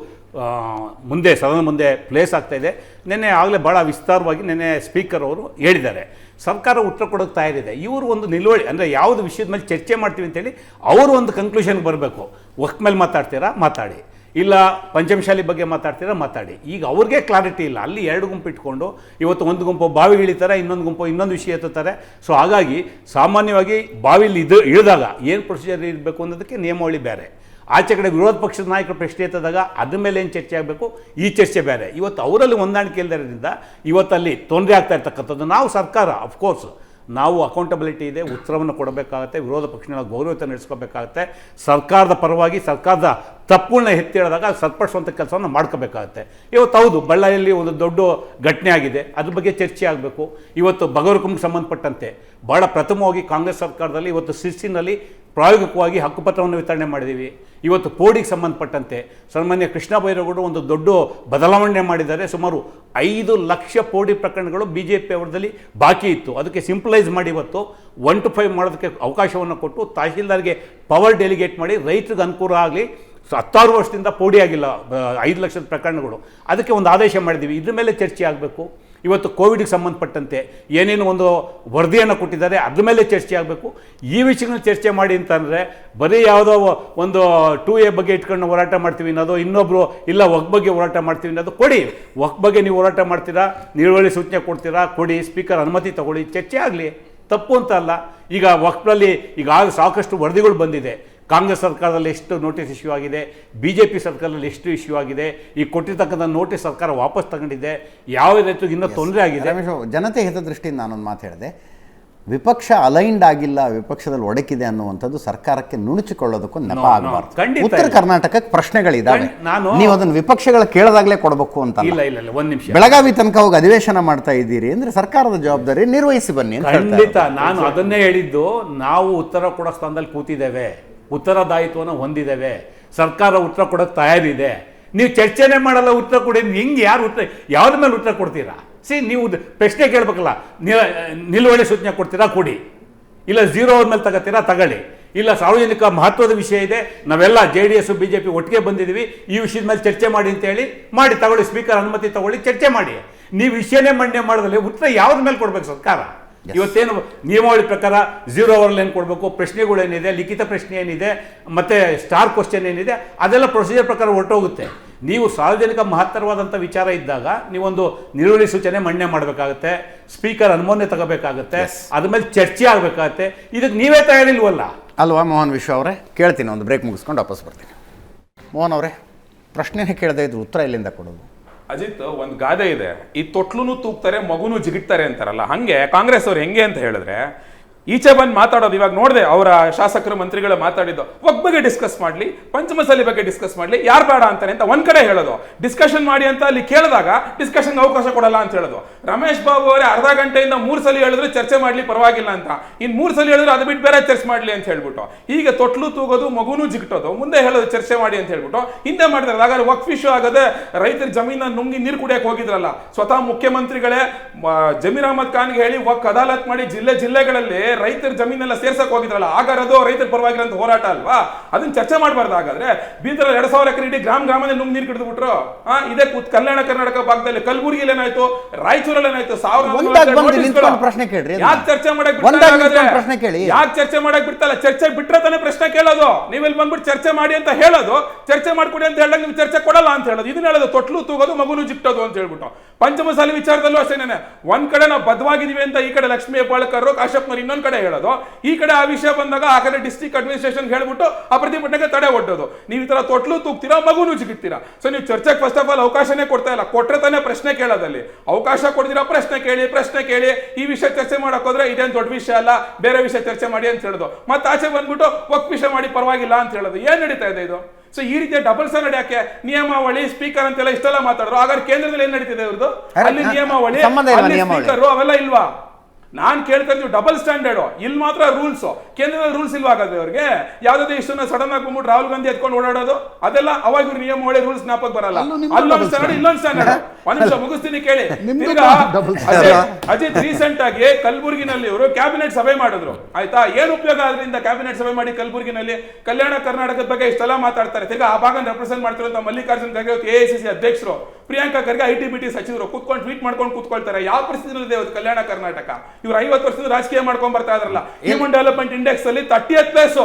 ಮುಂದೆ ಸದನ ಮುಂದೆ ಪ್ಲೇಸ್ ಆಗ್ತಾಯಿದೆ. ನಿನ್ನೆ ಆಗಲೇ ಭಾಳ ವಿಸ್ತಾರವಾಗಿ ನಿನ್ನೆ ಸ್ಪೀಕರ್ ಅವರು ಹೇಳಿದ್ದಾರೆ. ಸರ್ಕಾರ ಉತ್ತರ ಕೊಡೋಕ್ಕೆ ತಯಾರಿದೆ. ಇವರು ಒಂದು ನಿಲುವಳಿ ಅಂದರೆ ಯಾವುದು ವಿಷಯದ ಮೇಲೆ ಚರ್ಚೆ ಮಾಡ್ತೀವಿ ಅಂತೇಳಿ ಅವರು ಒಂದು ಕನ್ಕ್ಲೂಷನ್ಗೆ ಬರಬೇಕು. ವಕ್ಫ್ ಮೇಲೆ ಮಾತಾಡ್ತೀರಾ ಮಾತಾಡಿ, ಇಲ್ಲ ಪಂಚಮಶಾಲಿ ಬಗ್ಗೆ ಮಾತಾಡ್ತೀರಾ ಮಾತಾಡಿ. ಈಗ ಅವ್ರಿಗೆ ಕ್ಲಾರಿಟಿ ಇಲ್ಲ. ಅಲ್ಲಿ 2 ಗುಂಪು ಇಟ್ಕೊಂಡು ಇವತ್ತು ಒಂದು ಗುಂಪು ಬಾವಿಗೆ ಇಳಿತಾರೆ, ಇನ್ನೊಂದು ಗುಂಪು ಇನ್ನೊಂದು ವಿಷಯ ಎತ್ತುತ್ತಾರೆ. ಸೊ ಹಾಗಾಗಿ ಸಾಮಾನ್ಯವಾಗಿ ಬಾವಿಲಿ ಇಳಿದಾಗ ಏನು ಪ್ರೊಸೀಜರ್ ಇರಬೇಕು ಅನ್ನೋದಕ್ಕೆ ನಿಯಮಾವಳಿ ಬೇರೆ. ಆಚೆ ಕಡೆ ವಿರೋಧ ಪಕ್ಷದ ನಾಯಕರು ಪ್ರಶ್ನೆ ಎತ್ತಿದಾಗ ಅದ್ರ ಮೇಲೆ ಏನು ಚರ್ಚೆ ಆಗಬೇಕು, ಈ ಚರ್ಚೆ ಬೇರೆ. ಇವತ್ತು ಅವರಲ್ಲಿ ಹೊಂದಾಣಿಕೆ ಇಲ್ಲದರಿಂದ ಇವತ್ತಲ್ಲಿ ತೊಂದರೆ ಆಗ್ತಾ ಇರ್ತಕ್ಕಂಥದ್ದು. ನಾವು ಸರ್ಕಾರ ಅಫ್ಕೋರ್ಸ್ ನಾವು ಅಕೌಂಟಬಿಲಿಟಿ ಇದೆ, ಉತ್ತರವನ್ನು ಕೊಡಬೇಕಾಗತ್ತೆ, ವಿರೋಧ ಪಕ್ಷಗಳ ಗೌರವತೆ ನಡೆಸ್ಕೋಬೇಕಾಗತ್ತೆ. ಸರ್ಕಾರದ ಪರವಾಗಿ ಸರ್ಕಾರದ ತಪ್ಪುಗಳನ್ನ ಎತ್ತಿ ಹೇಳಿದಾಗ ಸರಿಪಡಿಸುವಂಥ ಕೆಲಸವನ್ನು ಮಾಡ್ಕೋಬೇಕಾಗತ್ತೆ. ಇವತ್ತು ಹೌದು, ಬಳ್ಳಾರಿಯಲ್ಲಿ ಒಂದು ದೊಡ್ಡ ಘಟನೆ ಆಗಿದೆ, ಅದ್ರ ಬಗ್ಗೆ ಚರ್ಚೆ ಆಗಬೇಕು. ಇವತ್ತು ಬಗರ್ಹುಕುಂಗೆ ಸಂಬಂಧಪಟ್ಟಂತೆ ಭಾಳ ಪ್ರಥಮವಾಗಿ ಕಾಂಗ್ರೆಸ್ ಸರ್ಕಾರದಲ್ಲಿ ಇವತ್ತು ಶಿರ್ಸಿನಲ್ಲಿ ಪ್ರಾಯೋಗಿಕವಾಗಿ ಹಕ್ಕುಪತ್ರವನ್ನು ವಿತರಣೆ ಮಾಡಿದ್ದೀವಿ. ಇವತ್ತು ಪೋಡಿಗೆ ಸಂಬಂಧಪಟ್ಟಂತೆ ಸನ್ಮಾನ್ಯ ಕೃಷ್ಣ ಬೈರೇಗೌಡರು ಒಂದು ದೊಡ್ಡ ಬದಲಾವಣೆ ಮಾಡಿದ್ದಾರೆ. ಸುಮಾರು 5 ಲಕ್ಷ ಪೋಡಿ ಪ್ರಕರಣಗಳು BJP ಅವರದಲ್ಲಿ ಬಾಕಿ ಇತ್ತು. ಅದಕ್ಕೆ ಸಿಂಪ್ಲೈಸ್ ಮಾಡಿ ಇವತ್ತು 1 to 5 ಮಾಡೋದಕ್ಕೆ ಅವಕಾಶವನ್ನು ಕೊಟ್ಟು ತಹಶೀಲ್ದಾರ್ಗೆ ಪವರ್ ಡೆಲಿಗೇಟ್ ಮಾಡಿ ರೈತರಿಗೆ ಅನುಕೂಲ ಆಗಲಿ. 16 ವರ್ಷದಿಂದ ಪೋಡಿ ಆಗಿಲ್ಲ 5 ಲಕ್ಷದ ಪ್ರಕರಣಗಳು. ಅದಕ್ಕೆ ಒಂದು ಆದೇಶ ಮಾಡಿದ್ದೀವಿ. ಇದ್ರ ಮೇಲೆ ಚರ್ಚೆ ಆಗಬೇಕು. ಇವತ್ತು ಕೋವಿಡ್ಗೆ ಸಂಬಂಧಪಟ್ಟಂತೆ ಏನೇನು ಒಂದು ವರದಿಯನ್ನು ಕೊಟ್ಟಿದ್ದಾರೆ, ಅದ್ರ ಮೇಲೆ ಚರ್ಚೆ ಆಗಬೇಕು. ಈ ವಿಷಯಗಳನ್ನ ಚರ್ಚೆ ಮಾಡಿ ಅಂತಂದರೆ ಬರೀ ಯಾವುದೋ ಒಂದು 2A ಬಗ್ಗೆ ಇಟ್ಕೊಂಡು ಹೋರಾಟ ಮಾಡ್ತೀವಿ ಅನ್ನೋದು, ಇನ್ನೊಬ್ಬರು ಇಲ್ಲ ವಕ್ಫ್ ಬಗ್ಗೆ ಹೋರಾಟ ಮಾಡ್ತೀವಿ ಅನ್ನೋದು ಕೊಡಿ. ವಕ್ಫ್ ಬಗ್ಗೆ ನೀವು ಹೋರಾಟ ಮಾಡ್ತೀರಾ, ನಿಲುವಳಿ ಸೂಚನೆ ಕೊಡ್ತೀರಾ, ಕೊಡಿ. ಸ್ಪೀಕರ್ ಅನುಮತಿ ತಗೊಳ್ಳಿ, ಚರ್ಚೆ ಆಗಲಿ, ತಪ್ಪು ಅಂತ ಅಲ್ಲ. ಈಗ ವಕ್ಫ್ನಲ್ಲಿ ಈಗ ಸಾಕಷ್ಟು ವರದಿಗಳು ಬಂದಿದೆ. ಕಾಂಗ್ರೆಸ್ ಸರ್ಕಾರದಲ್ಲಿ ಎಷ್ಟು ನೋಟಿಸ್ ಇಶ್ಯೂ ಆಗಿದೆ, BJP ಸರ್ಕಾರದಲ್ಲಿ ಎಷ್ಟು ಇಶ್ಯೂ ಆಗಿದೆ, ಈ ಕೊಟ್ಟಿರ್ತಕ್ಕಂಥ ನೋಟಿಸ್ ಸರ್ಕಾರ ವಾಪಸ್ ತಗೊಂಡಿದೆ, ಯಾವ ರೈತರಿಗೆ ಇನ್ನೂ ತೊಂದರೆ ಆಗಿದೆ. ಜನತೆ ಹಿತದೃಷ್ಟಿಯಿಂದ ನಾನೊಂದು ಮಾತು ಹೇಳಿದೆ, ವಿಪಕ್ಷ ಅಲೈನ್ಡ್ ಆಗಿಲ್ಲ, ವಿಪಕ್ಷದಲ್ಲಿ ಒಡಕಿದೆ ಅನ್ನುವಂಥದ್ದು ಸರ್ಕಾರಕ್ಕೆ ನುಣುಚಿಕೊಳ್ಳೋದಕ್ಕೂ ನೆಪ ಆಗಬಾರ್ದು. ಉತ್ತರ ಕರ್ನಾಟಕಕ್ಕೆ ಪ್ರಶ್ನೆಗಳಿದ್ದಾವೆ, ನೀವು ಅದನ್ನು ವಿಪಕ್ಷಗಳ ಕೇಳದಾಗಲೇ ಕೊಡಬೇಕು ಅಂತ. ಇಲ್ಲ ಒಂದು ನಿಮಿಷ, ಬೆಳಗಾವಿ ತನಕ ಹೋಗಿ ಅಧಿವೇಶನ ಮಾಡ್ತಾ ಇದ್ದೀರಿ ಅಂದ್ರೆ ಸರ್ಕಾರದ ಜವಾಬ್ದಾರಿ ನಿರ್ವಹಿಸಿ ಬನ್ನಿ ಅಂತ. ಖಂಡಿತ ನಾನು ಅದನ್ನೇ ಹೇಳಿದ್ದು. ನಾವು ಉತ್ತರ ಕೊಡೋ ಸ್ಥಾನದಲ್ಲಿ ಕೂತಿದ್ದೇವೆ, ಉತ್ತರದಾಯಿತ್ವನ ಹೊಂದಿದ್ದೇವೆ, ಸರ್ಕಾರ ಉತ್ತರ ಕೊಡೋಕ್ಕೆ ತಯಾರಿದೆ. ನೀವು ಚರ್ಚೆನೇ ಮಾಡಲ್ಲ, ಉತ್ತರ ಕೊಡಿ. ಹಿಂಗೆ ಯಾರು ಉತ್ತರ, ಯಾವ್ದ್ರ ಮೇಲೆ ಉತ್ತರ ಕೊಡ್ತೀರಾ? ನೀವು ಪ್ರಶ್ನೆ ಕೇಳಬೇಕಲ್ಲ, ನಿಲುವಳಿ ಸೂಚನೆ ಕೊಡ್ತೀರಾ ಕೊಡಿ, ಇಲ್ಲ 0 ಅವರ್ ಮೇಲೆ ತಗೋತೀರಾ ತಗೊಳ್ಳಿ, ಇಲ್ಲ ಸಾರ್ವಜನಿಕ ಮಹತ್ವದ ವಿಷಯ ಇದೆ, ನಾವೆಲ್ಲ JDS BJP ಒಟ್ಟಿಗೆ ಬಂದಿದ್ದೀವಿ, ಈ ವಿಷಯದ ಮೇಲೆ ಚರ್ಚೆ ಮಾಡಿ ಅಂತೇಳಿ ಮಾಡಿ ತಗೊಳ್ಳಿ, ಸ್ಪೀಕರ್ ಅನುಮತಿ ತಗೊಳ್ಳಿ, ಚರ್ಚೆ ಮಾಡಿ. ನೀವು ವಿಷಯನೇ ಮಂಡನೆ ಮಾಡಿದ್ರೆ ಉತ್ತರ ಯಾವ್ದ್ರ ಮೇಲೆ ಕೊಡ್ಬೇಕು ಸರ್ಕಾರ? ಇವತ್ತೇನು ನಿಯಮಾವಳಿ ಪ್ರಕಾರ 0 ಅವರಲ್ಲಿ ಏನು ಕೊಡಬೇಕು, ಪ್ರಶ್ನೆಗಳೇನಿದೆ, ಲಿಖಿತ ಪ್ರಶ್ನೆ ಏನಿದೆ, ಮತ್ತು ಸ್ಟಾರ್ ಕ್ವಶನ್ ಏನಿದೆ, ಅದೆಲ್ಲ ಪ್ರೊಸೀಜರ್ ಪ್ರಕಾರ ಹೊರಟೋಗುತ್ತೆ. ನೀವು ಸಾರ್ವಜನಿಕ ಮಹತ್ತರವಾದಂಥ ವಿಚಾರ ಇದ್ದಾಗ ನೀವೊಂದು ನಿಲುವಳಿ ಸೂಚನೆ ಮಂಡನೆ ಮಾಡಬೇಕಾಗತ್ತೆ, ಸ್ಪೀಕರ್ ಅನುಮೋದನೆ ತಗೋಬೇಕಾಗತ್ತೆ, ಅದ್ರ ಮೇಲೆ ಚರ್ಚೆ ಆಗಬೇಕಾಗತ್ತೆ. ಇದಕ್ಕೆ ನೀವೇ ತಯಾರಿಲ್ವಲ್ಲ ಅಲ್ವಾ ಮೋಹನ್ ವಿಶ್ವ ಅವರೇ? ಕೇಳ್ತೀನಿ, ಒಂದು ಬ್ರೇಕ್ ಮುಗಿಸ್ಕೊಂಡು ವಾಪಸ್ ಬರ್ತೀನಿ. ಮೋಹನ್ ಅವರೇ, ಪ್ರಶ್ನೆನೇ ಕೇಳದೇ ಇದ್ರು ಉತ್ತರ ಎಲ್ಲಿಂದ ಕೊಡೋದು? ಅಜಿತ್, ಒಂದು ಗಾದೆ ಇದೆ, ಈ ತೊಟ್ಲುನು ತೂಗ್ತಾರೆ ಮಗುನು ಜಿಗಿಟ್ತಾರೆ ಅಂತಾರಲ್ಲ, ಹಂಗೆ ಕಾಂಗ್ರೆಸ್ ಅವ್ರು ಹೆಂಗೆ ಅಂತ ಹೇಳಿದ್ರೆ ಈಚೆ ಬಂದು ಮಾತಾಡೋದು. ಇವಾಗ ನೋಡಿದೆ ಅವರ ಶಾಸಕರು ಮಂತ್ರಿಗಳು ಮಾತಾಡಿದ್ದು ವಕ್ ಬಗ್ಗೆ ಡಿಸ್ಕಸ್ ಮಾಡಲಿ, ಪಂಚಮಸಾಲಿ ಬಗ್ಗೆ ಡಿಸ್ಕಸ್ ಮಾಡಲಿ, ಯಾರು ಬೇಡ ಅಂತಾನೆ ಅಂತ ಒಂದ್ ಕಡೆ ಹೇಳೋದು, ಡಿಸ್ಕಷನ್ ಮಾಡಿ ಅಂತ ಅಲ್ಲಿ ಕೇಳಿದಾಗ ಡಿಸ್ಕಷನ್ ಅವಕಾಶ ಕೊಡಲ್ಲ ಅಂತ ಹೇಳೋದು. ರಮೇಶ್ ಬಾಬು ಅವರೇ ಅರ್ಧ ಗಂಟೆಯಿಂದ 3 ಸಲ ಹೇಳಿದ್ರು ಚರ್ಚೆ ಮಾಡ್ಲಿ ಪರವಾಗಿಲ್ಲ ಅಂತ, ಇನ್ 3 ಸಲ ಹೇಳಿದ್ರು ಅದು ಬಿಟ್ಟು ಬೇರೆ ಚರ್ಚೆ ಮಾಡ್ಲಿ ಅಂತ ಹೇಳ್ಬಿಟ್ಟು ಹೀಗೆ ತೊಟ್ಲು ತೂಗೋದು, ಮಗುನು ಜಿಗ್ಟೋದು, ಮುಂದೆ ಹೇಳೋದು ಚರ್ಚೆ ಮಾಡಿ ಅಂತ ಹೇಳ್ಬಿಟ್ಟು ಹಿಂದೆ ಮಾಡ್ತಾರೆ. ಹಾಗಾದ್ರೆ ವಕ್ಫ್ ಇಶ್ಯೂ ಆಗದೆ ರೈತರ ಜಮೀನ ನುಂಗಿ ನೀರು ಕುಡಿಯಕ್ಕೆ ಹೋಗಿದ್ರಲ್ಲ, ಸ್ವತಃ ಮುಖ್ಯಮಂತ್ರಿಗಳೇ ಜಮೀರ್ ಅಹಮದ್ ಖಾನ್ಗೆ ಹೇಳಿ ವಕ್ ಅದಾಲತ್ ಮಾಡಿ ಜಿಲ್ಲೆಗಳಲ್ಲಿ ರೈತರ ಜಮೀನೆಲ್ಲ ಸೇರ್ಸಕ್ ಹೋಗಿದ್ರಲ್ಲ, ಆಗಾರದು ರೈತರ ಪರವಾಗಿರೋ ಹೋರಾಟ ಅಲ್ವಾ? ಅದನ್ನ ಚರ್ಚೆ ಮಾಡಬಾರ್ದು. ಹಾಗಾದ್ರೆ ಬೀದರ್ 2000 ಎಕರೆ ಇಡೀ ಗ್ರಾಮದಲ್ಲಿ ನುಂಗ್ ನೀರು ಕುಡಿದು ಬಿಟ್ರು. ಇದೇ ಕಲ್ಯಾಣ ಕರ್ನಾಟಕ ಭಾಗದಲ್ಲಿ ಕಲಬುರಗಿಯಲ್ಲಿ ಏನಾಯ್ತು, ರಾಯಚೂರಲ್ಲಿ ಏನಾಯ್ತು, ಪ್ರಶ್ನೆ ಕೇಳ್ರಿ. ಯಾಕೆ ಚರ್ಚೆ ಮಾಡಕ್ ಪ್ರಶ್ನೆ ಕೇಳಿ, ಯಾಕೆ ಚರ್ಚೆ ಮಾಡಕ್ ಬಿಡ್ತಲ್ಲ? ಚರ್ಚೆ ಬಿಟ್ರೆ ತಾನೇ ಪ್ರಶ್ನೆ ಕೇಳೋದು. ನೀವೆಲ್ಲಿ ಬಂದ್ಬಿಟ್ಟು ಚರ್ಚೆ ಮಾಡಿ ಅಂತ ಹೇಳೋದು, ಚರ್ಚೆ ಮಾಡ್ಕೊಡಿ ಅಂತ ಹೇಳಿದಾಗ ನೀವು ಚರ್ಚೆ ಕೊಡಲ್ಲ ಅಂತ ಹೇಳೋದು. ಇದನ್ನ ಹೇಳೋದು ತೊಟ್ಲು ತೂಗೋದು, ಮಗುನು ಜಿಟ್ಟೋದು ಅಂತ ಹೇಳ್ಬಿಟ್ಟು. ಪಂಚಮಸಾಲಿ ವಿಚಾರದಲ್ಲೂ ಅಷ್ಟೇನೆ, ಒಂದ್ ಕಡೆ ನಾವು ಬದ್ಧವಾಗಿದೀವಿ ಅಂತ ಈ ಕಡೆ ಲಕ್ಷ್ಮೀ ಹೆಬ್ಬಾಳ್ಕರ್ ಕಾಶ್ಯಪ್ನವ್ರು ಇನ್ನೊಂದ್ ಕಡೆ ಹೇಳೋದು, ಈ ಕಡೆ ಆ ವಿಷಯ ಬಂದಾಗ ಆ ಕಡೆ ಡಿಸ್ಟ್ರಿಕ್ಟ್ ಅಡ್ಮಿನಿಸ್ಟ್ರೇಷನ್ ಹೇಳ್ಬಿಟ್ಟು ಆ ಪ್ರತಿಭಟನೆಗೆ ತಡೆ ಒಡ್ಡೋದು. ನೀವು ಈ ತರ ತೊಟ್ಲು ತೂಗ್ತೀರಾ, ಮಗುನು ಜಿಗಿಡ್ತೀರಾ. ಸೊ ನೀವು ಚರ್ಚೆಗೆ ಫಸ್ಟ್ ಆಫ್ ಆಲ್ ಅವಕಾಶನೇ ಕೊಡ್ತಾ ಇಲ್ಲ. ಕೊಟ್ರೆ ತಾನೇ ಪ್ರಶ್ನೆ ಕೇಳೋದಲ್ಲಿ. ಅವಕಾಶ ಕೊಡ್ತೀರಾ, ಪ್ರಶ್ನೆ ಕೇಳಿ ಈ ವಿಷಯ ಚರ್ಚೆ ಮಾಡಕ್ ಹೋದ್ರೆ ಇದೇನ್ ದೊಡ್ಡ ವಿಷಯ ಅಲ್ಲ, ಬೇರೆ ವಿಷಯ ಚರ್ಚೆ ಮಾಡಿ ಅಂತ ಹೇಳೋದು. ಮತ್ತೆ ಆಚೆ ಬಂದ್ಬಿಟ್ಟು ವಕ್ ವಿಷಯ ಮಾಡಿ ಪರವಾಗಿಲ್ಲ ಅಂತ ಹೇಳೋದು. ಏನ್ ನಡೀತಾ ಇದೆ ಇದು? ಸೊ ಈ ರೀತಿಯ ಡಬಲ್ ಸ್ಟ್ಯಾಂಡರ್ಡ್ ಯಾಕೆ? ನಿಯಮಾವಳಿ, ಸ್ಪೀಕರ್ ಅಂತೆಲ್ಲ ಇಷ್ಟೆಲ್ಲ ಮಾತಾಡಿದ್ರು, ಹಾಗಾದ್ರೆ ಕೇಂದ್ರದಲ್ಲಿ ಏನ್ ನಡೀತಿದೆ ಇವ್ರದ್ದು? ಅಲ್ಲಿ ನಿಯಮಾವಳಿ, ಸ್ಪೀಕರ್ ಅವೆಲ್ಲ ಇಲ್ವಾ? ನಾನ್ ಕೇಳ್ತಾ ಇದ್ದೀವಿ ಡಬಲ್ ಸ್ಟ್ಯಾಂಡರ್ಡ್. ಇಲ್ಲಿ ಮಾತ್ರ ರೂಲ್ಸ್, ಕೇಂದ್ರದಲ್ಲಿ ರೂಲ್ಸ್ ಇಲ್ವಾ? ಹಾಗಾದ್ರೆ ಅವ್ರಿಗೆ ಯಾವ್ದಾದ್ರು ಇಷ್ಟನ್ನ ಸಡನ್ ಆಗಿ ಬಂದ್ಬಿಟ್ಟು ರಾಹುಲ್ ಗಾಂಧಿ ಎತ್ಕೊಂಡು ಓಡಾಡೋದು ಅದೆಲ್ಲ ಅವಾಗ ಇವ್ರು ನಿಯಮಾವಳಿ ರೂಲ್ಸ್ ಜ್ಞಾಪಕ ಬರಲ್ಲ. ಅಲ್ಲೊಂದು ಸ್ಟ್ಯಾಂಡರ್ಡ್, ಇಲ್ಲೊಂದು ಸ್ಟ್ಯಾಂಡರ್ಡ್. ಒಂದ್ ನಿಮಿಷ ಮುಗಿಸ್ತೀನಿ ಕೇಳಿ. ಅಜಿತ್ ರೀಸೆಂಟ್ ಆಗಿ ಕಲಬುರಗಿನಲ್ಲಿ ಇವರು ಕ್ಯಾಬಿನೆಟ್ ಸಭೆ ಮಾಡಿದ್ರು, ಆಯ್ತಾ? ಏನ್ ಉಪಯೋಗ ಆದ್ರಿಂದ ಕ್ಯಾಬಿನೆಟ್ ಸಭೆ ಮಾಡಿ ಕಲಬುರಗಿನಲ್ಲಿ? ಕಲ್ಯಾಣ ಕರ್ನಾಟಕದ ಬಗ್ಗೆ ಇಷ್ಟೆಲ್ಲ ಮಾತಾಡ್ತಾರೆ. ಈಗ ಆ ಭಾಗ ರೆಪ್ರೆಸೆಂಟ್ ಮಾಡ್ತಿರೋ ಮಲ್ಲಿಕಾರ್ಜುನ್ ಖರ್ಗೆ AICC ಅಧ್ಯಕ್ಷರು, ಪ್ರಿಯಾಂಕಾ ಖರ್ಗೆ IT-BT ಸಚಿವರು ಕೂತ್ಕೊಂಡು ಟ್ವೀಟ್ ಮಾಡ್ಕೊಂಡು ಕೂತ್ಕೊಳ್ತಾರೆ. ಯಾವ ಪರಿಸ್ಥಿತಿ ಇದೆ ಕಲ್ಯಾಣ ಕರ್ನಾಟಕ? ಇವ್ರು 50 ವರ್ಷದಿಂದ ರಾಜಕೀಯ ಮಾಡ್ಕೊಂಡ್ ಬರ್ತಾ ಇದ್ರಲ್ಲ. ಹ್ಯೂಮನ್ ಡೆವಲಪ್ಮೆಂಟ್ ಇಂಡೆಕ್ಸ್ ಅಲ್ಲಿ 30th ಪ್ಲೇಸ್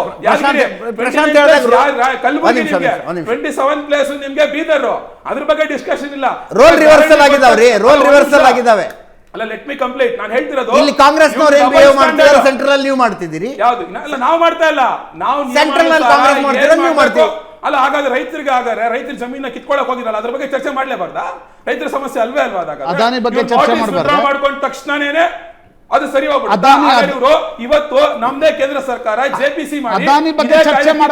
ಕಲಬುರಗಿ, ನಿಮ್ಗೆ 27th ಪ್ಲೇಸ್ ನಿಮ್ಗೆ ಬೀದರ್. ಅದ್ರ ಬಗ್ಗೆ ಡಿಸ್ಕಷನ್ ಇಲ್ಲ. ರೋಲ್ ರಿವರ್ಸಲ್ ಆಗಿದಾವ್ರಿ, ರೋಲ್ ರಿವರ್ಸಲ್ ಆಗಿದಾವೆ. ಅಲ್ಲ, ಲೆಟ್ ಮಿ ಕಂಪ್ಲೀಟ್. ನಾನು ಹೇಳ್ತಿರೋದು ಇಲ್ಲಿ ಕಾಂಗ್ರೆಸ್ನವರು ಏನ್ ಬಿಹೇವ್ ಮಾಡ್ತಿದ್ದಾರೆ, ಸೆಂಟ್ರಲ್ ನೀವು ಮಾಡ್ತಿದ್ದೀರಿ. ಯಾವುದು? ಇಲ್ಲ, ನಾವು ಮಾಡ್ತಾ ಇಲ್ಲ. ನಾವು ಸೆಂಟ್ರಲ್ ಅಲ್ಲಿ ಕಾಂಗ್ರೆಸ್ ಮಾಡ್ತೀರಾ, ನೀವು ಮಾಡ್ತೀವಿ. ಅಲ್ಲ, ಹಾಗಾದ್ರೆ ರೈತರ ಜಮೀನ ಕಿತ್ಕೊಳ್ಳಕ್ ಹೋಗಿರಲ್ಲ, ಅದ್ರ ಬಗ್ಗೆ ಚರ್ಚೆ ಮಾಡ್ಲೇಬಾರ್ದಾ? ರೈತರ ಸಮಸ್ಯೆ ಅಲ್ವೇ ಅಲ್ವಾ? ಅದಾನಿ ಬಗ್ಗೆ ಚರ್ಚೆ ಮಾಡ್ಕೊಂಡು ತಕ್ಷಣನೇ ಅದು ಸರಿ ಹೋಗ್ಬಿಡುತ್ತೆ. ಇವತ್ತು ನಮ್ದೇ ಕೇಂದ್ರ ಸರ್ಕಾರ JPC ಮಾಡಿ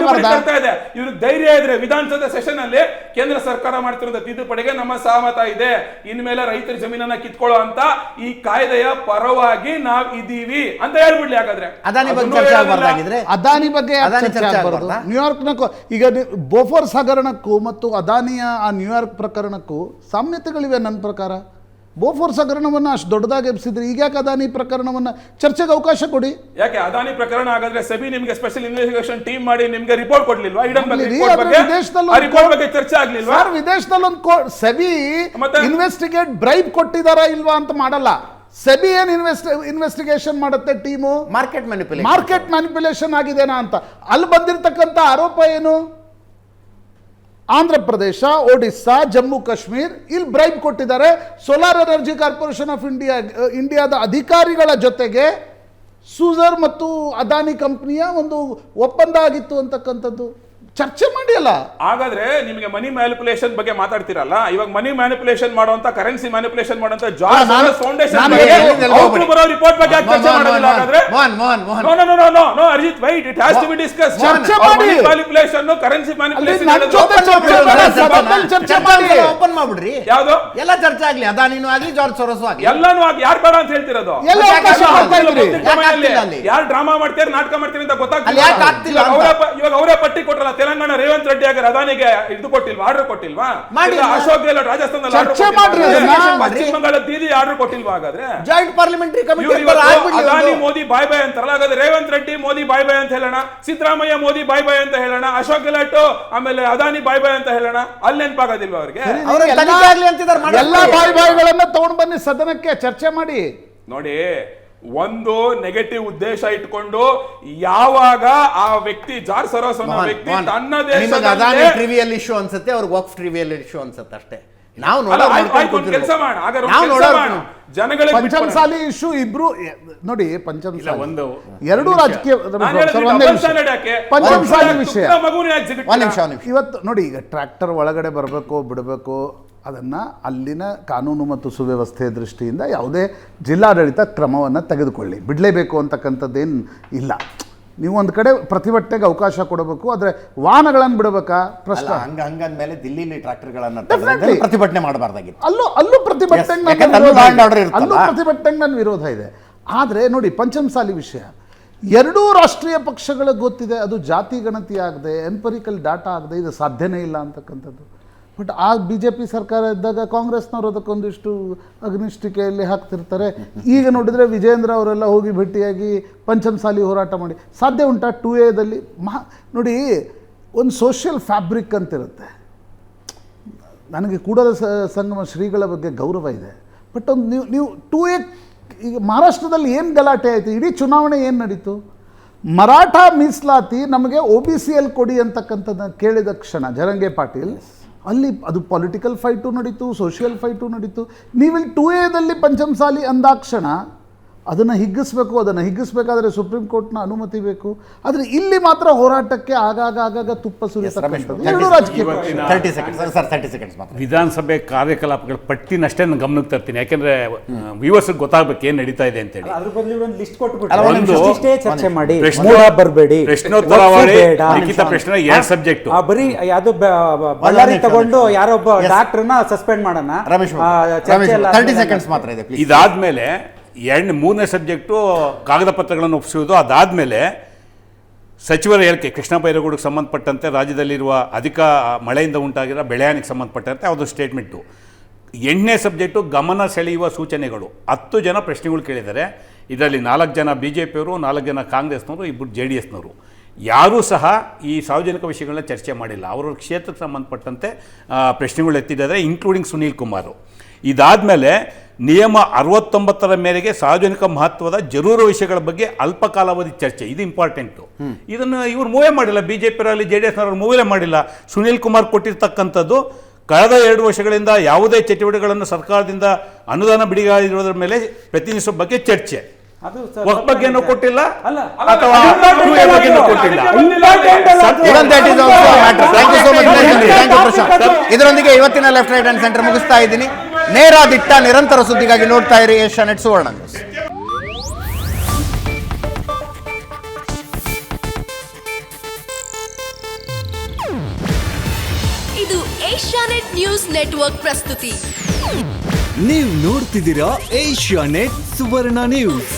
ಬರ್ತಾ ಇದೆ. ಇವ್ರಿಗೆ ಧೈರ್ಯ ಇದ್ರೆ ವಿಧಾನಸಭೆ ಸೆಷನ್ ಅಲ್ಲಿ ಕೇಂದ್ರ ಸರ್ಕಾರ ಮಾಡ್ತಿರೋ ತಿದ್ದುಪಡಿಗೆ ನಮ್ಮ ಸಹಮತ ಇದೆ, ಇನ್ಮೇಲೆ ರೈತರ ಜಮೀನನ್ನ ಕಿತ್ಕೊಳ್ಳೋ ಅಂತ ಈ ಕಾಯ್ದೆಯ ಪರವಾಗಿ ನಾವ್ ಇದೀವಿ ಅಂತ ಹೇಳ್ಬಿಡ್ಲಿ. ಹಾಗಾದ್ರೆ ಅದಾನಿ ಬಗ್ಗೆ ಚರ್ಚೆ ಆಗಬಾರ್ದಾಗಿದ್ರೆ, ಅದಾನಿ ಬಗ್ಗೆ ಚರ್ಚೆ ಆಗಬಾರ್ದು. ನ್ಯೂಯಾರ್ಕ್ನಕ್ಕೂ ಈಗ ಬೋಫೋರ್ಸ್ ಹಗರಣಕ್ಕೂ ಮತ್ತು ಅದಾನಿಯ ಆ ನ್ಯೂಯಾರ್ಕ್ ಪ್ರಕರಣಕ್ಕೂ ಸಾಮ್ಯತೆಗಳಿವೆ ನನ್ನ ಪ್ರಕಾರ. ಬೋಫೋರ್ಸ್ ಹಗರಣವನ್ನ ಅಷ್ಟು ದೊಡ್ಡದಾಗಿ ಎಬ್ಸಿದ್ರೆ ಈಗ ಯಾಕೆ ಅದಾನಿ ಪ್ರಕರಣವನ್ನ ಚರ್ಚೆಗೆ ಅವಕಾಶ ಕೊಡಿ? ಯಾಕೆ ಅದಾನಿ ಪ್ರಕರಣ ಹಾಗಾದ್ರೆ ಸೆಬಿ ನಿಮಗೆ ಸ್ಪೆಷಲ್ ಇನ್ವೆಸ್ಟಿಗೇಷನ್ ಟೀಮ್ ಮಾಡಿ ನಿಮಗೆ ರಿಪೋರ್ಟ್ ಕೊಡ್ಲಿಲ್ವಾ? ರಿಪೋರ್ಟ್ ಬಗ್ಗೆ ಚರ್ಚೆ ಆಗ್ಲಿಲ್ವಾ? ವಿದೇಶದಲ್ಲಿ ಒಂದು ಸೆಬಿ ಇನ್ವೆಸ್ಟಿಗೇಟ್ ಬ್ರೈಬ್ ಕೊಟ್ಟಿದಾರಾ ಇಲ್ವಾ ಅಂತ ಮಾಡಲ್ಲ. ಸೆಬಿ ಏನ್ ಇನ್ವೆಸ್ಟಿಗೇಷನ್ ಮಾಡುತ್ತೆ ಟೀಮು? ಮಾರ್ಕೆಟ್ ಮ್ಯಾನಿಪ್ಯುಲೇಷನ್ ಆಗಿದೆನಾ ಅಂತ. ಅಲ್ಲಿ ಬಂದಿರತಕ್ಕಂಥ ಆರೋಪ ಏನು? ಆಂಧ್ರ ಪ್ರದೇಶ, ಒಡಿಸ್ಸಾ, ಜಮ್ಮು ಕಾಶ್ಮೀರ್ ಇಲ್ಲಿ ಬ್ರೈಬ್ ಕೊಟ್ಟಿದ್ದಾರೆ. ಸೋಲಾರ್ ಎನರ್ಜಿ ಕಾರ್ಪೊರೇಷನ್ ಆಫ್ ಇಂಡಿಯಾದ ಅಧಿಕಾರಿಗಳ ಜೊತೆಗೆ ಸೂಜರ್ ಮತ್ತು ಅದಾನಿ ಕಂಪನಿಯ ಒಂದು ಒಪ್ಪಂದ ಆಗಿತ್ತು ಅಂತಕ್ಕಂಥದ್ದು ಚರ್ಚೆ ಮಾಡಿ ಅಲ್ಲ. ಹಾಗಾದ್ರೆ ನಿಮಗೆ ಮನಿ ಮ್ಯಾನಿಪುಲೇಷನ್ ಬಗ್ಗೆ ಮಾತಾಡ್ತಿರಲ್ಲ, ಇವಾಗ ಮನಿ ಮ್ಯಾನಿಪುಲೇಷನ್ ಮಾಡುವಂತ, ಕರೆನ್ಸಿ ಮ್ಯಾನಿಪುಲೇಷನ್ ಮಾಡುವಂತ ಜಾರ್ಜ್ ಸೋರೋಸ್ ಫೌಂಡೇಶನ್ ಬರೋ ರಿಪೋರ್ಟ್ ಬಗ್ಗೆ ಚರ್ಚೆ ಮಾಡೋದಿಲ್ಲ. ಹಾಗಾದ್ರೆ ನೋ ಅರ್ಜಿತ್, wait, it has to be discuss. ಚರ್ಚೆ ಮಾಡಿ. ಮ್ಯಾನಿಪುಲೇಷನ್, ಕರೆನ್ಸಿ ಮ್ಯಾನಿಪುಲೇಷನ್ ಚರ್ಚೆ ಮಾಡಿ, ಓಪನ್ ಮಾಡ್ಬಿಡ್ರಿ. ಯಾವುದು ಎಲ್ಲ ಚರ್ಚೆ ಆಗ್ಲಿ, ಅದಾನಿನೂ ಆಗ್ಲಿ, ಜಾರ್ಜ್ ಸೋರೋಸ್ ಆಗ್ಲಿ, ಎಲ್ಲಾನು ಆಗಿ. ಯಾರು ಬೇಡ ಅಂತ ಹೇಳ್ತಿರೋದು? ಯಾರು ಡ್ರಾಮಾ ಮಾಡ್ತಾರೆ, ನಾಟಕ ಮಾಡ್ತಾರೆ ಅಂತ ಗೊತ್ತಾಗ್ತಿಲ್ಲ. ಇವಾಗ ಅವರೇ ಪಟ್ಟಿ ಕೊಟ್ರಲ್ಲ, ತೆಲಂಗಾಣ ರೇವಂತ್ ರೆಡ್ಡಿ ಆಗ ಅದಾನಿಗೆ ಇದು ಕೊಟ್ಟಿಲ್ವಾ, ಆರ್ಡರ್ ಕೊಟ್ಟಿಲ್ವಾ? ಅಶೋಕ್ ಗೆಹ್ಲೋಟ್ ರಾಜಸ್ಥಾನದಲ್ಲಿ ಪಶ್ಚಿಮ ಬಂಗಾಳ ದೀದಿ ಆರ್ಡರ್ ಕೊಟ್ಟಿಲ್ವಾ? ಹಾಗಾದ್ರೆ joint parliamentary committee Adani Modi ಬಾಯ್ ಬಾಯ್ ಅಂತಾರಲ್ಲ, ಹಾಗಾದ್ರೆ ರೇವಂತ್ ರೆಡ್ಡಿ ಮೋದಿ ಬಾಯ್ ಬಾಯ್ ಅಂತ ಹೇಳೋಣ, ಸಿದ್ದರಾಮಯ್ಯ ಮೋದಿ ಬಾಯ್ ಬಾಯ್ ಅಂತ ಹೇಳೋಣ, ಅಶೋಕ್ ಗೆಹ್ಲೋಟ್ ಆಮೇಲೆ ಅದಾನಿ ಬಾಯ್ ಬಾಯ್ ಅಂತ ಹೇಳೋಣ. ಅಲ್ಲಿ ನೆನಪಾಗೋದಿಲ್ವಾ ಅವ್ರಿಗೆ? ಎಲ್ಲ ಬಾಯ್ ಬಾಯ್ಗಳನ್ನ ತಗೊಂಡು ಬನ್ನಿ ಸದನಕ್ಕೆ, ಚರ್ಚೆ ಮಾಡಿ. ನೋಡಿ, ಒಂದು ನೆಗೆಟಿವ್ ಉದ್ದೇಶ ಇಟ್ಕೊಂಡು ಯಾವಾಗ ಆ ವ್ಯಕ್ತಿ ಜಾರ್ಜ್ ಸೋರೋಸ್ ಅನ್ನೋ ವ್ಯಕ್ತಿ ತನ್ನ ದೇಶದಲ್ಲಿ ಟ್ರಿವಿಯಲ್ ಇಶ್ಯೂ ಅನ್ಸುತ್ತೆ, ಅವ್ರಿಗೆ ವಕ್ಫ್ ಟ್ರಿವಿಯಲ್ ಇಶ್ಯೂ ಅನ್ಸುತ್ತೆ ಅಷ್ಟೇ. ನಾವು ಕೆಲಸ ಮಾಡೋಣ, ಜನಗಳಿಗೆ ಪಂಚಮಸಾಲಿ ಇಶ್ಯೂ ಇಬ್ರು ನೋಡಿ, ಪಂಚಮಸಾಲಿ ಎರಡು ರಾಜಕೀಯ ಪಂಚಮಸಾಲಿ ವಿಷಯ. ಇವತ್ತು ನೋಡಿ, ಈಗ ಟ್ರ್ಯಾಕ್ಟರ್ ಒಳಗಡೆ ಬರಬೇಕು ಬಿಡಬೇಕು, ಅದನ್ನು ಅಲ್ಲಿನ ಕಾನೂನು ಮತ್ತು ಸುವ್ಯವಸ್ಥೆಯ ದೃಷ್ಟಿಯಿಂದ ಯಾವುದೇ ಜಿಲ್ಲಾಡಳಿತ ಕ್ರಮವನ್ನು ತೆಗೆದುಕೊಳ್ಳಿ, ಬಿಡಲೇಬೇಕು ಅಂತಕ್ಕಂಥದ್ದೇನು ಇಲ್ಲ. ನೀವು ಒಂದು ಕಡೆ ಪ್ರತಿಭಟನೆಗೆ ಅವಕಾಶ ಕೊಡಬೇಕು, ಆದರೆ ವಾಹನಗಳನ್ನು ಬಿಡಬೇಕಾ ಪ್ರಶ್ನೆ. ಹಂಗಂದ್ಮೇಲೆ ದಿಲ್ಲಿಲಿ ಟ್ರ್ಯಾಕ್ಟರ್ಗಳನ್ನು ಪ್ರತಿಭಟನೆ ಮಾಡಬಾರ್ದಾಗಿತ್ತು. ಅಲ್ಲೂ ಪ್ರತಿಭಟನೆಗೆ ನನ್ನ ವಿರೋಧ ಇದೆ. ಆದರೆ ನೋಡಿ, ಪಂಚಮಸಾಲಿ ವಿಷಯ ಎರಡೂ ರಾಷ್ಟ್ರೀಯ ಪಕ್ಷಗಳಿಗೆ ಗೊತ್ತಿದೆ, ಅದು ಜಾತಿ ಗಣತಿ ಆಗದೆ ಎಂಪರಿಕಲ್ ಡಾಟಾ ಆಗದೆ ಇದು ಸಾಧ್ಯನೇ ಇಲ್ಲ ಅಂತಕ್ಕಂಥದ್ದು. ಬಟ್ ಆ BJP ಸರ್ಕಾರ ಇದ್ದಾಗ ಕಾಂಗ್ರೆಸ್ನವರು ಅದಕ್ಕೊಂದಿಷ್ಟು ಅಗ್ನಿಷ್ಟಿಕೆಯಲ್ಲಿ ಹಾಕ್ತಿರ್ತಾರೆ. ಈಗ ನೋಡಿದರೆ ವಿಜೇಂದ್ರ ಅವರೆಲ್ಲ ಹೋಗಿ ಭೇಟಿಯಾಗಿ ಪಂಚಮಸಾಲಿ ಹೋರಾಟ ಮಾಡಿ ಸಾಧ್ಯ ಉಂಟಾ? 2Aದಲ್ಲಿ ನೋಡಿ, ಒಂದು ಸೋಷಿಯಲ್ ಫ್ಯಾಬ್ರಿಕ್ ಅಂತಿರುತ್ತೆ. ನನಗೆ ಕೂಡಲ ಸಂಗಮ ಶ್ರೀಗಳ ಬಗ್ಗೆ ಗೌರವ ಇದೆ. ಬಟ್ ಒಂದು ನೀವು 2A ಈಗ ಮಹಾರಾಷ್ಟ್ರದಲ್ಲಿ ಏನು ಗಲಾಟೆ ಆಯಿತು, ಇಡೀ ಚುನಾವಣೆ ಏನು ನಡೀತು? ಮರಾಠ ಮೀಸಲಾತಿ ನಮಗೆ OBCಯಲ್ಲಿ ಕೊಡಿ ಅಂತಕ್ಕಂಥದ್ದನ್ನು ಕೇಳಿದ ಕ್ಷಣ ಜರಂಗೆ ಪಾಟೀಲ್ ಅಲ್ಲಿ ಅದು ಪೊಲಿಟಿಕಲ್ ಫೈಟು ನಡೀತು, ಸೋಷಿಯಲ್ ಫೈಟು ನಡೀತು. ನೀವಿಲ್ಲಿ 2Aದಲ್ಲಿ ಪಂಚಮಸಾಲಿ ಅಂದಾಕ್ಷಣ ಅದನ್ನು ಹಿಗ್ಗಿಸ್ಬೇಕಾದ್ರೆ ಸುಪ್ರೀಂ ಕೋರ್ಟ್ನ ಅನುಮತಿ ಬೇಕು. ಆದರೆ ಇಲ್ಲಿ ಮಾತ್ರ ಹೋರಾಟಕ್ಕೆ ಆಗಾಗ ತುಪ್ಪ ಸುರಿಸತಕ್ಕಂಥದ್ದು ಎರಡು ರಾಜಕೀಯ. ವಿಧಾನಸಭೆ ಕಾರ್ಯಕಲಾಪಗಳ ಪಟ್ಟಿನಷ್ಟೇ ನಾನು ಗಮನಕ್ಕೆ ತರ್ತೀನಿ, ಯಾಕೆಂದ್ರೆ ವ್ಯೂವರ್ಸ್ಗೆ ಗೊತ್ತಾಗಬೇಕು ಏನು ನಡೀತಾ ಇದೆ ಅಂತೇಳಿ. ಅದ್ರ ಬದಲು ಒಂದು ಲಿಸ್ಟ್ ಕೊಟ್ಬಿಟ್ಟು ಇಷ್ಟೇ ಚರ್ಚೆ ಮಾಡಿ, ಬರಬೇಡಿ. ಪ್ರಶ್ನೋತ್ತರವಾಳಿ ಲಿಖಿತ ಪ್ರಶ್ನೆ 2 ಸಬ್ಜೆಕ್ಟ್. ಬರೀ ಯಾವ್ದು ಬಳ್ಳಾರಿ ತಗೊಂಡು ಯಾರೊಬ್ಬ ಡಾಕ್ಟರ್ನ ಸಸ್ಪೆಂಡ್ ಮಾಡೋಣ, ಇದಾದ್ಮೇಲೆ 3ನೇ ಸಬ್ಜೆಕ್ಟು ಕಾಗದ ಪತ್ರಗಳನ್ನು ಒಪ್ಪಿಸುವುದು. ಅದಾದಮೇಲೆ ಸಚಿವರ ಹೇಳಿಕೆ, ಕೃಷ್ಣ ಬೈರೇಗೌಡಕ್ಕೆ ಸಂಬಂಧಪಟ್ಟಂತೆ ರಾಜ್ಯದಲ್ಲಿರುವ ಅಧಿಕ ಮಳೆಯಿಂದ ಉಂಟಾಗಿರೋ ಬೆಳೆಹಾನಿಗೆ ಸಂಬಂಧಪಟ್ಟಂತೆ ಅದು ಸ್ಟೇಟ್ಮೆಂಟು. 8ನೇ ಸಬ್ಜೆಕ್ಟು ಗಮನ ಸೆಳೆಯುವ ಸೂಚನೆಗಳು. 10 ಜನ ಪ್ರಶ್ನೆಗಳು ಕೇಳಿದ್ದಾರೆ. ಇದರಲ್ಲಿ 4 ಜನ BJPಯವರು, 4 ಜನ ಕಾಂಗ್ರೆಸ್ನವರು, 2 JDSನವರು. ಯಾರೂ ಸಹ ಈ ಸಾರ್ವಜನಿಕ ವಿಷಯಗಳನ್ನ ಚರ್ಚೆ ಮಾಡಿಲ್ಲ. ಅವರ ಕ್ಷೇತ್ರಕ್ಕೆ ಸಂಬಂಧಪಟ್ಟಂತೆ ಪ್ರಶ್ನೆಗಳು ಎತ್ತಿದ್ದಾರೆ, ಇನ್ಕ್ಲೂಡಿಂಗ್ ಸುನೀಲ್ ಕುಮಾರ್. ಇದಾದಮೇಲೆ ನಿಯಮ 69ರ ಮೇರೆಗೆ ಸಾರ್ವಜನಿಕ ಮಹತ್ವದ ಜರೂರು ವಿಷಯಗಳ ಬಗ್ಗೆ ಅಲ್ಪ ಕಾಲಾವಧಿ ಚರ್ಚೆ, ಇದು ಇಂಪಾರ್ಟೆಂಟು. ಇದನ್ನು ಇವರು ಮೂವೇ ಮಾಡಿಲ್ಲ, BJPಯವರಲ್ಲಿ JDSನವರು ಮೂವೇ ಮಾಡಿಲ್ಲ. ಸುನೀಲ್ ಕುಮಾರ್ ಕೊಟ್ಟಿರ್ತಕ್ಕಂಥದ್ದು ಕಳೆದ 2 ವರ್ಷಗಳಿಂದ ಯಾವುದೇ ಚಟುವಟಿಕೆಗಳನ್ನು ಸರ್ಕಾರದಿಂದ ಅನುದಾನ ಬಿಡುಗಡೆ ಮೇಲೆ ಪ್ರತಿನಿಧಿಸುವ ಬಗ್ಗೆ ಚರ್ಚೆ. ಬಗ್ಗೆನೂ ಕೊಟ್ಟಿಲ್ಲ ಅಥವಾ ಕೊಟ್ಟಿಲ್ಲ. ಇದರೊಂದಿಗೆ ಇವತ್ತಿನ ಲೆಫ್ಟ್ ರೈಟ್ ಅಂಡ್ ಸೆಂಟರ್ ಮುಗಿಸ್ತಾ ಇದ್ದೀನಿ. ನೇರ ದಿಟ್ಟ ನಿರಂತರ ಸುದ್ದಿಗಾಗಿ ನೋಡ್ತಾ ಇರಿ ಏಷ್ಯಾನೆಟ್ ಸುವರ್ಣ ನ್ಯೂಸ್. ಇದು ಏಷ್ಯಾನೆಟ್ ನ್ಯೂಸ್ ನೆಟ್ವರ್ಕ್ ಪ್ರಸ್ತುತಿ. ನೀವು ನೋಡ್ತಿದ್ದೀರಾ ಏಷ್ಯಾನೆಟ್ ಸುವರ್ಣ ನ್ಯೂಸ್.